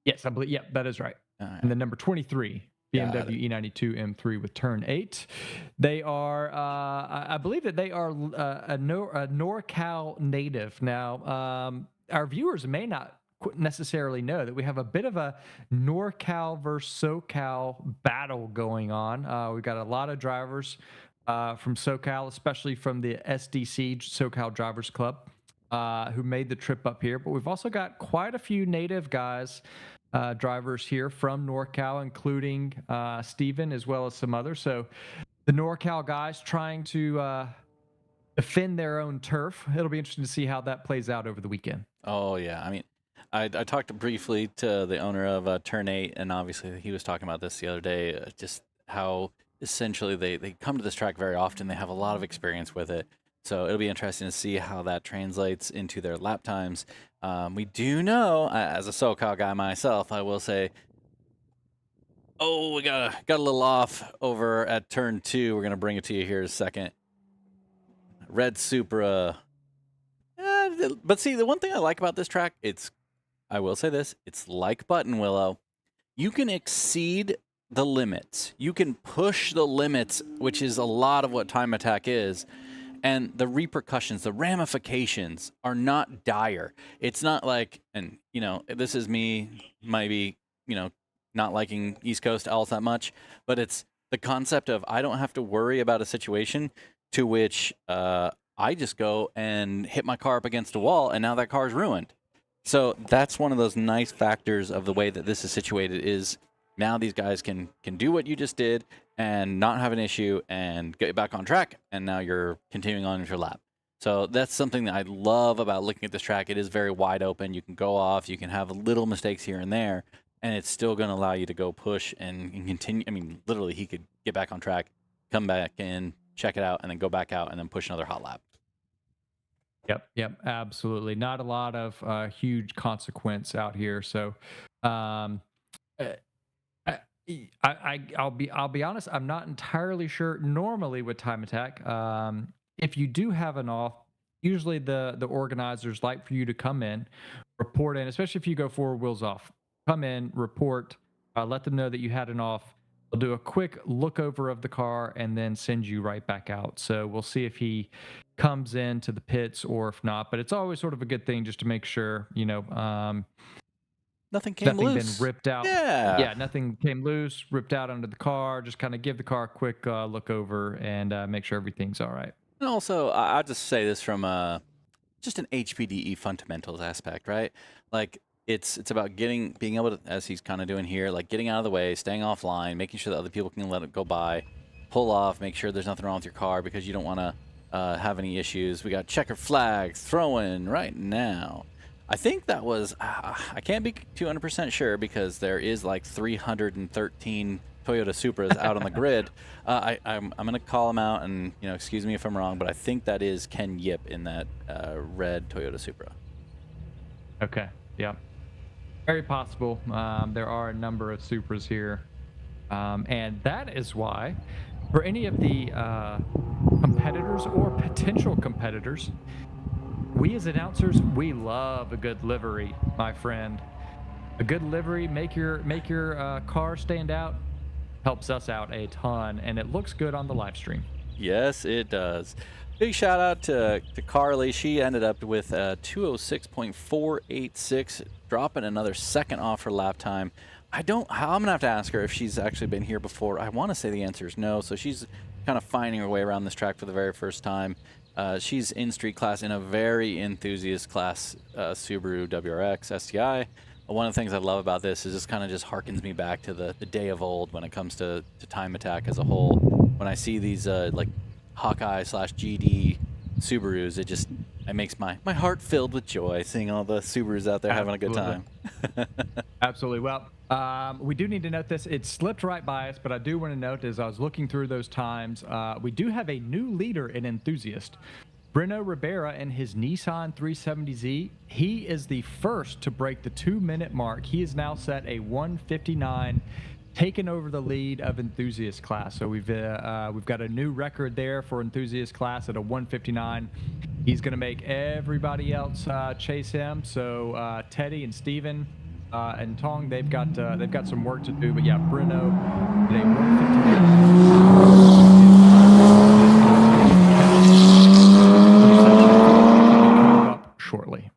Yes, I believe. Yeah, that is right. All right. And then number 23, Got BMW E92 M3 with turn 8. They are, I believe that they are a NorCal native. Now, our viewers may not necessarily know that we have a bit of a NorCal versus SoCal battle going on. We've got a lot of drivers from SoCal, especially from the SDC SoCal Drivers Club, who made the trip up here. But we've also got quite a few native guys, drivers here from NorCal, including Steven, as well as some others. So the NorCal guys trying to defend their own turf. It'll be interesting to see how that plays out over the weekend. Oh, yeah. I mean, I talked briefly to the owner of Turn 8, and obviously he was talking about this the other day, just how essentially they come to this track very often. They have a lot of experience with it. So it'll be interesting to see how that translates into their lap times. We do know, as a SoCal guy myself, I will say, we got a little off over at turn 2. We're going to bring it to you here in a second. Red Supra. But see, the one thing I like about this track, I will say this, it's like Button Willow. You can exceed the limits. You can push the limits, which is a lot of what Time Attack is. And the repercussions, the ramifications are not dire. It's not like, and, this is me maybe, not liking East Coast Owls that much, but it's the concept of I don't have to worry about a situation to which I just go and hit my car up against a wall, and now that car's ruined. So that's one of those nice factors of the way that this is situated is now these guys can do what you just did and not have an issue and get back on track, and now you're continuing on with your lap. So that's something that I love about looking at this track. It is very wide open. You can go off. You can have little mistakes here and there, and it's still going to allow you to go push and continue. I mean, literally, he could get back on track, come back in, check it out, and then go back out and then push another hot lap. Yep, absolutely. Not a lot of huge consequence out here. So, I'll be honest. I'm not entirely sure. Normally with Time Attack, if you do have an off, usually the organizers like for you to come in, report in, especially if you go 4 wheels off. Come in, report, let them know that you had an off. They'll do a quick look over of the car and then send you right back out. So we'll see if he comes into the pits or if not. But it's always sort of a good thing just to make sure, nothing came loose. Been ripped out. Yeah, nothing came loose, ripped out under the car. Just kind of give the car a quick look over and make sure everything's all right. And also, I'll just say this from just an HPDE fundamentals aspect, right? Like, it's about being able to, as he's kind of doing here, like getting out of the way, staying offline, making sure that other people can let it go by, pull off, make sure there's nothing wrong with your car because you don't want to have any issues. We got checker flag throwing right now. I think that was, I can't be 200% sure because there is like 313 Toyota Supras out on the grid. I'm going to call him out and, excuse me if I'm wrong, but I think that is Ken Yip in that red Toyota Supra. Okay, yeah. Very possible. There are a number of Supras here. And that is why, for any of the competitors or potential competitors, we as announcers, we love a good livery, my friend. A good livery, make your car stand out, helps us out a ton, and it looks good on the live stream. Yes, it does. Big shout out to Carly. She ended up with 206.486, dropping another second off her lap time. I'm gonna have to ask her if she's actually been here before. I want to say the answer is no. So she's kind of finding her way around this track for the very first time. She's in street class in a very enthusiast class Subaru WRX STI. One of the things I love about this is this kind of just harkens me back to the day of old when it comes to Time Attack as a whole. When I see these like Hawkeye/GD Subarus, it makes my heart filled with joy seeing all the Subarus out there having a good time. Absolutely. Well, we do need to note this. It slipped right by us, but I do want to note as I was looking through those times, we do have a new leader in enthusiast. Breno Rivera and his Nissan 370Z. He is the first to break the 2-minute mark. He is now set a 1:59.10 taken over the lead of enthusiast class. So we've got a new record there for enthusiast class at a 159. He's going to make everybody else chase him. So Teddy and Steven and Tong, they've got some work to do. But yeah, Bruno did a 159. Up shortly.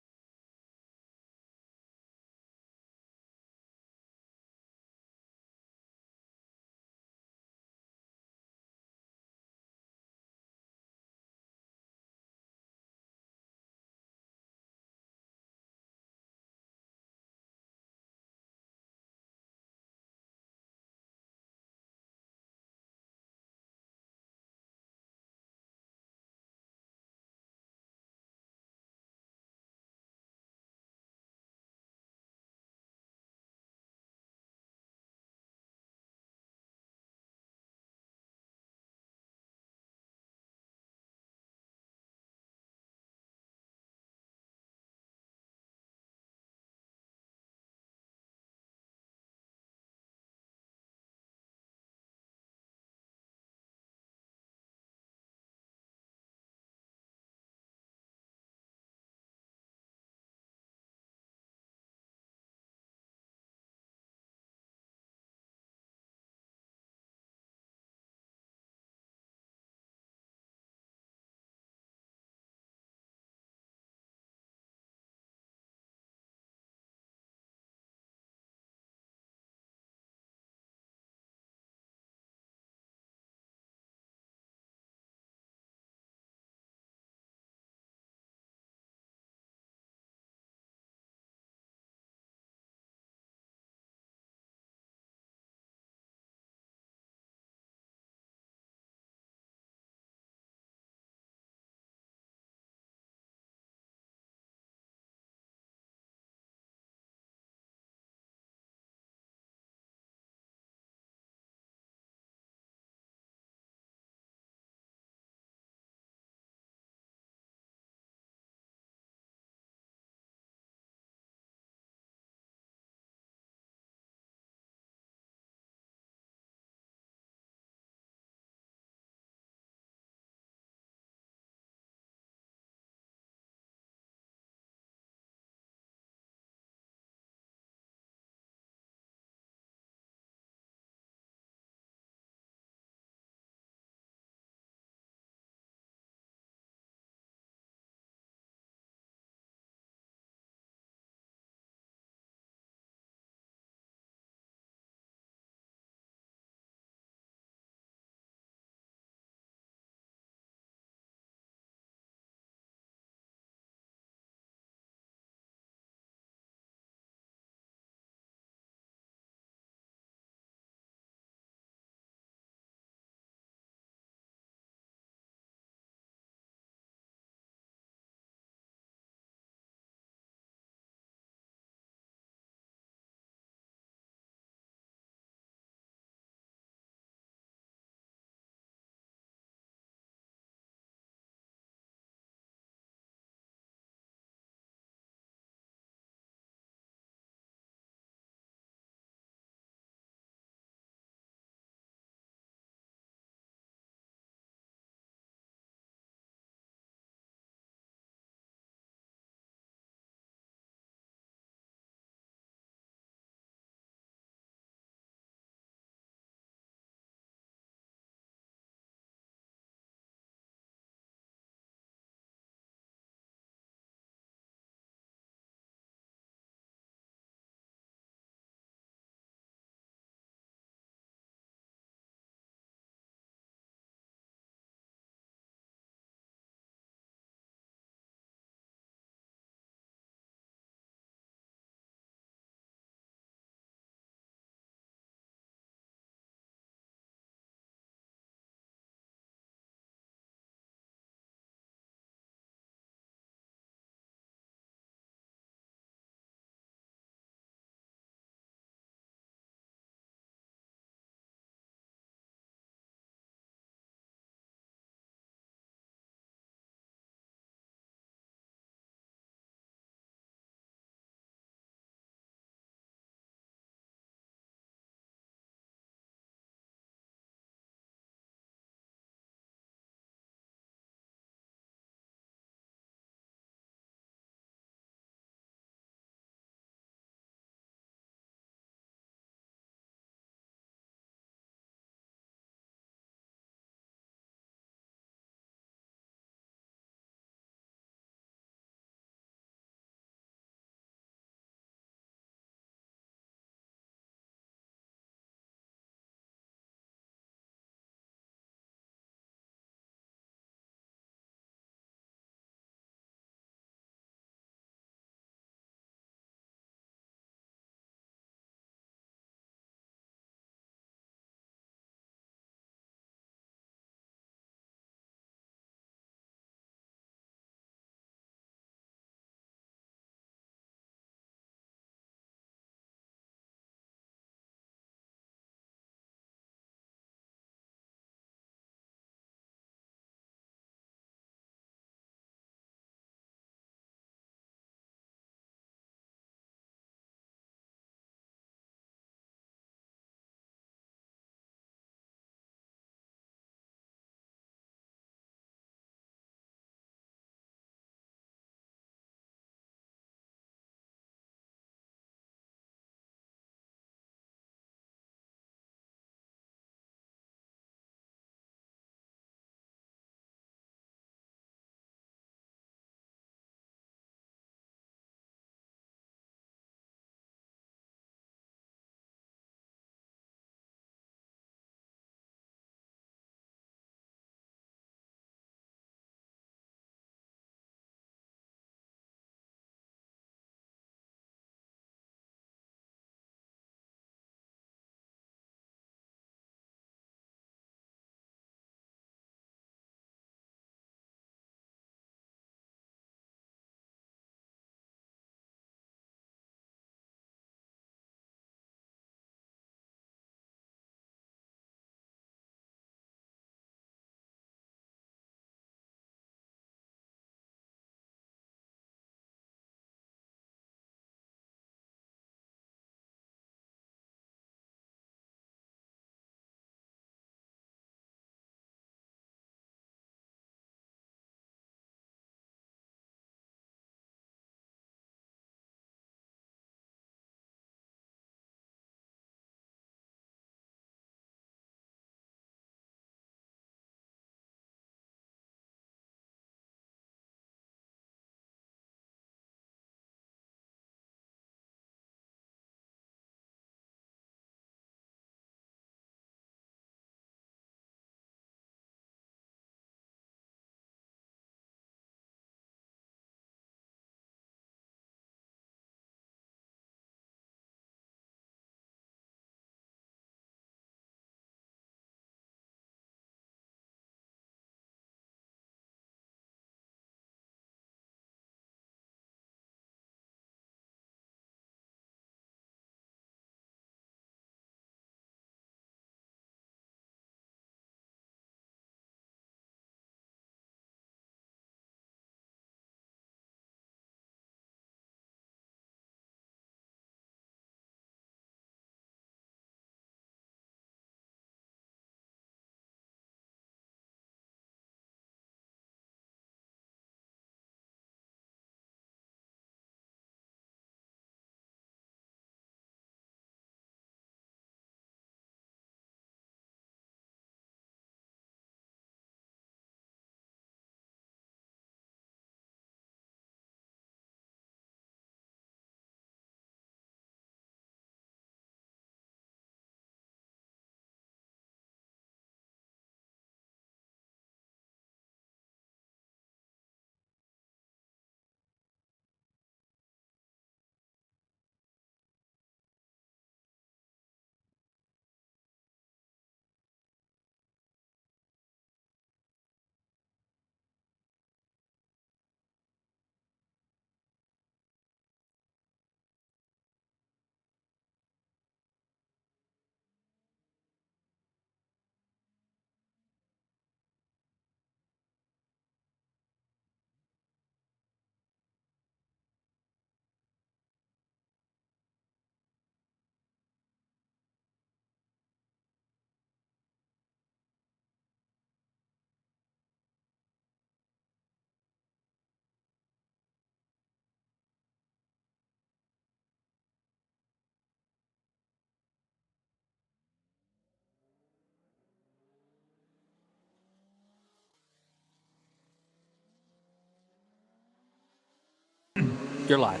You're live.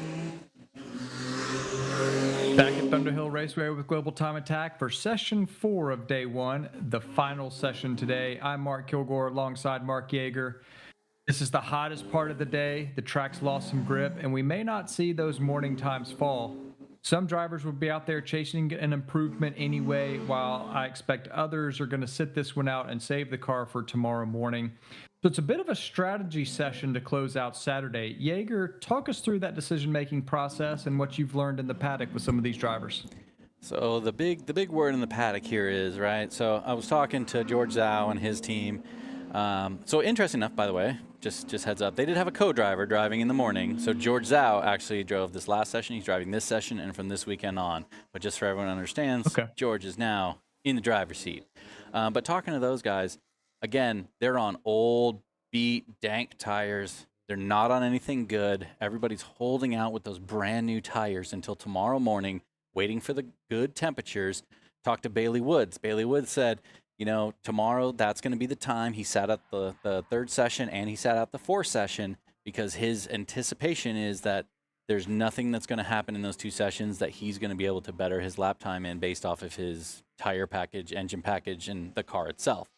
Back at Thunderhill Raceway with Global Time Attack for session 4 of day 1, the final session today. I'm Mark Kilgore alongside Mark Yeager. This is the hottest part of the day. The track's lost some grip, and we may not see those morning times fall. Some drivers will be out there chasing an improvement anyway, while I expect others are going to sit this one out and save the car for tomorrow morning. So it's a bit of a strategy session to close out Saturday. Yeager, talk us through that decision-making process and what you've learned in the paddock with some of these drivers. So the big word in the paddock here is, right, so I was talking to George Zhao and his team. So interesting enough, by the way, just heads up, they did have a co-driver driving in the morning. So George Zhao actually drove this last session. He's driving this session and from this weekend on. But just for everyone understands, okay, George is now in the driver's seat. But talking to those guys, again, they're on old, beat, dank tires. They're not on anything good. Everybody's holding out with those brand new tires until tomorrow morning, waiting for the good temperatures. Talked to Bailey Woods. Bailey Woods said, you know, tomorrow that's going to be the time. He sat at the third session and he sat at the fourth session because his anticipation is that there's nothing that's going to happen in those two sessions that he's going to be able to better his lap time in based off of his tire package, engine package, and the car itself.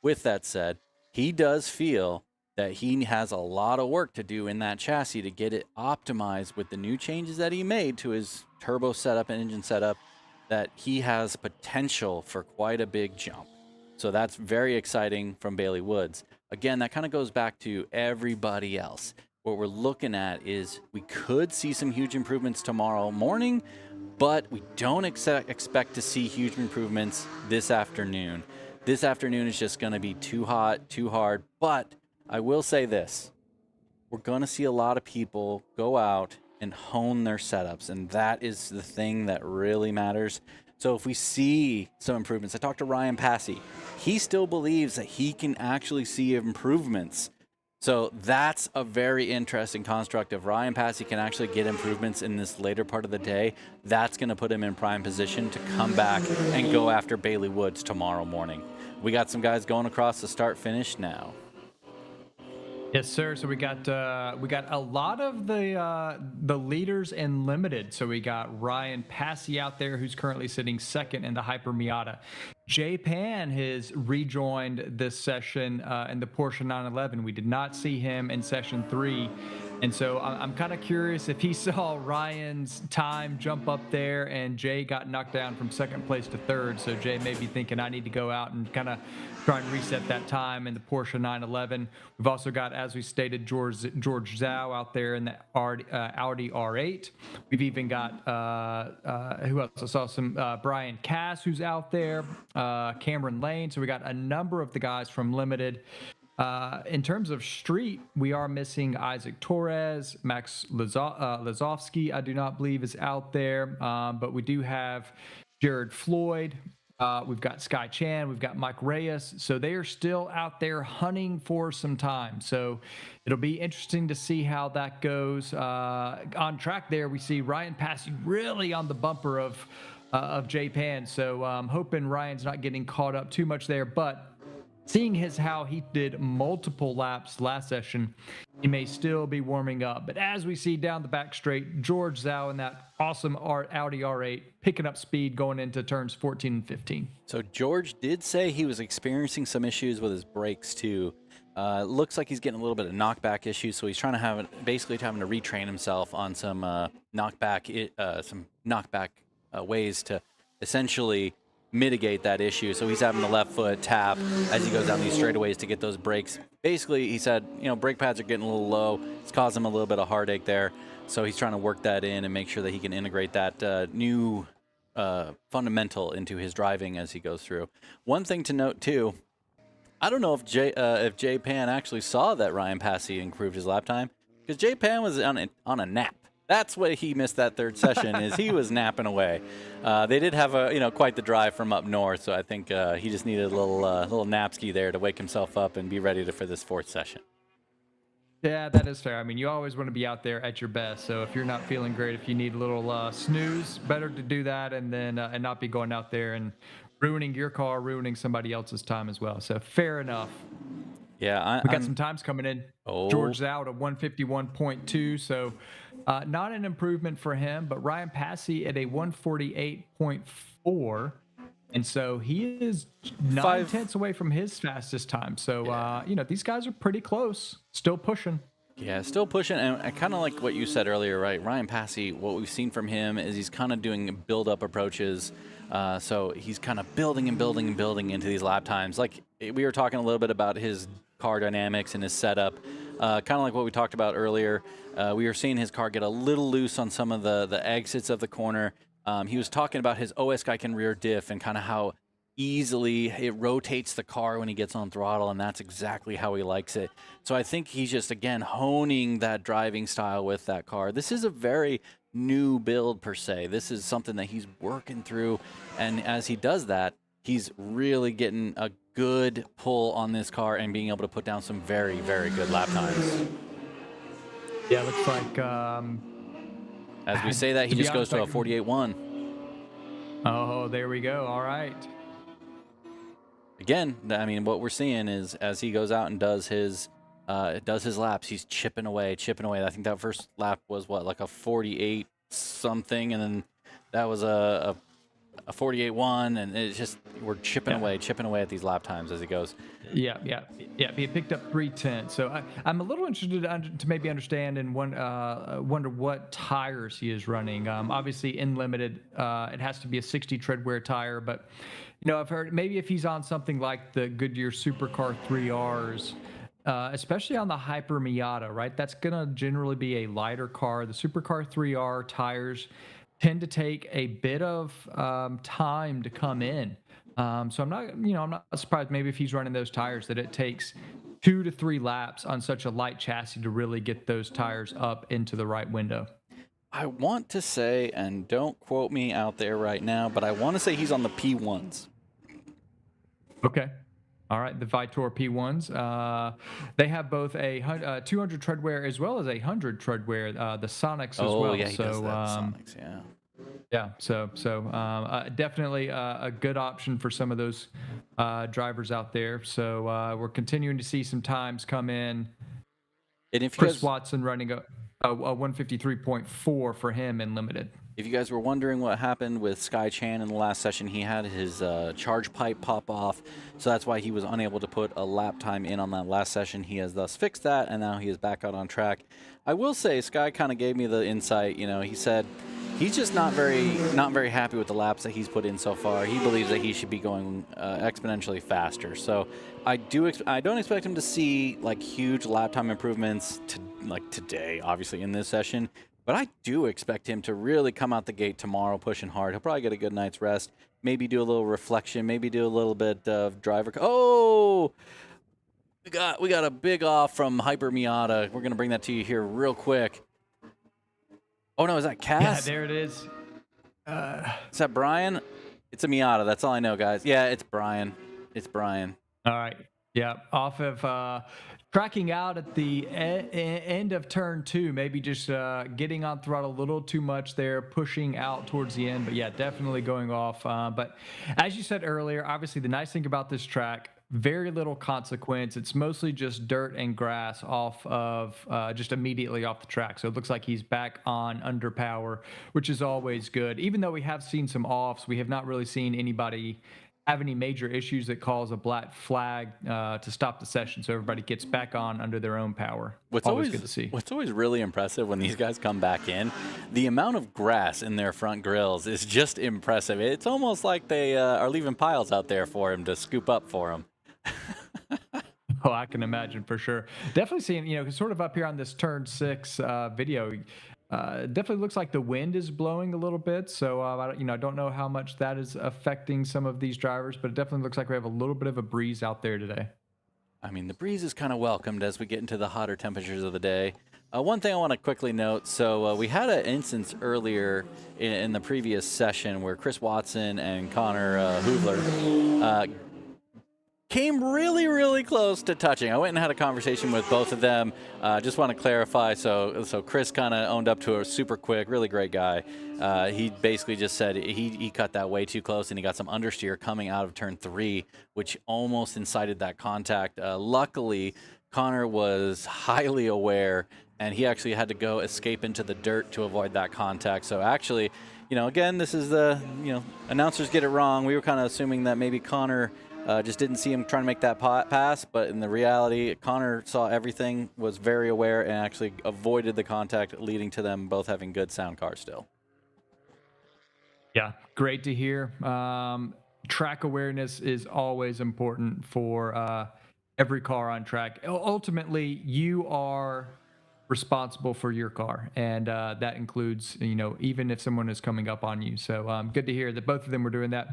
With that said, he does feel that he has a lot of work to do in that chassis to get it optimized with the new changes that he made to his turbo setup and engine setup, that he has potential for quite a big jump. So that's very exciting from Bailey Woods. Again, that kind of goes back to everybody else. What we're looking at is we could see some huge improvements tomorrow morning, but we don't expect to see huge improvements this afternoon. This afternoon is just going to be too hot, too hard. But I will say this. We're going to see a lot of people go out and hone their setups, and that is the thing that really matters. So if we see some improvements, I talked to Ryan Passey. He still believes that he can actually see improvements. So that's a very interesting construct. If Ryan Passey can actually get improvements in this later part of the day, that's going to put him in prime position to come back and go after Bailey Woods tomorrow morning. We got some guys going across the start-finish now. Yes, sir. So we got a lot of the leaders in limited. So we got Ryan Passey out there, who's currently sitting second in the Hyper Miata. Jay Pan has rejoined this session in the Porsche 911. We did not see him in session 3. And so I'm kind of curious if he saw Ryan's time jump up there and Jay got knocked down from second place to third. So Jay may be thinking, I need to go out and kind of try and reset that time in the Porsche 911. We've also got, as we stated, George Zhao out there in the Audi R8. We've even got, who else? I saw some Brian Cass, who's out there, Cameron Lane. So we got a number of the guys from Limited. In terms of street, we are missing Isaac Torres, Max Lazowski, I do not believe is out there, but we do have Jared Floyd. We've got Sky Chan, we've got Mike Reyes. So they are still out there hunting for some time. So it'll be interesting to see how that goes. On track there, we see Ryan Passey really on the bumper of Jay Pan. So I'm hoping Ryan's not getting caught up too much there, but seeing how he did multiple laps last session, he may still be warming up. But as we see down the back straight, George Zhao in that awesome Audi R8 picking up speed going into turns 14 and 15. So George did say he was experiencing some issues with his brakes too. Looks like he's getting a little bit of knockback issues, so he's trying to basically having to retrain himself on some knockback ways to essentially mitigate that issue. So he's having the left foot tap as he goes down these straightaways to get those brakes. Basically, he said, brake pads are getting a little low. It's causing him a little bit of heartache there. So he's trying to work that in and make sure that he can integrate that new fundamental into his driving as he goes through. One thing to note too, I don't know if Jay Pan actually saw that Ryan Passey improved his lap time, because Jay Pan was on a nap. That's why he missed that third session, is he was napping away. They did have quite the drive from up north, so I think he just needed a little napski there to wake himself up and be ready for this fourth session. Yeah, that is fair. I mean, you always want to be out there at your best. So if you're not feeling great, if you need a little snooze, better to do that and then and not be going out there and ruining your car, ruining somebody else's time as well. So fair enough. Yeah, we got some times coming in. Oh. George Zhao at 151.2. So Not an improvement for him, but Ryan Passey at a 148.4. And so he is 9 tenths away from his fastest time. So, these guys are pretty close, still pushing. Yeah, still pushing, and kind of like what you said earlier, right? Ryan Passey, what we've seen from him is he's kind of doing build-up approaches. So he's kind of building and building and building into these lap times. Like we were talking a little bit about his car dynamics and his setup, kind of like what we talked about earlier. We were seeing his car get a little loose on some of the exits of the corner. He was talking about his OS Geiken rear diff and kind of how easily it rotates the car when he gets on throttle, and that's exactly how he likes it. So I think he's just, again, honing that driving style with that car. This is a very new build, per se. This is something that he's working through, and as he does that, he's really getting a good pull on this car and being able to put down some very, very good lap times. Yeah, looks like... as we say that, he just goes to a 48.1. Oh, there we go. All right. Again, I mean, what we're seeing is as he goes out and does his laps, he's chipping away. I think that first lap was what, like a 48 something, and then that was a 48.1, and it's just we're chipping away at these lap times as he goes. Yeah. He picked up 3/10. So I'm a little interested to maybe understand and wonder what tires he is running. Obviously, in limited, it has to be a 60 tread wear tire, but I've heard maybe if he's on something like the Goodyear Supercar 3Rs. Especially on the Hyper Miata, right? That's going to generally be a lighter car. The Supercar 3R tires tend to take a bit of time to come in. So I'm not surprised maybe if he's running those tires that it takes 2 to 3 laps on such a light chassis to really get those tires up into the right window. I want to say, and don't quote me out there right now, but I want to say he's on the P1s. Okay. All right, the Vitor P1s. They have both a 200 treadwear as well as a 100 treadwear, the Sonics as well. Oh, yeah, he does that, Sonics, yeah. Yeah, so definitely a good option for some of those drivers out there. So we're continuing to see some times come in. And if Chris Watson running a 153.4 for him in limited. If you guys were wondering what happened with Sky Chan in the last session, he had his charge pipe pop off, so that's why he was unable to put a lap time in on that last session. He has thus fixed that, and now he is back out on track. I will say, Sky kind of gave me the insight. He said he's just not very happy with the laps that he's put in so far. He believes that he should be going exponentially faster. So I don't expect him to see like huge lap time improvements like today, obviously in this session. But I do expect him to really come out the gate tomorrow pushing hard. He'll probably get a good night's rest, maybe do a little reflection, maybe do a little bit of driver. Oh, we got a big off from Hyper Miata. We're going to bring that to you here real quick. Oh, no, is that Cass? Yeah, there it is. Is that Brian? It's a Miata. That's all I know, guys. Yeah, it's Brian. All right. Yeah, off of tracking out at the end of turn 2, maybe just getting on throttle a little too much there, pushing out towards the end. But yeah, definitely going off. But as you said earlier, obviously the nice thing about this track, very little consequence. It's mostly just dirt and grass off of just immediately off the track. So it looks like he's back on under power, which is always good. Even though we have seen some offs, we have not really seen anybody have any major issues that cause a black flag to stop the session, so everybody gets back on under their own power. What's always good to see. What's always really impressive when these guys come back in, the amount of grass in their front grills is just impressive. It's almost like they are leaving piles out there for him to scoop up for him. Oh, I can imagine for sure. Definitely seeing, sort of up here on this turn 6 video, definitely looks like the wind is blowing a little bit. So, I don't know how much that is affecting some of these drivers, but it definitely looks like we have a little bit of a breeze out there today. I mean, the breeze is kind of welcomed as we get into the hotter temperatures of the day. One thing I want to quickly note, so we had an instance earlier in the previous session where Chris Watson and Connor Hoovler came really, really close to touching. I went and had a conversation with both of them. Just want to clarify. So Chris kind of owned up to her super quick. Really great guy. He basically just said he cut that way too close, and he got some understeer coming out of turn 3, which almost incited that contact. Luckily, Connor was highly aware, and he actually had to go escape into the dirt to avoid that contact. So actually, again, this is announcers get it wrong. We were kind of assuming that maybe Connor just didn't see him trying to make that pass, but in the reality, Connor saw everything, was very aware, and actually avoided the contact, leading to them both having good sound cars still. Yeah, great to hear. Track awareness is always important for every car on track. Ultimately, you are responsible for your car, and that includes, even if someone is coming up on you. So good to hear that both of them were doing that.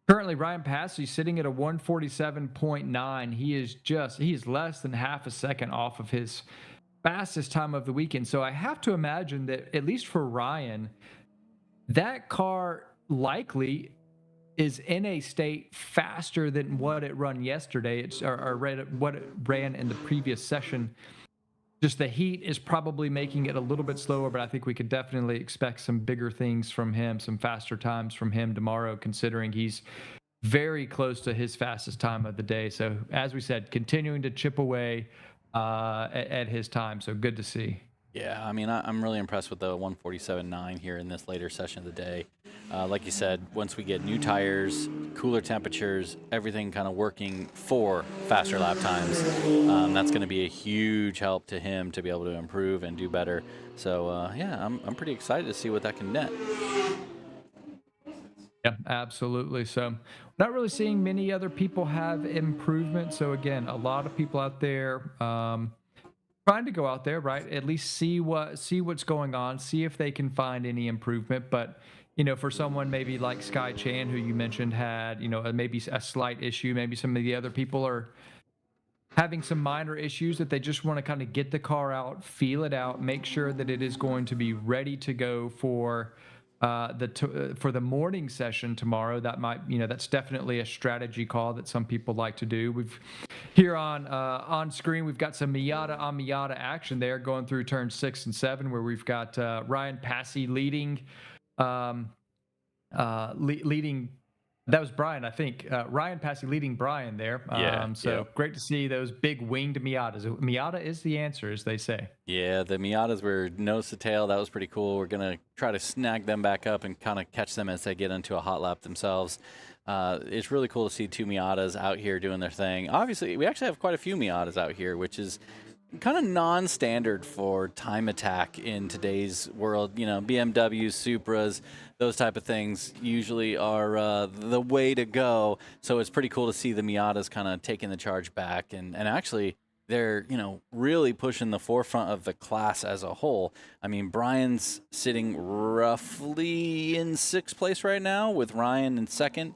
Currently, Ryan Passey sitting at a 147.9. He is less than half a second off of his fastest time of the weekend. So I have to imagine that, at least for Ryan, that car likely is in a state faster than what it ran yesterday. What it ran in the previous session. Just the heat is probably making it a little bit slower, but I think we could definitely expect some bigger things from him, some faster times from him tomorrow, considering he's very close to his fastest time of the day. So as we said, continuing to chip away at his time. So good to see. Yeah, I mean, I'm really impressed with the 147.9 here in this later session of the day. Like you said, once we get new tires, cooler temperatures, everything kind of working for faster lap times, that's going to be a huge help to him to be able to improve and do better. So, yeah, I'm pretty excited to see what that can net. Yeah, absolutely. So not really seeing many other people have improvement. So again, a lot of people out there trying to go out there, right? At least see what's going on, see if they can find any improvement. But for someone maybe like Sky Chan, who you mentioned had maybe a slight issue, maybe some of the other people are having some minor issues that they just want to kind of get the car out, feel it out, make sure that it is going to be ready to go for the morning session tomorrow. That might, that's definitely a strategy call that some people like to do. We've here on screen, we've got some Miata on Miata action there going through turn 6 and 7, where we've got Ryan Passey leading. Leading. That was Brian, I think. Ryan Passey leading Brian there. Great to see those big winged Miatas. Miata is the answer, as they say. Yeah, the Miatas were nose to tail. That was pretty cool. We're going to try to snag them back up and kind of catch them as they get into a hot lap themselves. It's really cool to see two Miatas out here doing their thing. Obviously, we actually have quite a few Miatas out here, which is kind of non-standard for time attack in today's world. BMWs, Supras, those type of things usually are the way to go. So it's pretty cool to see the Miatas kind of taking the charge back. And actually, they're, really pushing the forefront of the class as a whole. I mean, Brian's sitting roughly in 6th place right now with Ryan in 2nd.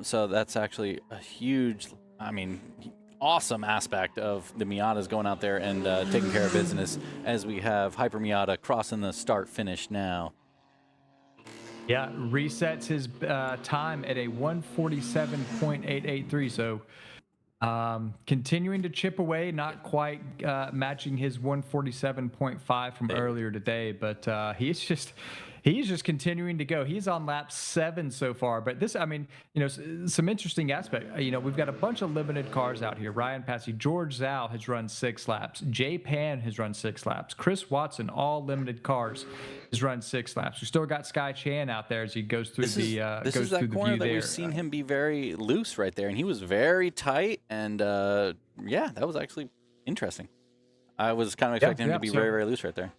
So that's actually a huge, awesome aspect of the Miatas going out there and taking care of business, as we have Hyper Miata crossing the start finish now. Yeah, resets his time at a 147.883. So continuing to chip away, not quite matching his 147.5 from earlier today, but he's just continuing to go. He's on lap 7 so far. But this, some interesting aspect. We've got a bunch of limited cars out here. Ryan Passey, George Zhao has run 6 laps. Jay Pan has run 6 laps. Chris Watson, all limited cars, has run 6 laps. We still got Sky Chan out there as he goes through This is that corner that we've seen him be very loose right there, and he was very tight. And yeah, that was actually interesting. I was kind of expecting him to be very, very loose right there.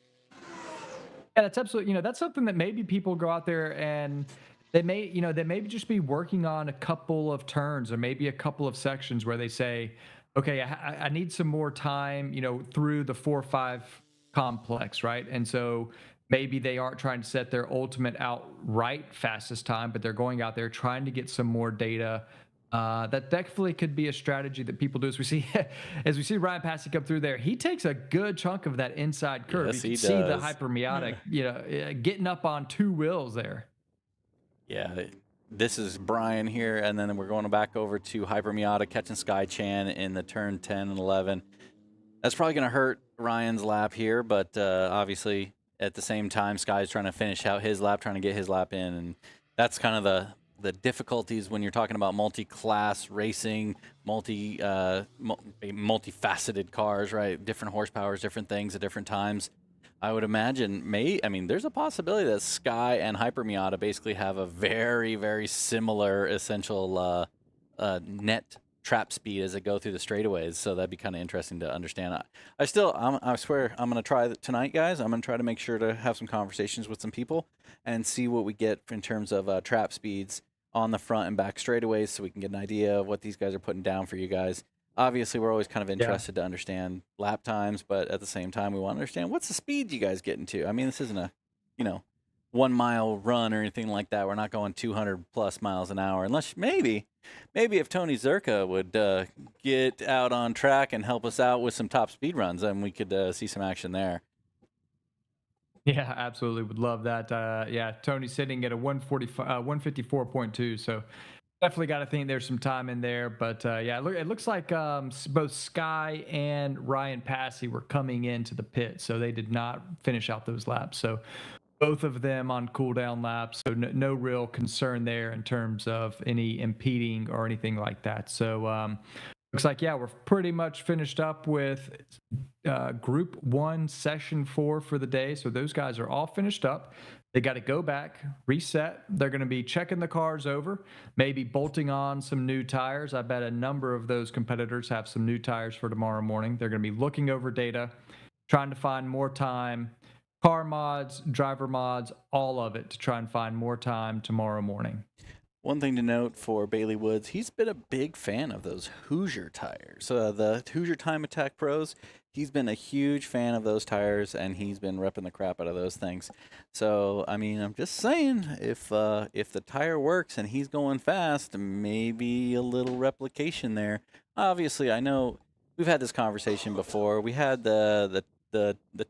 Yeah, that's absolutely, that's something that maybe people go out there and they may just be working on a couple of turns or maybe a couple of sections where they say, okay, I need some more time, through the 4-5 complex, right? And so maybe they aren't trying to set their ultimate outright fastest time, but they're going out there trying to get some more data. That definitely could be a strategy that people do. As we see Ryan Passey come through there, he takes a good chunk of that inside curve. Yes, you can see the Hyper Miata, getting up on 2 wheels there. Yeah, this is Brian here, and then we're going back over to Hyper Miata, catching Sky Chan in the turn 10 and 11. That's probably going to hurt Ryan's lap here, but obviously at the same time, Sky's trying to finish out his lap, trying to get his lap in, and that's kind of the difficulties when you're talking about multi-class racing, multifaceted cars, right? Different horsepowers, different things at different times. I would imagine there's a possibility that Sky and Hyper Miata basically have a very, very similar essential net trap speed as it go through the straightaways. So that'd be kind of interesting to understand. I swear I'm going to try tonight, guys. I'm going to try to make sure to have some conversations with some people and see what we get in terms of trap speeds on the front and back straightaways, so we can get an idea of what these guys are putting down for you guys. Obviously, we're always kind of interested to understand lap times, but at the same time, we want to understand what's the speed you guys getting to. I mean, this isn't a, 1 mile run or anything like that. We're not going 200 plus miles an hour, unless maybe if Tony Zerka would get out on track and help us out with some top speed runs, then we could see some action there. Yeah, absolutely. Would love that. Tony's sitting at a 154.2. So definitely got to think there's some time in there. But it looks like both Sky and Ryan Passey were coming into the pit. So they did not finish out those laps. So both of them on cool down laps. So no real concern there in terms of any impeding or anything like that. So looks like, we're pretty much finished up with Group 1, Session 4 for the day. So those guys are all finished up. They got to go back, reset. They're going to be checking the cars over, maybe bolting on some new tires. I bet a number of those competitors have some new tires for tomorrow morning. They're going to be looking over data, trying to find more time, car mods, driver mods, all of it to try and find more time tomorrow morning. One thing to note for Bailey Woods, he's been a big fan of those Hoosier tires. The Hoosier Time Attack Pros, he's been a huge fan of those tires, and he's been repping the crap out of those things. So, I'm just saying, if the tire works and he's going fast, maybe a little replication there. Obviously, I know we've had this conversation before. We had the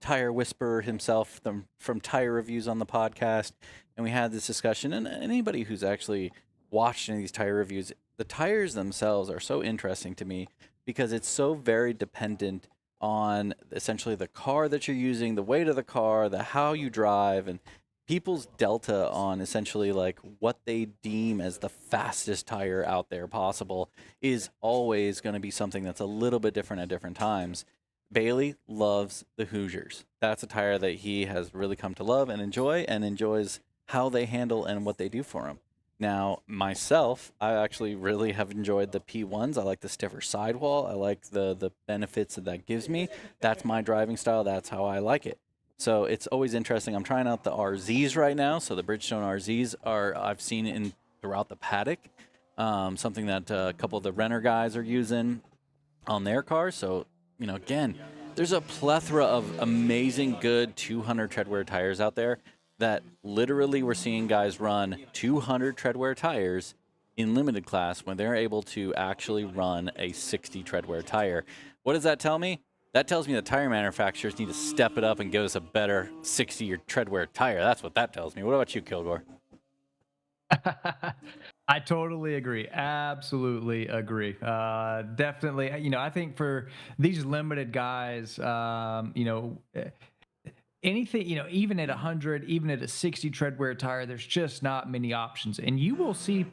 tire whisperer himself from Tire Reviews on the podcast, and we had this discussion. And anybody who's actually watched any of these tire reviews, the tires themselves are so interesting to me because it's so very dependent on essentially the car that you're using, the weight of the car, the how you drive, and people's delta on essentially like what they deem as the fastest tire out there possible is always going to be something that's a little bit different at different times. Bailey loves the Hoosiers. That's a tire that he has really come to love and enjoy, and enjoys how they handle and what they do for him. Now, myself, I actually really have enjoyed the P1s. I like the stiffer sidewall. I like the benefits that gives me. That's my driving style. That's how I like it. So it's always interesting. I'm trying out the RZs right now. So the Bridgestone RZs I've seen throughout the paddock. Something that a couple of the Renner guys are using on their cars. So, again, there's a plethora of amazing, good 200 treadwear tires out there that literally we're seeing guys run 200 treadwear tires in limited class when they're able to actually run a 60 treadwear tire. What does that tell me? That tells me the tire manufacturers need to step it up and give us a better 60 treadwear tire. That's what that tells me. What about you, Kilgore? I totally agree. Absolutely agree. Definitely. I think for these limited guys, anything, even at 100, even at a 60 treadwear tire, there's just not many options. And you will see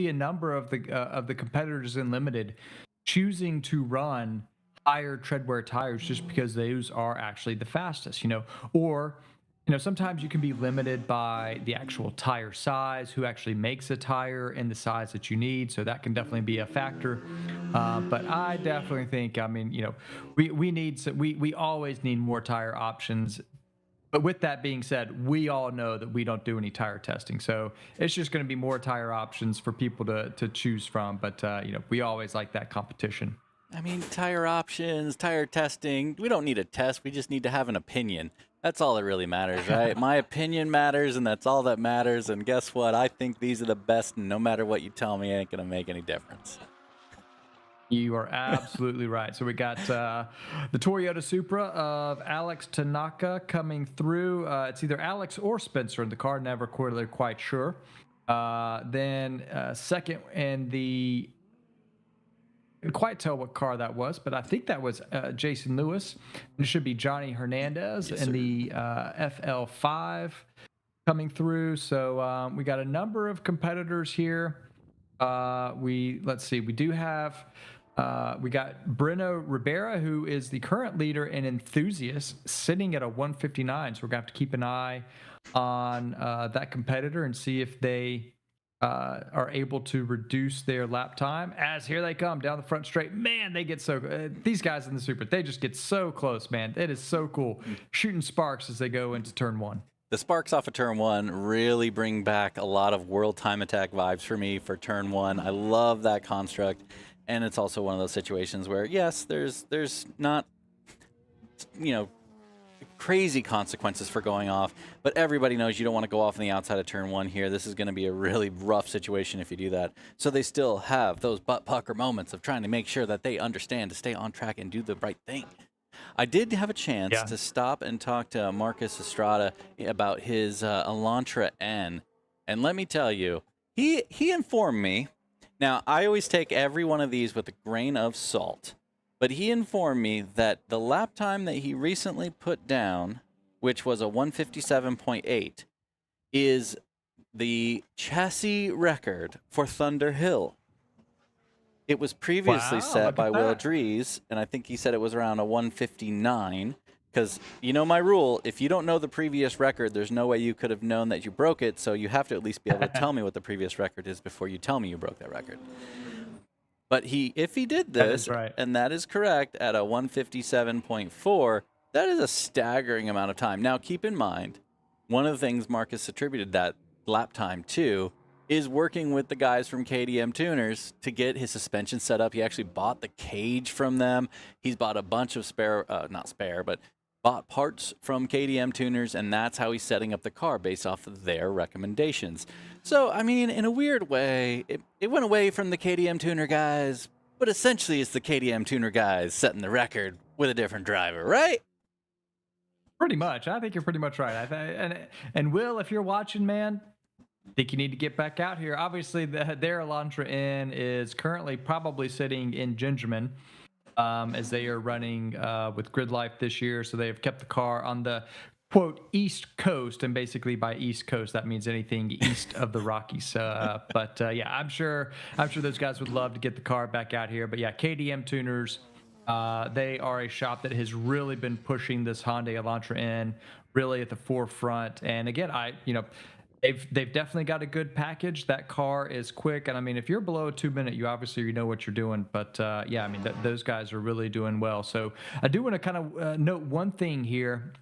a number of the competitors in limited choosing to run higher treadwear tires just because those are actually the fastest, or sometimes you can be limited by the actual tire size, who actually makes a tire in the size that you need. So that can definitely be a factor. But I definitely think, we always need more tire options. But with that being said, we all know that we don't do any tire testing. So it's just going to be more tire options for people to choose from. But, we always like that competition. Tire options, tire testing, we don't need a test. We just need to have an opinion. That's all that really matters, right? My opinion matters, and that's all that matters. And guess what? I think these are the best, and no matter what you tell me, it ain't going to make any difference. You are absolutely right. So we got the Toyota Supra of Alex Tanaka coming through. It's either Alex or Spencer in the car, never quite sure. Then second in the... Couldn't quite tell what car that was, but I think that was Jason Lewis. It should be Johnny Hernandez in the FL5. coming through. So we got a number of competitors here. Let's see. We do have we got Breno Ribera, who is the current leader in enthusiasts, sitting at a 159. So we're gonna have to keep an eye on that competitor and see if they are able to reduce their lap time. As here they come down the front straight. Man, they get so these guys in the super, they just get so close, man. It is so cool. Shooting sparks as they go into turn one. The sparks off of turn one really bring back a lot of World Time Attack vibes for me for turn one. I love that construct. And it's also one of those situations where, yes, there's not, crazy consequences for going off, but everybody knows you don't want to go off on the outside of turn one here. This is going to be a really rough situation if you do that. So they still have those butt pucker moments of trying to make sure that they understand to stay on track and do the right thing. I did have a chance to stop and talk to Marcus Estrada about his Elantra N, and let me tell you, he informed me. Now, I always take every one of these with a grain of salt, but he informed me that the lap time that he recently put down, which was a 157.8, is the chassis record for Thunderhill. It was previously set by Will Dries, and I think he said it was around a 159. Because you know my rule, if you don't know the previous record, there's no way you could have known that you broke it, so you have to at least be able to tell me what the previous record is before you tell me you broke that record. But if he did this, and that is correct, at a 157.4, that is a staggering amount of time. Now, keep in mind, one of the things Marcus attributed that lap time to is working with the guys from KDM Tuners to get his suspension set up. He actually bought the cage from them. He's bought a bunch of bought parts from KDM Tuners, and that's how he's setting up the car based off of their recommendations. So, I mean, in a weird way, it went away from the KDM Tuner guys, but essentially it's the KDM Tuner guys setting the record with a different driver, right? Pretty much. I think you're pretty much right. And Will, if you're watching, man, I think you need to get back out here. Obviously, their Elantra N is currently probably sitting in Gingerman as they are running with Grid Life this year. So they have kept the car on the, quote, East Coast. And basically by East Coast, that means anything east of the Rockies. But yeah, I'm sure those guys would love to get the car back out here. But yeah, KDM Tuners, they are a shop that has really been pushing this Hyundai Elantra N really at the forefront. And again, They've definitely got a good package. That car is quick, and I mean, if you're below a 2 minute, you obviously know what you're doing. But yeah, I mean, those guys are really doing well. So I do want to kind of note one thing here.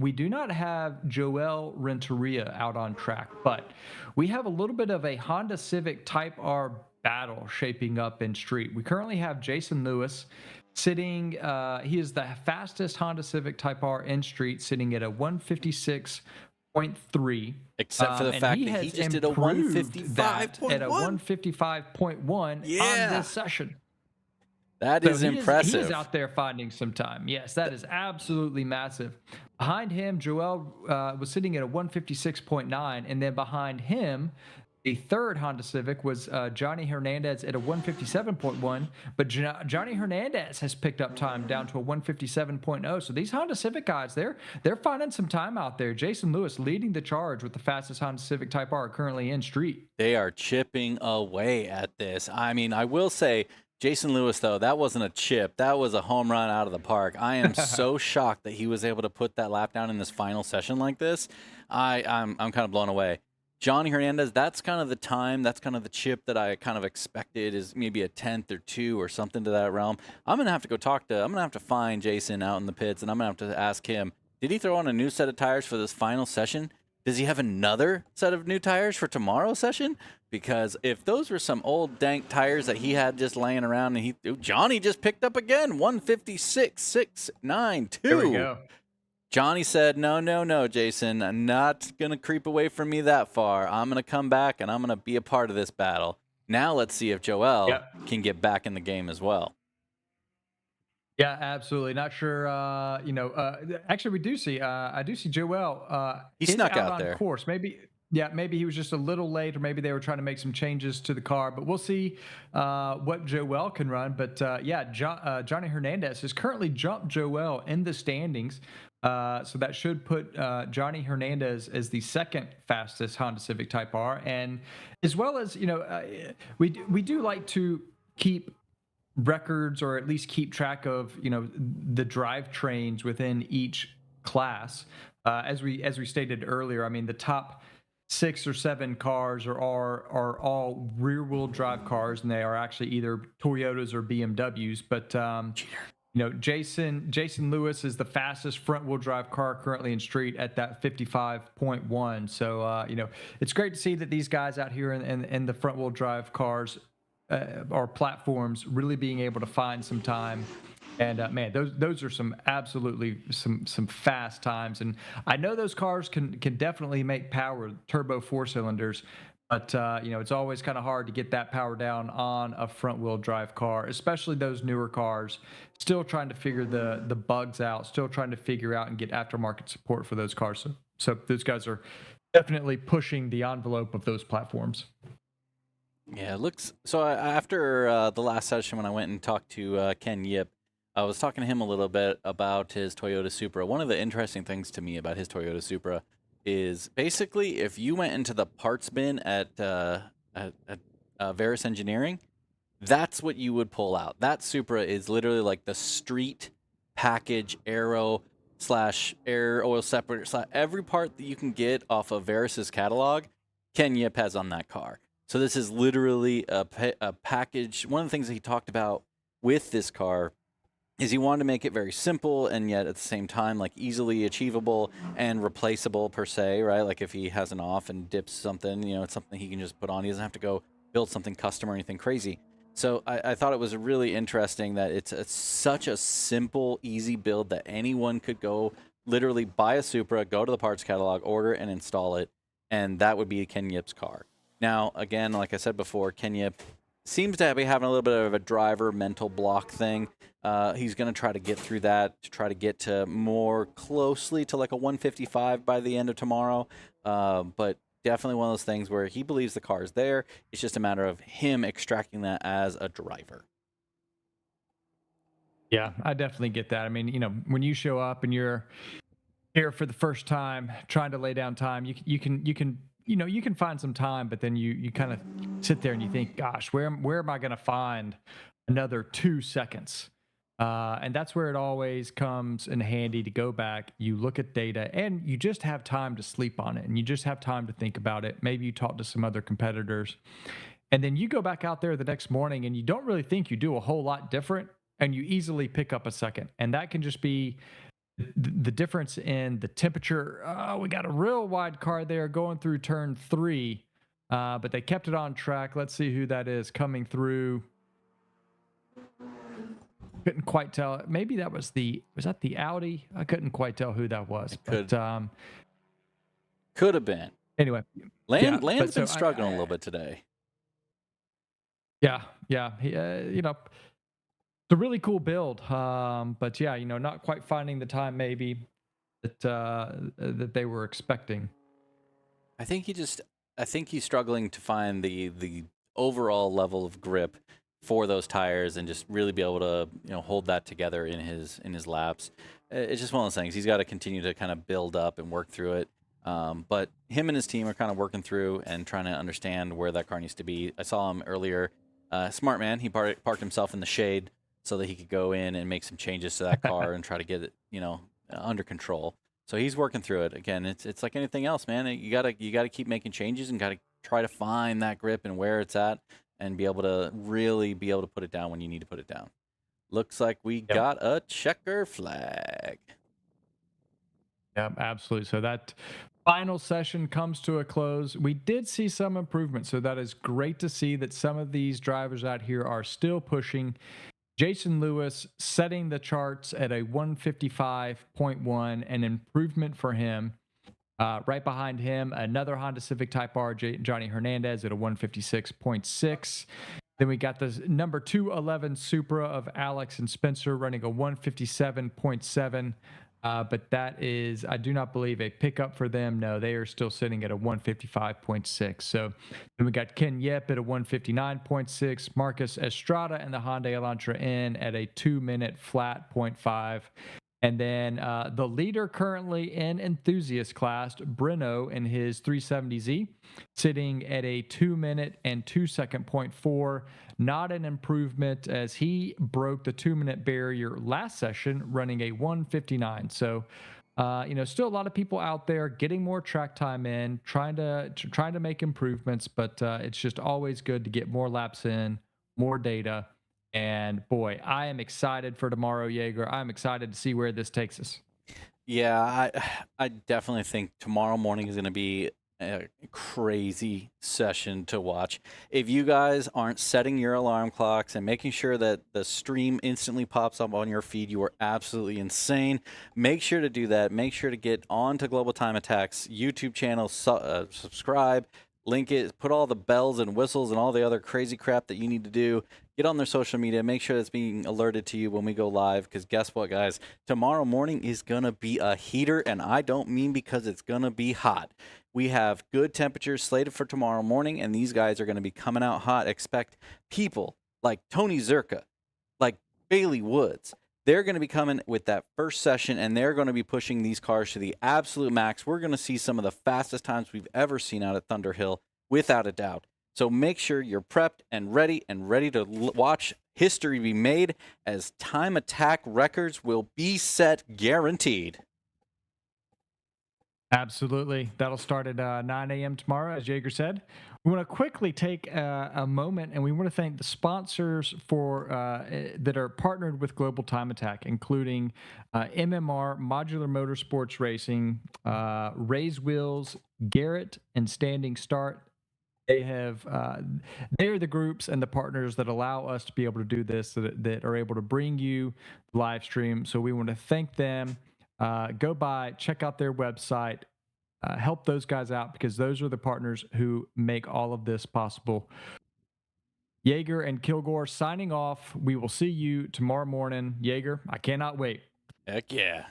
We do not have Joel Renteria out on track, but we have a little bit of a Honda Civic Type R battle shaping up in street. We currently have Jason Lewis sitting. He is the fastest Honda Civic Type R in street, sitting at a 156.3, except for the fact that he just did a 155.1 at a 155.1 on this session. That is impressive. He is out there finding some time. Yes, that is absolutely massive. Behind him, Joel was sitting at a 156.9, and then behind him, the third Honda Civic was Johnny Hernandez at a 157.1, but Johnny Hernandez has picked up time down to a 157.0. So these Honda Civic guys, they're finding some time out there. Jason Lewis leading the charge with the fastest Honda Civic Type R currently in street. They are chipping away at this. I mean, I will say, Jason Lewis, though, that wasn't a chip. That was a home run out of the park. I am so shocked that he was able to put that lap down in this final session like this. I'm kind of blown away. Johnny Hernandez, that's kind of the time, that's kind of the chip that I kind of expected is maybe a 10th or 2 or something to that realm. I'm going to have to find Jason out in the pits, and I'm going to have to ask him, did he throw on a new set of tires for this final session? Does he have another set of new tires for tomorrow's session? Because if those were some old dank tires that he had just laying around, and Johnny just picked up again, 156.692. There we go. Johnny said, no, Jason, I'm not going to creep away from me that far. I'm going to come back, and I'm going to be a part of this battle. Now let's see if Joel can get back in the game as well. Yeah, absolutely. Not sure, actually, we do see, I do see Joel. He snuck out on there. Course. Maybe Yeah, maybe he was just a little late, or maybe they were trying to make some changes to the car. But we'll see what Joel can run. But Johnny Hernandez has currently jumped Joel in the standings. So that should put Johnny Hernandez as the second fastest Honda Civic Type R. And as well as, we do like to keep records, or at least keep track of, the drivetrains within each class. As we stated earlier, I mean, the top 6 or 7 cars are all rear-wheel drive cars, and they are actually either Toyotas or BMWs. But Jason Lewis is the fastest front-wheel drive car currently in street at that 55.1. So it's great to see that these guys out here in the front-wheel drive cars or platforms really being able to find some time. And man, those are some absolutely some fast times. And I know those cars can definitely make power, turbo 4-cylinders, but it's always kind of hard to get that power down on a front wheel drive car, especially those newer cars. Still trying to figure the bugs out, still trying to figure out and get aftermarket support for those cars. So those guys are definitely pushing the envelope of those platforms. Yeah, it looks so. After the last session, when I went and talked to Ken Yip, I was talking to him a little bit about his Toyota Supra. One of the interesting things to me about his Toyota Supra is basically if you went into the parts bin at Varus Engineering, that's what you would pull out. That Supra is literally like the street package aero / air oil separator / every part that you can get off of Varus's catalog, Ken Yip has on that car. So this is literally a package. One of the things that he talked about with this car is he wanted to make it very simple and yet at the same time like easily achievable and replaceable per se, right? Like if he has an off and dips something, it's something he can just put on. He doesn't have to go build something custom or anything crazy. So I thought it was really interesting that it's such a simple, easy build that anyone could go literally buy a Supra, go to the parts catalog, order and install it, and that would be Ken Yip's car. Now, again, like I said before, Ken Yip seems to be having a little bit of a driver mental block thing. He's going to try to get through that, to try to get to more closely to like a 155 by the end of tomorrow. But definitely one of those things where he believes the car is there. It's just a matter of him extracting that as a driver. Yeah, I definitely get that. I mean, when you show up and you're here for the first time, trying to lay down time, you can find some time, but then you kind of sit there and you think, gosh, where am I going to find another 2 seconds? And that's where it always comes in handy to go back. You look at data and you just have time to sleep on it, and you just have time to think about it. Maybe you talk to some other competitors, and then you go back out there the next morning and you don't really think you do a whole lot different, and you easily pick up a second. And that can just be the difference in the temperature. We got a real wide car there going through turn 3, but they kept it on track. Let's see who that is coming through. Couldn't quite tell. Maybe that was that the Audi? I couldn't quite tell who that was. Could have been. Anyway, Land's been struggling a little bit today. Yeah. He, it's a really cool build. But yeah, not quite finding the time maybe that they were expecting. I think he's struggling to find the overall level of grip for those tires and just really be able to hold that together in his laps. It's just one of those things. He's got to continue to kind of build up and work through it. But him and his team are kind of working through and trying to understand where that car needs to be. I saw him earlier. Smart man. He parked himself in the shade so that he could go in and make some changes to that car and try to get it under control. So he's working through it. Again, it's like anything else, man. You gotta keep making changes and gotta try to find that grip and where it's at, and be able to really be able to put it down when you need to put it down. Looks like we got a checker flag. Yeah, absolutely. So that final session comes to a close. We did see some improvement, so that is great to see that some of these drivers out here are still pushing. Jason Lewis setting the charts at a 155.1, an improvement for him. Right behind him, another Honda Civic Type R, Johnny Hernandez at a 156.6. Then we got the number 211 Supra of Alex and Spencer running a 157.7. But that is, I do not believe, a pickup for them. No, they are still sitting at a 155.6. So then we got Ken Yep at a 159.6, Marcus Estrada and the Hyundai Elantra N at a 2 minute flat .5. And then the leader currently in enthusiast class, Breno, in his 370Z, sitting at a 2 minute and 2 second .4. Not an improvement as he broke the 2 minute barrier last session, running a 159. So, still a lot of people out there getting more track time in, trying to make improvements, but it's just always good to get more laps in, more data, and boy, I am excited for tomorrow, Jaeger. I'm excited to see where this takes us. Yeah, I definitely think tomorrow morning is going to be a crazy session to watch. If you guys aren't setting your alarm clocks and making sure that the stream instantly pops up on your feed, you are absolutely insane. Make sure to do that. Make sure to get on to Global Time Attack's YouTube channel, subscribe, link it, put all the bells and whistles and all the other crazy crap that you need to do. Get on their social media. Make sure that's being alerted to you when we go live, because guess what, guys? Tomorrow morning is going to be a heater, and I don't mean because it's going to be hot. We have good temperatures slated for tomorrow morning, and these guys are going to be coming out hot. Expect people like Tony Zerka, like Bailey Woods. They're going to be coming with that first session, and they're going to be pushing these cars to the absolute max. We're going to see some of the fastest times we've ever seen out at Thunderhill, without a doubt. So make sure you're prepped and ready to watch history be made, as time attack records will be set, guaranteed. Absolutely. That'll start at 9 a.m. tomorrow, as Jaeger said. We want to quickly take a moment, and we want to thank the sponsors that are partnered with Global Time Attack, including MMR, Modular Motorsports Racing, Raise Wheels, Garrett, and Standing Start. They're the groups and the partners that allow us to be able to do this, that are able to bring you the live stream. So we want to thank them. Go by, check out their website, help those guys out, because those are the partners who make all of this possible. Jaeger and Kilgore signing off. We will see you tomorrow morning. Jaeger, I cannot wait. Heck yeah.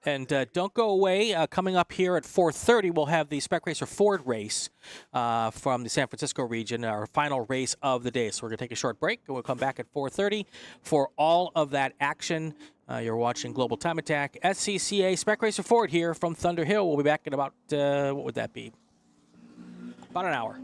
And don't go away. Coming up here at 4:30, we'll have the Spec Racer Ford race from the San Francisco region, our final race of the day. So we're going to take a short break, and we'll come back at 4:30 for all of that action. You're watching Global Time Attack, SCCA Spec Racer Ford here from Thunderhill. We'll be back in about, what would that be? About an hour.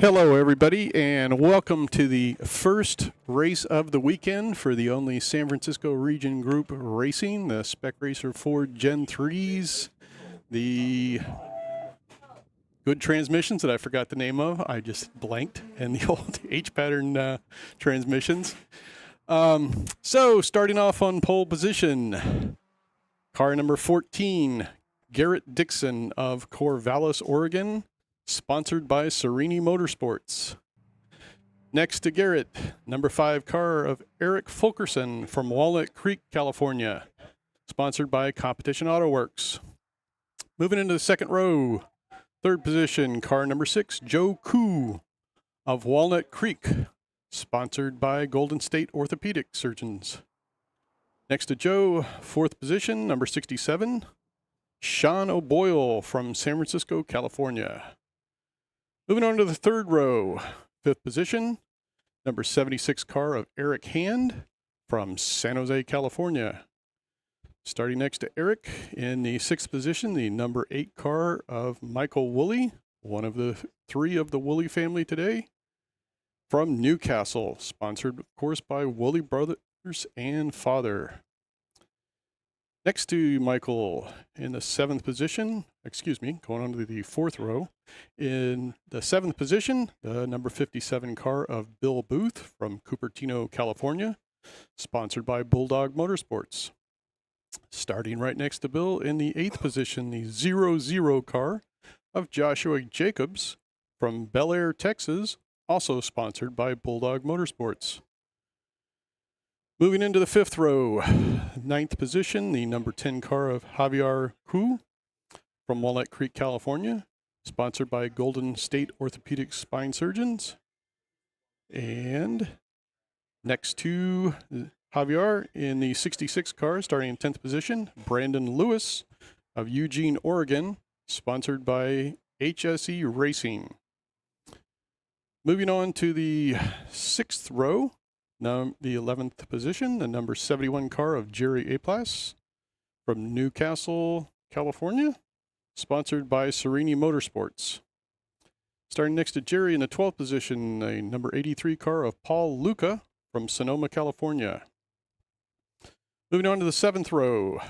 Hello, everybody, and welcome to the first race of the weekend for the only San Francisco Region Group Racing, the Spec Racer Ford Gen 3s, the good transmissions that I forgot the name of. I just blanked, and the old H-pattern transmissions. So, starting off on pole position, car number 14, Garrett Dixon of Corvallis, Oregon, sponsored by Serini Motorsports. Next to Garrett, number 5 car of Eric Fulkerson from Walnut Creek, California, sponsored by Competition Auto Works. Moving into the second row, third position, car number 6, Joe Koo of Walnut Creek, sponsored by Golden State Orthopedic Surgeons. Next to Joe, fourth position, number 67, Sean O'Boyle from San Francisco, California. Moving on to the third row, fifth position, number 76 car of Eric Hand from San Jose, California. Starting next to Eric in the sixth position, the number 8 car of Michael Woolley, one of the 3 of the Woolley family today, from Newcastle, sponsored, of course, by Woolley Brothers and father. Next to Michael in the seventh position, going on to the fourth row, in the seventh position, the number 57 car of Bill Booth from Cupertino, California, sponsored by Bulldog Motorsports. Starting right next to Bill in the eighth position, the 00 car of Joshua Jacobs from Bel Air, Texas, also sponsored by Bulldog Motorsports. Moving into the fifth row, ninth position, the number 10 car of Javier Hu from Walnut Creek, California, sponsored by Golden State Orthopedic Spine Surgeons. And next to Javier in the 66 car, starting in 10th position, Brandon Lewis of Eugene, Oregon, sponsored by HSE Racing. Moving on to the sixth row, the 11th position, the number 71 car of Jerry Aplas from Newcastle, California, sponsored by Serini Motorsports. Starting next to Jerry in the 12th position, a number 83 car of Paul Luca from Sonoma, California. Moving on to the seventh row,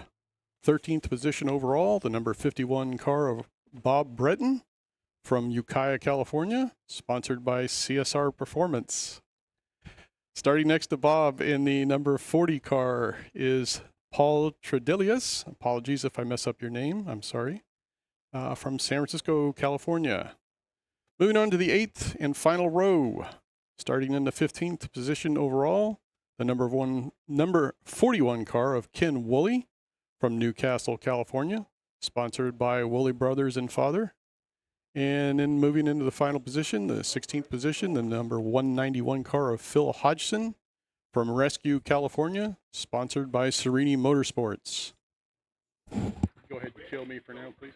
13th position overall, the number 51 car of Bob Breton from Ukiah, California, sponsored by CSR Performance. Starting next to Bob in the number 40 car is Paul Tredilius. Apologies if I mess up your name. I'm sorry. From San Francisco, California. Moving on to the eighth and final row. Starting in the 15th position overall, the number 41 car of Ken Woolley from Newcastle, California, sponsored by Woolley Brothers and father. And then moving into the final position, the 16th position, the number 191 car of Phil Hodgson from Rescue, California, sponsored by Serini Motorsports. Go ahead and kill me for now, please.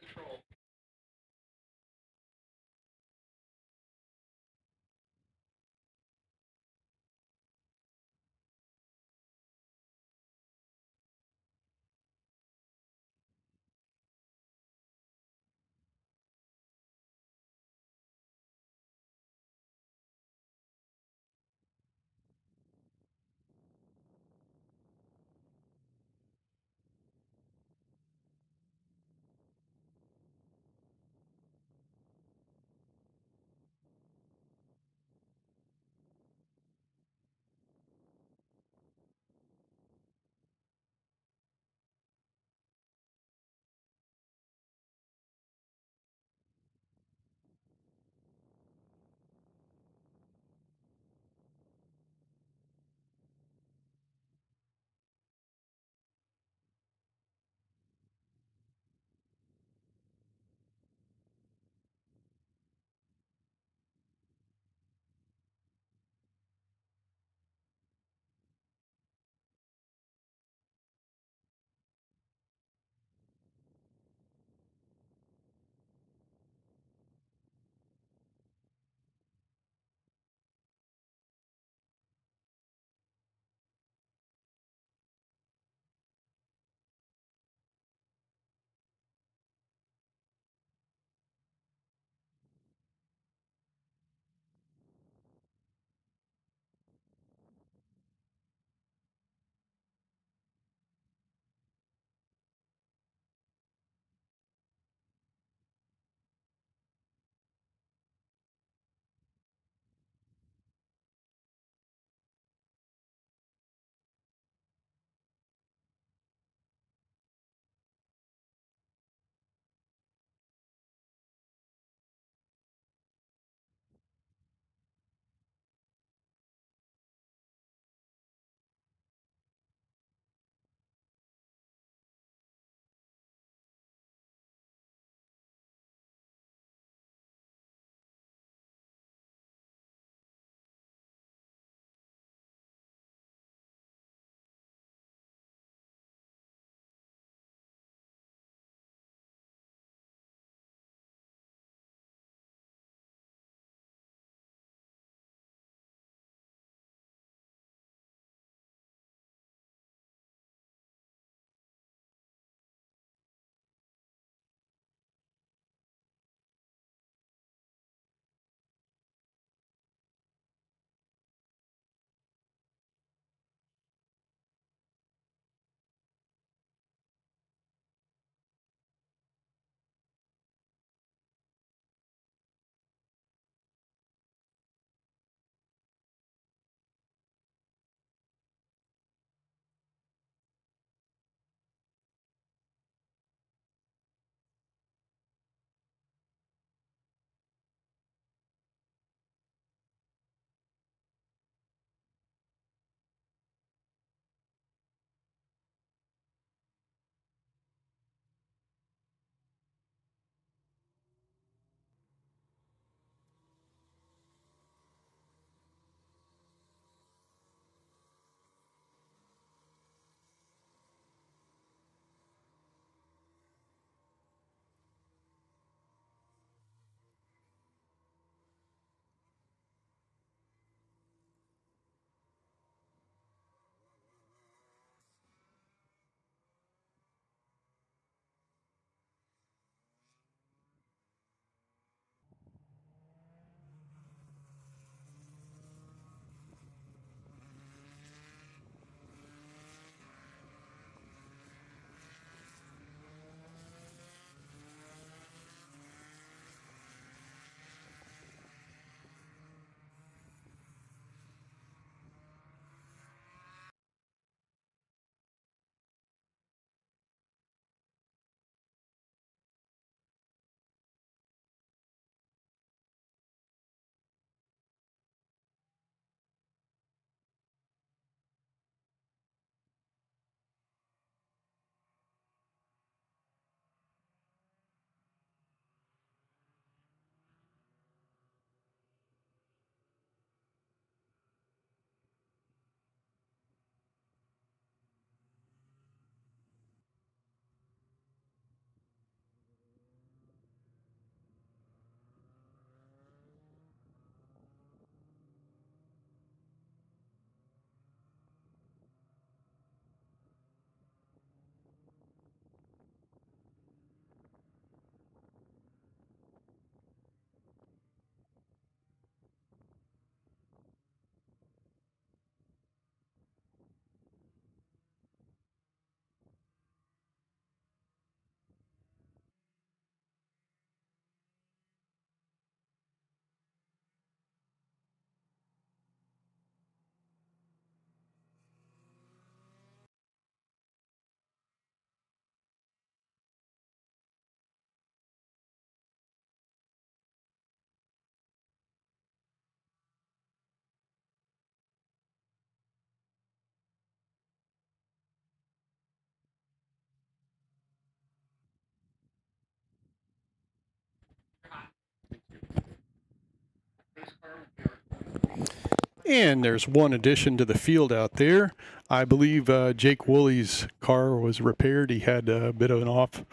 And there's one addition to the field out there. I believe Jake Woolley's car was repaired. He had a bit of an off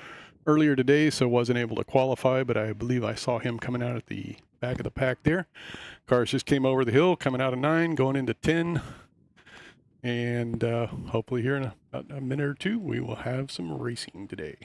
earlier today, so wasn't able to qualify, but I believe I saw him coming out at the back of the pack there. Cars just came over the hill, coming out of 9, going into 10. And hopefully here in about a minute or two, we will have some racing today.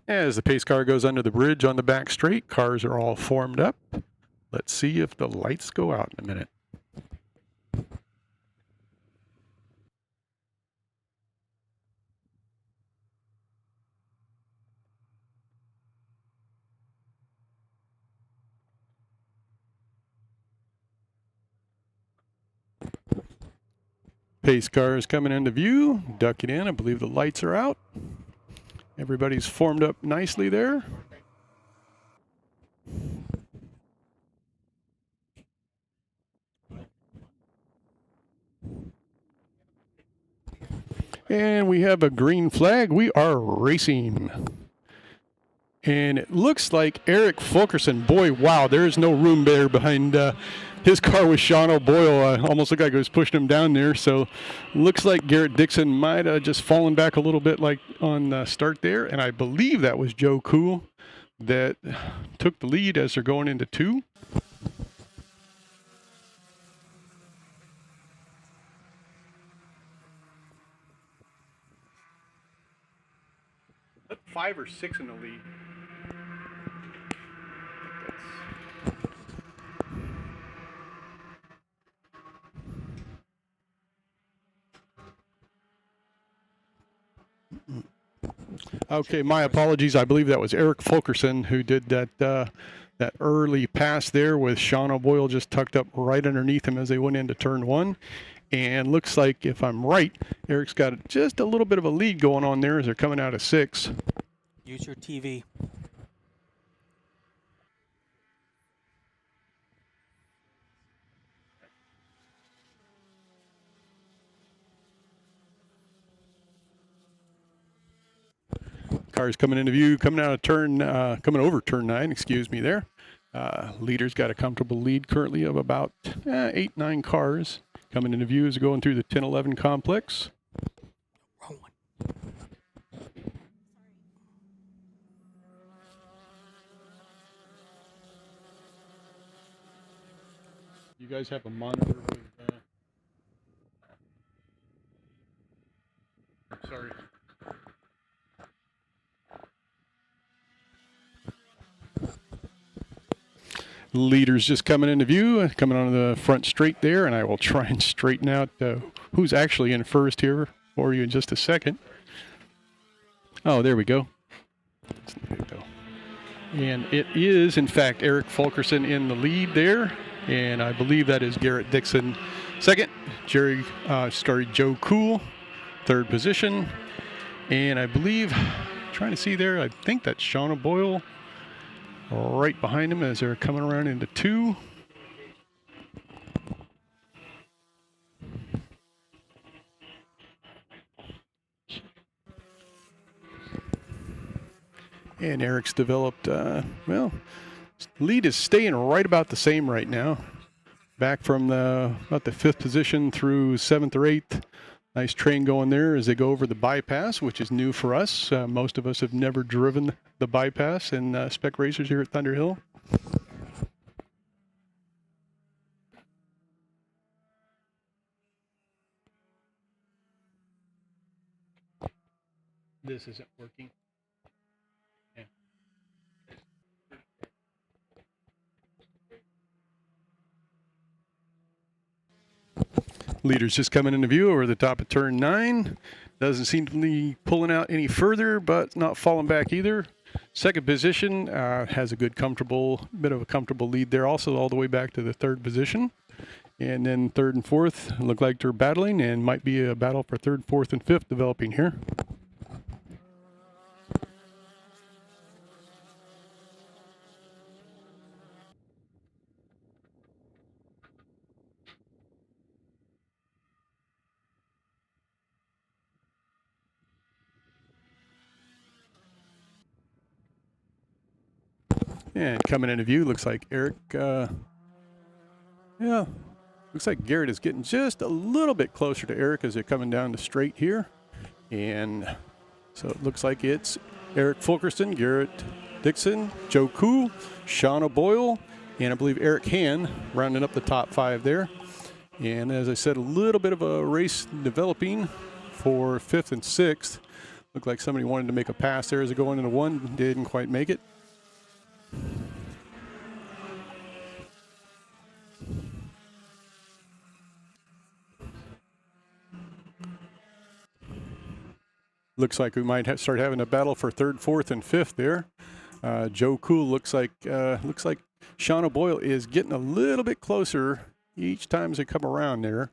As the pace car goes under the bridge on the back straight, cars are all formed up. Let's see if the lights go out in a minute. Pace car is coming into view. Duck it in. I believe the lights are out. Everybody's formed up nicely there. And we have a green flag. We are racing. And it looks like Eric Fulkerson. Boy, wow, there's no room there behind his car with Sean O'Boyle. Almost looked like it was pushing him down there. So looks like Garrett Dixon might have just fallen back a little bit like on start there. And I believe that was Joe Cool that took the lead as they're going into 2. Put 5 or 6 in the lead. Okay, my apologies. I believe that was Eric Fulkerson who did that that early pass there with Sean O'Boyle just tucked up right underneath him as they went into turn 1. And looks like, if I'm right, Eric's got just a little bit of a lead going on there as they're coming out of 6. Use your TV. Cars coming into view, coming out of coming over turn 9, excuse me there. Leader's got a comfortable lead currently of about 8, 9 cars. Coming into view as going through the 10-11 complex. Wrong one. You guys have a monitor with, sorry. Leaders just coming into view, coming on the front straight there, and I will try and straighten out who's actually in first here for you in just a second. Oh, there we go. And it is, in fact, Eric Fulkerson in the lead there, and I believe that is Garrett Dixon second. Joe Cool, third position, and I believe, trying to see there, I think that's Sean O'Boyle right behind him as they're coming around into 2. And Eric's developed, well, lead is staying right about the same right now. Back from about the 5th position through 7th or 8th. Nice train going there as they go over the bypass, which is new for us. Most of us have never driven the bypass in spec racers here at Thunderhill. This isn't working. Yeah. Leaders just coming into view over the top of turn 9. Doesn't seem to be pulling out any further, but not falling back either. Second position has a good bit of a comfortable lead there, also all the way back to the 3rd position. And then third and fourth look like they're battling, and might be a battle for third, fourth, and fifth developing here. And coming into view, looks like Eric, looks like Garrett is getting just a little bit closer to Eric as they're coming down the straight here. And so it looks like it's Eric Fulkerson, Garrett Dixon, Joe Koo, Sean O'Boyle, and I believe Eric Hand rounding up the top five there. And as I said, a little bit of a race developing for fifth and sixth. Looked like somebody wanted to make a pass there as they go into one, didn't quite make it. Looks like we might start having a battle for third, fourth, and fifth there. Joe Cool looks like Sean O'Boyle is getting a little bit closer each time as they come around there.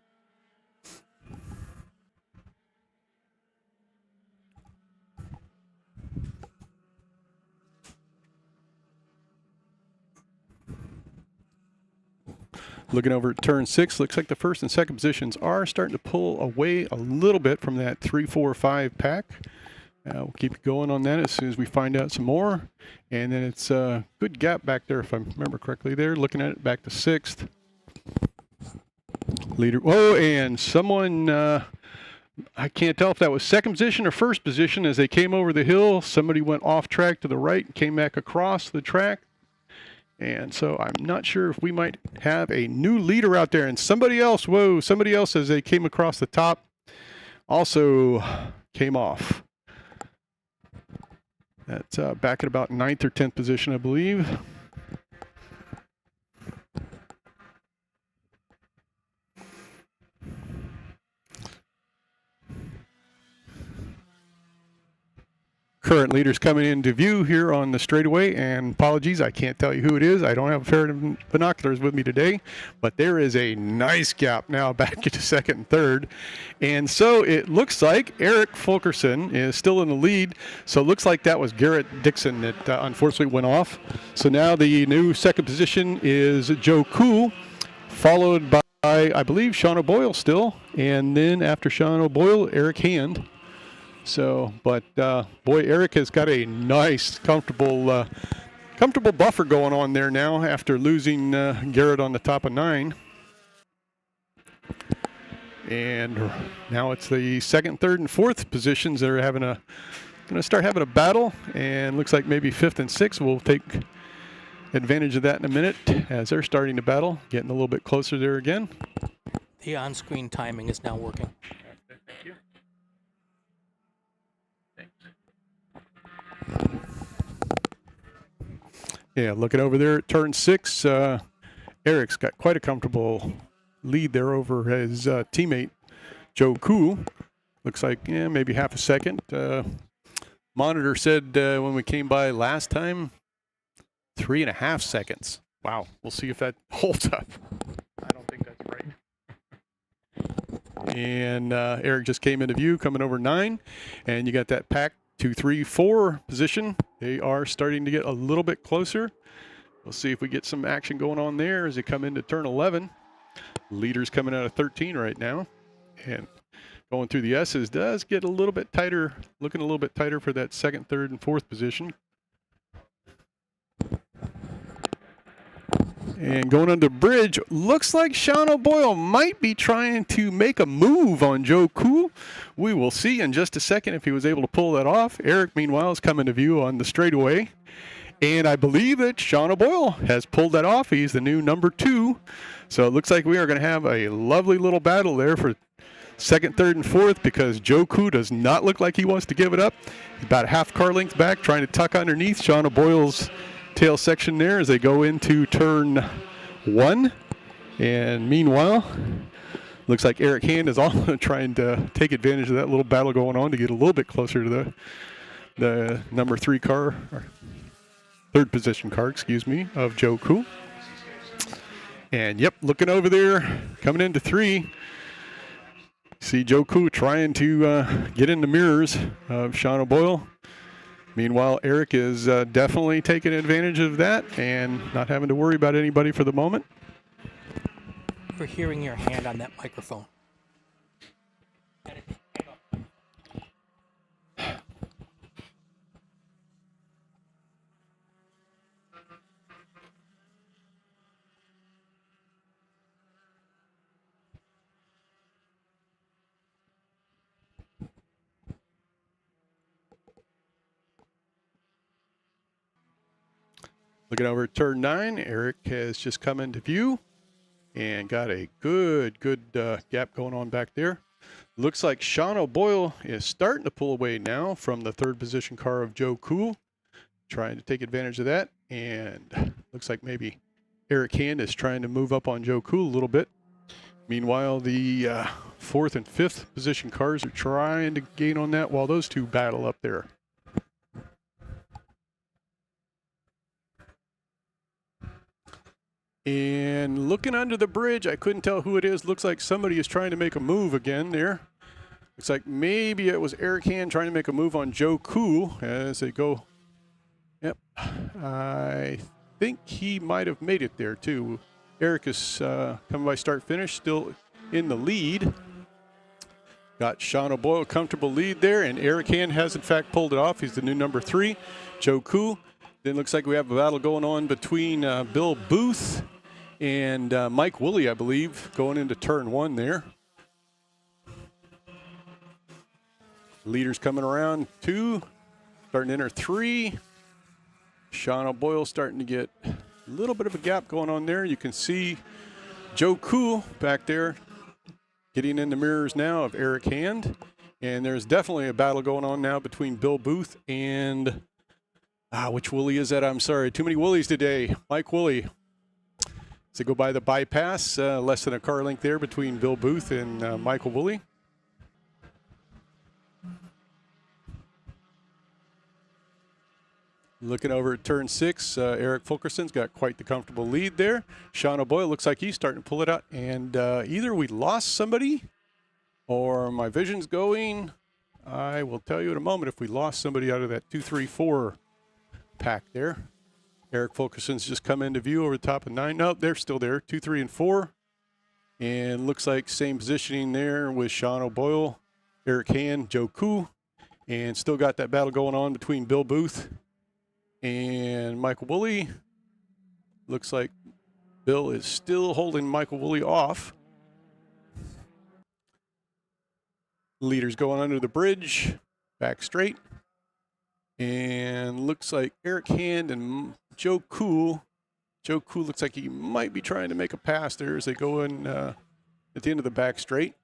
Looking over at turn 6, looks like the first and second positions are starting to pull away a little bit from that 3, 4, 5 pack. We'll keep going on that as soon as we find out some more. And then it's a good gap back there, if I remember correctly there. Looking at it back to 6th. Leader. Oh, and someone, I can't tell if that was second position or first position as they came over the hill. Somebody went off track to the right and came back across the track. And so I'm not sure if we might have a new leader out there. And somebody else as they came across the top also came off. That's back at about 9th or 10th position, I believe. Current leaders coming into view here on the straightaway, and apologies, I can't tell you who it is. I don't have a pair of binoculars with me today, but there is a nice gap now back into second and third. And so it looks like Eric Fulkerson is still in the lead. So it looks like that was Garrett Dixon that unfortunately went off. So now the new second position is Joe Cool, followed by, I believe, Sean O'Boyle still. And then after Sean O'Boyle, Eric Hand. So, but boy, Eric has got a nice, comfortable buffer going on there now after losing Garrett on the top of 9. And now it's the second, third, and fourth positions that are going to start having a battle. And looks like maybe fifth and sixth will take advantage of that in a minute as they're starting to battle, getting a little bit closer there again. The on-screen timing is now working. Thank you. Yeah, looking over there at turn 6, Eric's got quite a comfortable lead there over his teammate, Joe Koo. Looks like maybe half a second. Monitor said when we came by last time, 3.5 seconds. Wow, we'll see if that holds up. I don't think that's right. And Eric just came into view, coming over 9, and you got that pack 2, 3, 4 position. They are starting to get a little bit closer. We'll see if we get some action going on there as they come into turn 11. Leaders coming out of 13 right now. And going through the S's does get a little bit tighter, looking a little bit tighter for that second, third, and fourth position. And going under bridge, looks like Sean O'Boyle might be trying to make a move on Joe Cool. We will see in just a second if he was able to pull that off. Eric, meanwhile, is coming to view on the straightaway. And I believe that Sean O'Boyle has pulled that off. He's the new number 2. So it looks like we are going to have a lovely little battle there for second, third, and fourth because Joe Cool does not look like he wants to give it up. He's about a half car length back, trying to tuck underneath Sean O'Boyle's tail section there as they go into turn 1. And meanwhile, looks like Eric Hand is also trying to take advantage of that little battle going on to get a little bit closer to the number 3 car, or third position car, excuse me, of Joe Cool. And yep, looking over there, coming into 3. See Joe Koo trying to get in the mirrors of Sean O'Boyle. Meanwhile, Eric is definitely taking advantage of that and not having to worry about anybody for the moment. For hearing your hand on that microphone. Looking over at turn 9, Eric has just come into view and got a good gap going on back there. Looks like Sean O'Boyle is starting to pull away now from the 3rd position car of Joe Cool, trying to take advantage of that. And looks like maybe Eric Hand is trying to move up on Joe Cool a little bit. Meanwhile, the 4th and 5th position cars are trying to gain on that while those two battle up there. And looking under the bridge, I couldn't tell who it is. Looks like somebody is trying to make a move again there. Looks like maybe it was Eric Hand trying to make a move on Joe Cool as they go. Yep. I think he might have made it there too. Eric is coming by start finish, still in the lead. Got Sean O'Boyle, comfortable lead there, and Eric Hand has in fact pulled it off. He's the new number 3. Joe Cool. Then looks like we have a battle going on between Bill Booth and Mike Woolley, I believe, going into turn 1 there. Leaders coming around 2, starting to enter 3. Sean O'Boyle starting to get a little bit of a gap going on there. You can see Joe Cool back there getting in the mirrors now of Eric Hand. And there's definitely a battle going on now between Bill Booth and, which Woolley is that? I'm sorry, too many Woolies today. Mike Woolley. So go by the bypass, less than a car length there between Bill Booth and Michael Woolley. Looking over at turn 6, Eric Fulkerson's got quite the comfortable lead there. Sean O'Boyle looks like he's starting to pull it out. And either we lost somebody or my vision's going. I will tell you in a moment if we lost somebody out of that 2, 3, 4 pack there. Eric Fulkerson's just come into view over the top of 9. No, they're still there, 2, 3, and 4. And looks like same positioning there with Sean O'Boyle, Eric Hand, Joe Koo. And still got that battle going on between Bill Booth and Michael Woolley. Looks like Bill is still holding Michael Woolley off. Leaders going under the bridge, back straight. And looks like Eric Hand and Joe Cool. Joe Cool looks like he might be trying to make a pass there as they go in at the end of the back straight.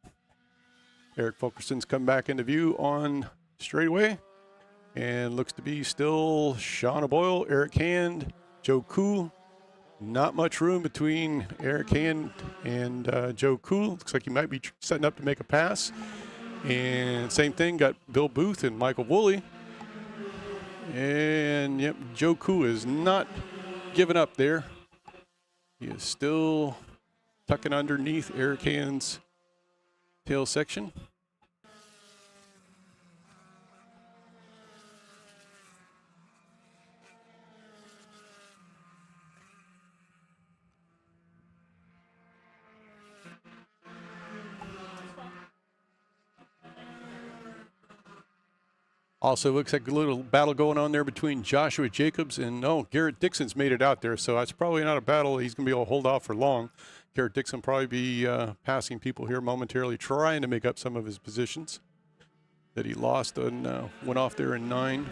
Eric Fulkerson's come back into view on straightaway. And looks to be still Sean O'Boyle, Eric Hand, Joe Cool. Not much room between Eric Hand and Joe Cool. Looks like he might be setting up to make a pass. And same thing, got Bill Booth and Michael Woolley. And yep, Joe Cool is not giving up there. He is still tucking underneath Eric Hand's tail section. Also looks like a little battle going on there between Joshua Jacobs and, Garrett Dixon's made it out there. So it's probably not a battle he's going to be able to hold off for long. Garrett Dixon probably be passing people here momentarily, trying to make up some of his positions that he lost and went off there in 9.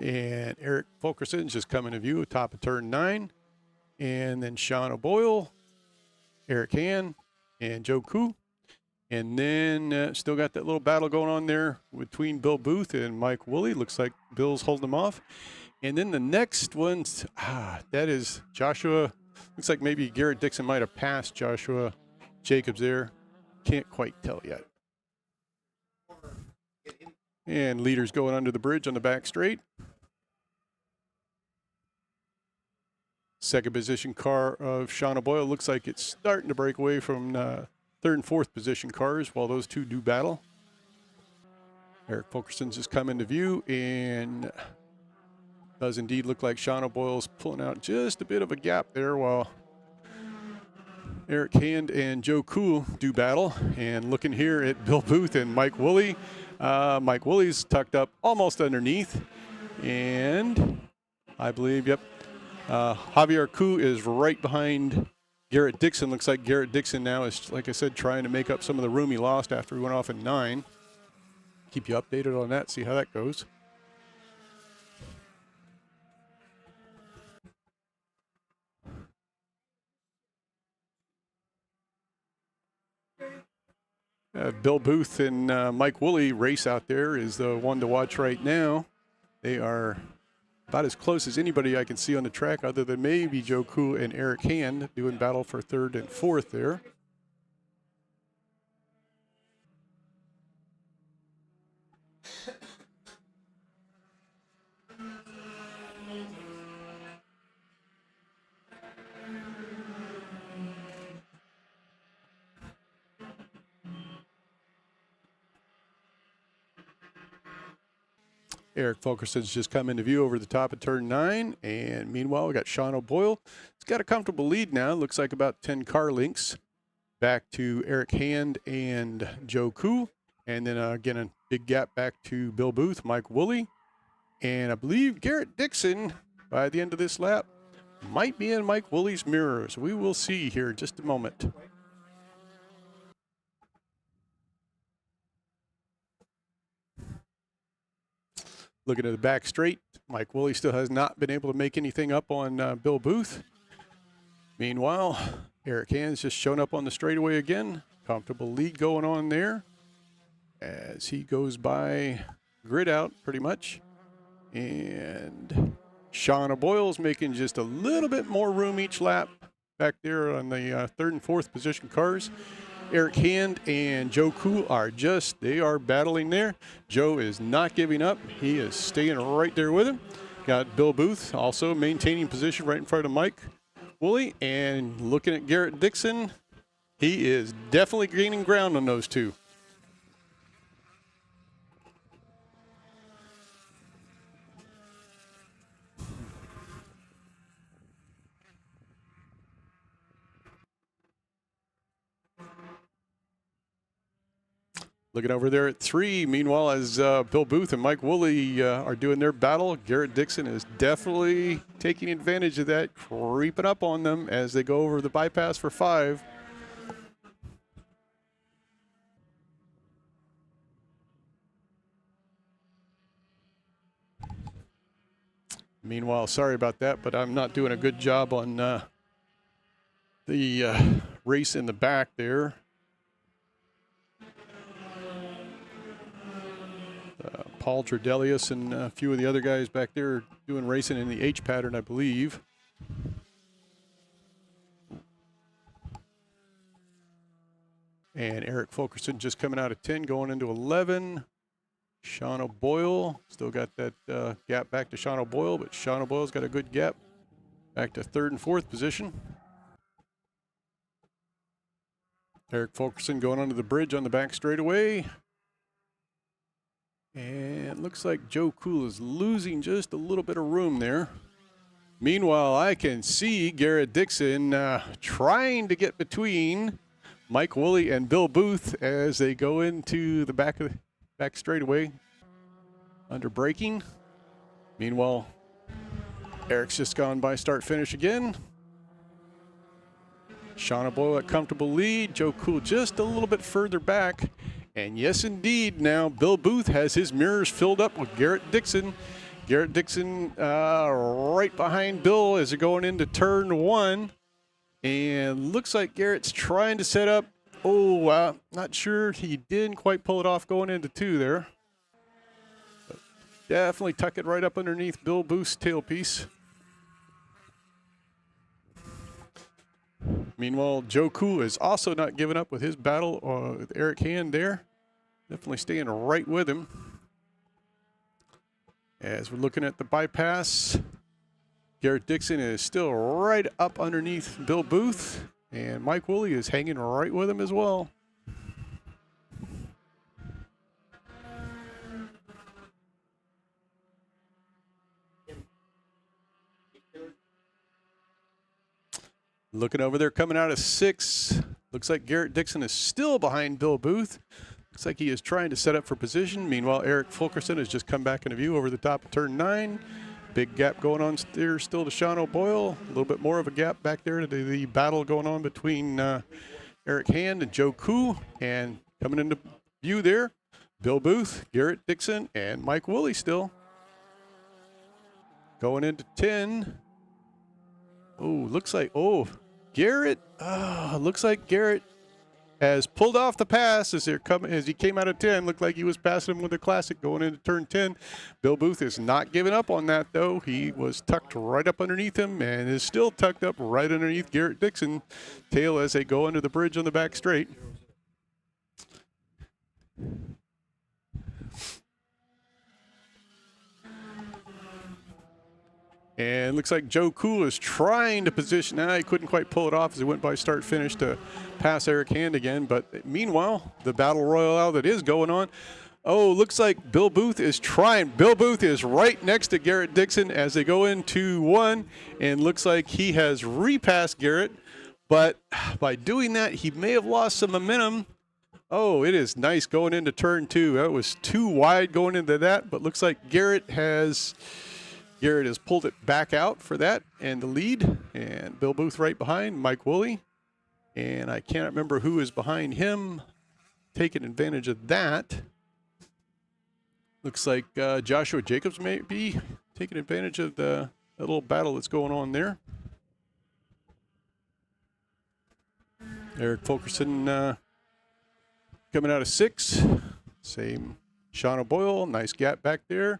And Eric Fulkerson's just coming to view, top of turn 9. And then Sean O'Boyle, Eric Hand, and Joe Koo. And then still got that little battle going on there between Bill Booth and Mike Woolley. Looks like Bill's holding them off. And then the next one, that is Joshua. Looks like maybe Garrett Dixon might have passed Joshua Jacobs there. Can't quite tell yet. And leaders going under the bridge on the back straight. Second position car of Shauna Boyle looks like it's starting to break away from third and fourth position cars while those two do battle. Eric Fulkerson's just come into view and does indeed look like Shauna Boyle's pulling out just a bit of a gap there while Eric Hand and Joe Cool do battle. And looking here at Bill Booth and Mike Woolley. Mike Woolley's tucked up almost underneath. And I believe, yep, Javier Koo is right behind Garrett Dixon. Looks like Garrett Dixon now is, like I said, trying to make up some of the room he lost after he went off in 9. Keep you updated on that, see how that goes. Bill Booth and Mike Woolley race out there is the one to watch right now. They are about as close as anybody I can see on the track other than maybe Joe Koo and Eric Hand doing battle for third and fourth there. Eric Fulkerson's just come into view over the top of turn 9. And meanwhile, we got Sean O'Boyle. He's got a comfortable lead now. Looks like about 10 car lengths back to Eric Hand and Joe Koo. And then again, a big gap back to Bill Booth, Mike Woolley. And I believe Garrett Dixon, by the end of this lap, might be in Mike Woolley's mirrors. We will see here in just a moment. Looking at the back straight, Mike Woolley still has not been able to make anything up on Bill Booth. Meanwhile, Eric Hand's just shown up on the straightaway again. Comfortable lead going on there as he goes by grid out pretty much. And Sean O'Boyle's making just a little bit more room each lap back there on the third and fourth position cars. Eric Hand and Joe Koo are they are battling there. Joe is not giving up. He is staying right there with him. Got Bill Booth also maintaining position right in front of Mike Woolley. And looking at Garrett Dixon, he is definitely gaining ground on those two. Looking over there at 3. Meanwhile, as Bill Booth and Mike Woolley are doing their battle, Garrett Dixon is definitely taking advantage of that, creeping up on them as they go over the bypass for 5. Meanwhile, sorry about that, but I'm not doing a good job on the race in the back there. Paul Tredelius and a few of the other guys back there doing racing in the H pattern, I believe. And Eric Fulkerson just coming out of 10, going into 11. Sean O'Boyle, still got that gap back to Sean O'Boyle, but Sean O'Boyle's got a good gap back to third and fourth position. Eric Fulkerson going under the bridge on the back straightaway. And looks like Joe Cool is losing just a little bit of room there. Meanwhile, I can see Garrett Dixon trying to get between Mike Woolley and Bill Booth as they go into the back straightaway under braking. Meanwhile, Eric's just gone by start finish again. Sean O'Boyle at comfortable lead. Joe Cool just a little bit further back. And yes, indeed, now Bill Booth has his mirrors filled up with Garrett Dixon. Garrett Dixon right behind Bill as they're going into turn 1. And looks like Garrett's trying to set up. Oh, not sure he didn't quite pull it off going into 2 there. But definitely tuck it right up underneath Bill Booth's tailpiece. Meanwhile, Joe Koo is also not giving up with his battle with Eric Hand there. Definitely staying right with him. As we're looking at the bypass, Garrett Dixon is still right up underneath Bill Booth, and Mike Woolley is hanging right with him as well. Looking over there, coming out of 6. Looks like Garrett Dixon is still behind Bill Booth. Looks like he is trying to set up for position. Meanwhile, Eric Fulkerson has just come back into view over the top of turn 9. Big gap going on there still to Sean O'Boyle. A little bit more of a gap back there to the battle going on between Eric Hand and Joe Koo. And coming into view there, Bill Booth, Garrett Dixon, and Mike Woolley still. Going into 10. Oh, looks like, Garrett, looks like Garrett has pulled off the pass as he came out of 10. Looked like he was passing him with a classic going into turn 10. Bill Booth is not giving up on that, though. He was tucked right up underneath him and is still tucked up right underneath Garrett Dixon tail as they go under the bridge on the back straight. And looks like Joe Koo is trying to position. He couldn't quite pull it off as he went by start-finish to pass Eric Hand again. But meanwhile, the battle royale that is going on. Oh, looks like Bill Booth is trying. Bill Booth is right next to Garrett Dixon as they go into 1. And looks like he has repassed Garrett. But by doing that, he may have lost some momentum. Oh, it is nice going into turn 2. That was too wide going into that. But looks like Garrett has pulled it back out for that and the lead, and Bill Booth right behind, Mike Woolley, and I can't remember who is behind him taking advantage of that. Looks like Joshua Jacobs may be taking advantage of the little battle that's going on there. Eric Fulkerson coming out of 6. Same Sean O'Boyle, nice gap back there.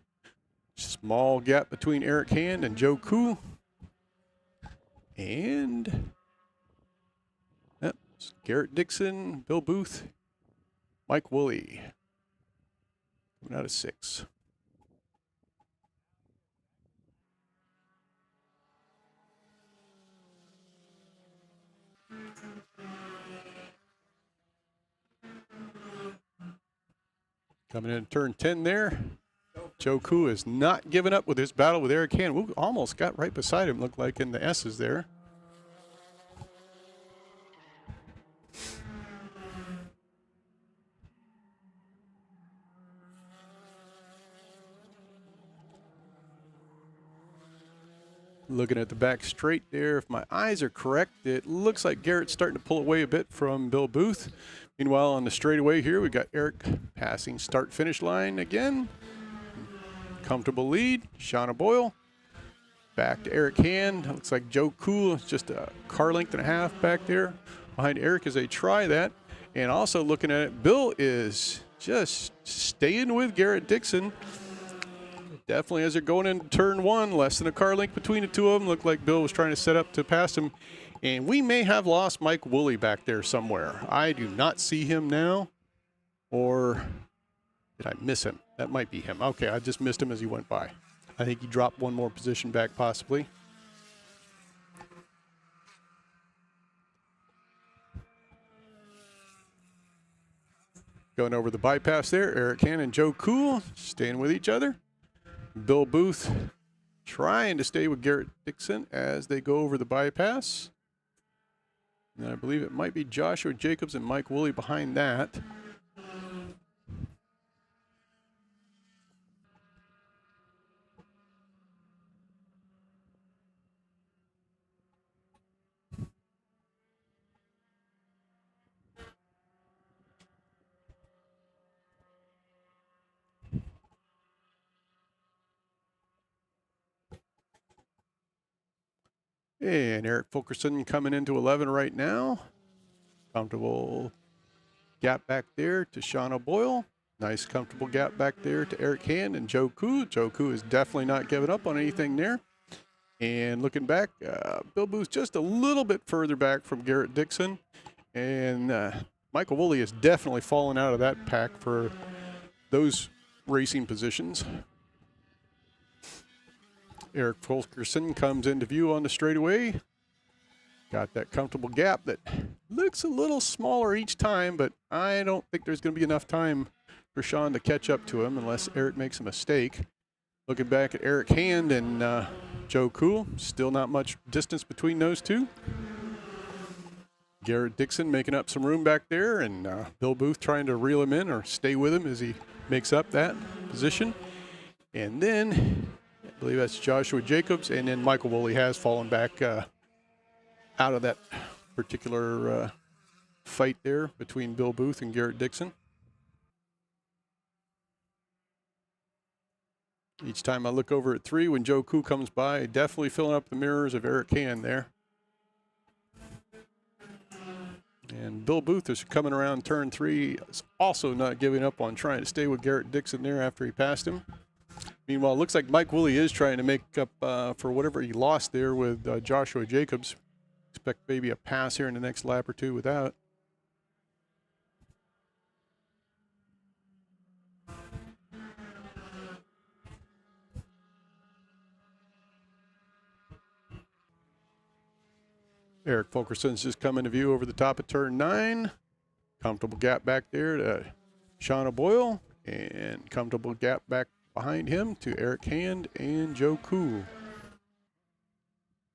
Small gap between Eric Hand and Joe Koo. And Garrett Dixon, Bill Booth, Mike Woolley. Coming out of 6. Coming in turn 10 there. Joe Koo is not giving up with his battle with Eric Hand. We almost got right beside him, looked like, in the S's there. Looking at the back straight there, if my eyes are correct, it looks like Garrett's starting to pull away a bit from Bill Booth. Meanwhile, on the straightaway here, we've got Eric passing start-finish line again. Comfortable lead, Sean O'Boyle. Back to Eric Hand. Looks like Joe Koo is just a car length and a half back there behind Eric as they try that. And also looking at it, Bill is just staying with Garrett Dixon. Definitely as they're going into turn 1, less than a car length between the two of them. Looked like Bill was trying to set up to pass him. And we may have lost Mike Woolley back there somewhere. I do not see him now. Or did I miss him? That might be him. Okay, I just missed him as he went by. I think he dropped one more position back possibly. Going over the bypass there, Eric Hand and Joe Koo staying with each other. Bill Booth trying to stay with Garrett Dixon as they go over the bypass. And I believe it might be Joshua Jacobs and Mike Woolley behind that. And Eric Fulkerson coming into 11 right now. Comfortable gap back there to Sean O'Boyle. Nice comfortable gap back there to Eric Hand and Joe Koo. Joe Koo is definitely not giving up on anything there. And looking back, Bill Booth just a little bit further back from Garrett Dixon. And Michael Woolley has definitely fallen out of that pack for those racing positions. Eric Fulkerson comes into view on the straightaway. Got that comfortable gap that looks a little smaller each time, but I don't think there's going to be enough time for Sean to catch up to him unless Eric makes a mistake. Looking back at Eric Hand and Joe Cool, still not much distance between those two. Garrett Dixon making up some room back there, and Bill Booth trying to reel him in or stay with him as he makes up that position. And then I believe that's Joshua Jacobs, and then Michael Woolley has fallen back out of that particular fight there between Bill Booth and Garrett Dixon. Each time I look over at 3 when Joe Koo comes by, definitely filling up the mirrors of Eric Hand there. And Bill Booth is coming around turn 3, is also not giving up on trying to stay with Garrett Dixon there after he passed him. Meanwhile, it looks like Mike Woolley is trying to make up for whatever he lost there with Joshua Jacobs. Expect maybe a pass here in the next lap or two without. Eric Fulkerson's just come into view over the top of turn 9. Comfortable gap back there to Sean O'Boyle, and comfortable gap back behind him to Eric Hand and Joe Cool.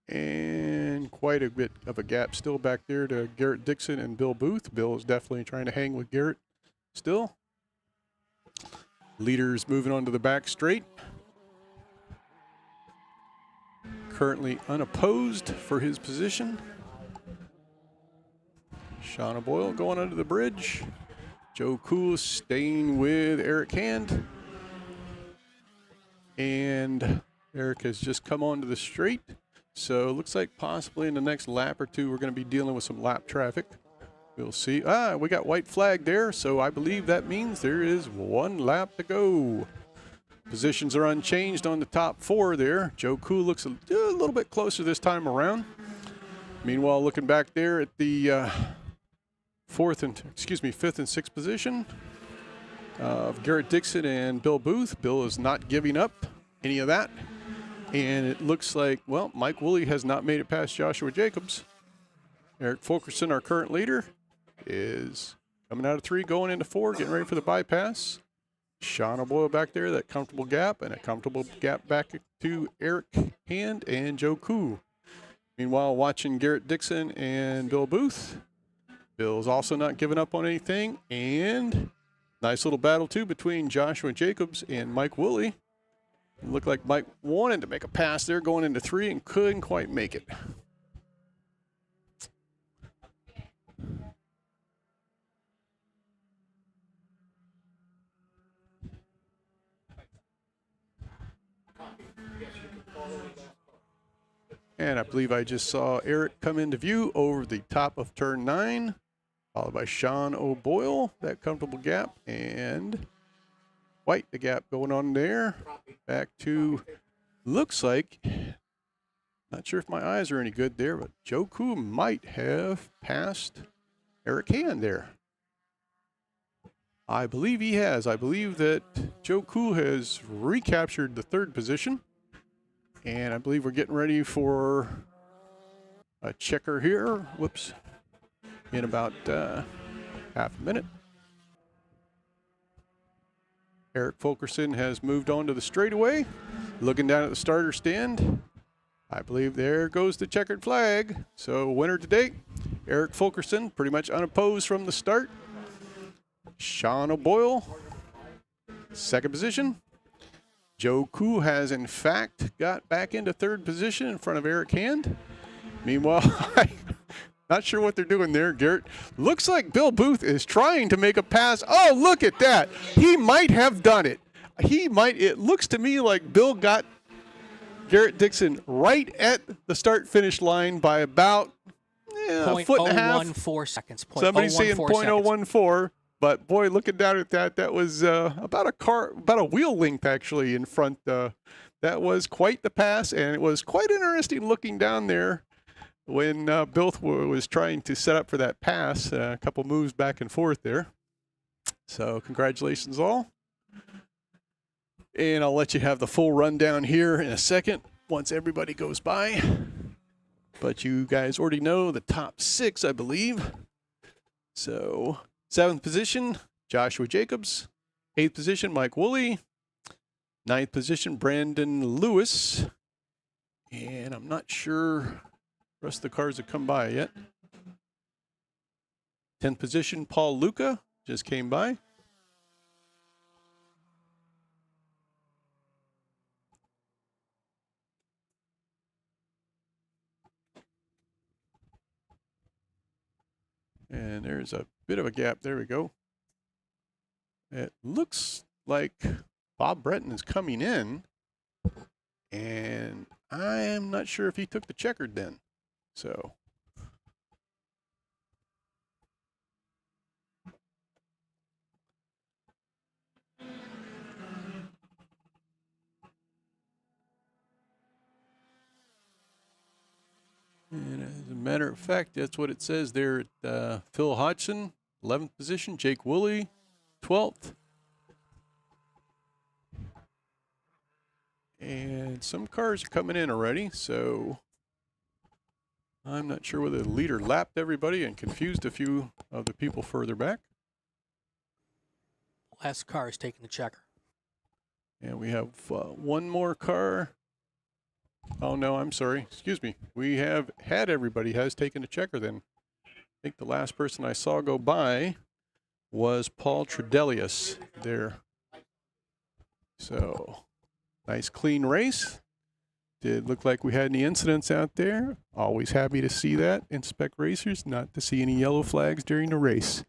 And quite a bit of a gap still back there to Garrett Dixon and Bill Booth. Bill is definitely trying to hang with Garrett still. Leaders moving on to the back straight. Currently unopposed for his position. Sean O'Boyle going under the bridge. Joe Cool staying with Eric Hand. And Eric has just come onto the straight. So it looks like possibly in the next lap or two, we're going to be dealing with some lap traffic. We'll see. We got white flag there. So I believe that means there is 1 lap to go. Positions are unchanged on the top 4 there. Joe Cool looks a little bit closer this time around. Meanwhile, looking back there at the fifth and 6th position of Garrett Dixon and Bill Booth. Bill is not giving up any of that. And it looks like, well, Mike Woolley has not made it past Joshua Jacobs. Eric Fulkerson, our current leader, is coming out of 3, going into 4, getting ready for the bypass. Sean O'Boyle back there, that comfortable gap, and a comfortable gap back to Eric Hand and Joe Koo. Meanwhile, watching Garrett Dixon and Bill Booth. Bill's also not giving up on anything, and nice little battle too between Joshua Jacobs and Mike Woolley. It looked like Mike wanted to make a pass there going into 3 and couldn't quite make it. And I believe I just saw Eric come into view over the top of turn 9, followed by Sean O'Boyle, that comfortable gap, and White, the gap going on there. Back to, looks like, not sure if my eyes are any good there, but Joe Koo might have passed Eric Hand there. I believe he has. I believe that Joe Koo has recaptured the 3rd position. And I believe we're getting ready for a checker here. Whoops. In about half a minute. Eric Fulkerson has moved on to the straightaway. Looking down at the starter stand. I believe there goes the checkered flag. So winner today, Eric Fulkerson, pretty much unopposed from the start. Sean O'Boyle, 2nd position. Joe Koo has, in fact, got back into 3rd position in front of Eric Hand. Meanwhile, I'm not sure what they're doing there, Garrett. Looks like Bill Booth is trying to make a pass. Oh, look at that. He might have done it. It looks to me like Bill got Garrett Dixon right at the start-finish line by about a foot and a half. 0.014 seconds. Somebody's saying 0.014. But boy, looking down at that, that was about a wheel length actually in front that That was quite the pass, and it was quite interesting looking down there when Bill was trying to set up for that pass. A couple moves back and forth there. So congratulations all. And I'll let you have the full rundown here in a second once everybody goes by. But you guys already know the top 6, I believe. So 7th position, Joshua Jacobs. 8th position, Mike Woolley. 9th position, Brandon Lewis. And I'm not sure the rest of the cars have come by yet. 10th position, Paul Luca just came by. And there's a bit of a gap. There we go. It looks like Bob Breton is coming in, and I am not sure if he took the checkered then. So and as a matter of fact, that's what it says there at Phil Hodgson, 11th position, Jake Woolley, 12th. And some cars are coming in already, so I'm not sure whether the leader lapped everybody and confused a few of the people further back. Last car is taking the checker. And we have one more car. Oh, no, I'm sorry. Excuse me. We have had everybody has taken a checker then. I think the last person I saw go by was Paul Tredelius there. So, nice clean race. Did look like we had any incidents out there. Always happy to see that in Spec Racers, not to see any yellow flags during the race.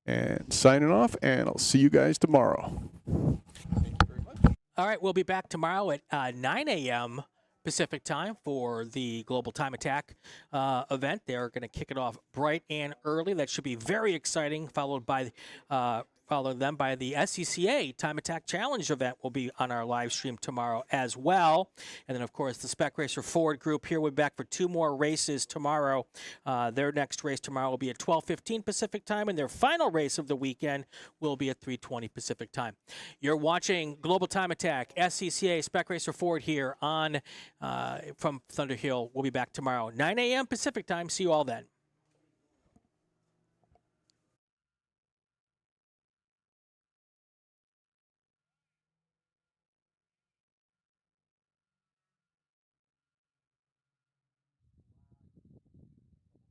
And signing off, and I'll see you guys tomorrow. Thank you very much. All right, we'll be back tomorrow at 9 a.m. Pacific time for the Global Time Attack event. They're going to kick it off bright and early. That should be very exciting, followed then by the SCCA Time Attack Challenge event will be on our live stream tomorrow as well. And then, of course, the Spec Racer Ford group here. We'll be back for 2 more races tomorrow. Their next race tomorrow will be at 12:15 Pacific time, and their final race of the weekend will be at 3:20 Pacific time. You're watching Global Time Attack, SCCA Spec Racer Ford here on from Thunderhill. We'll be back tomorrow, 9 a.m. Pacific time. See you all then.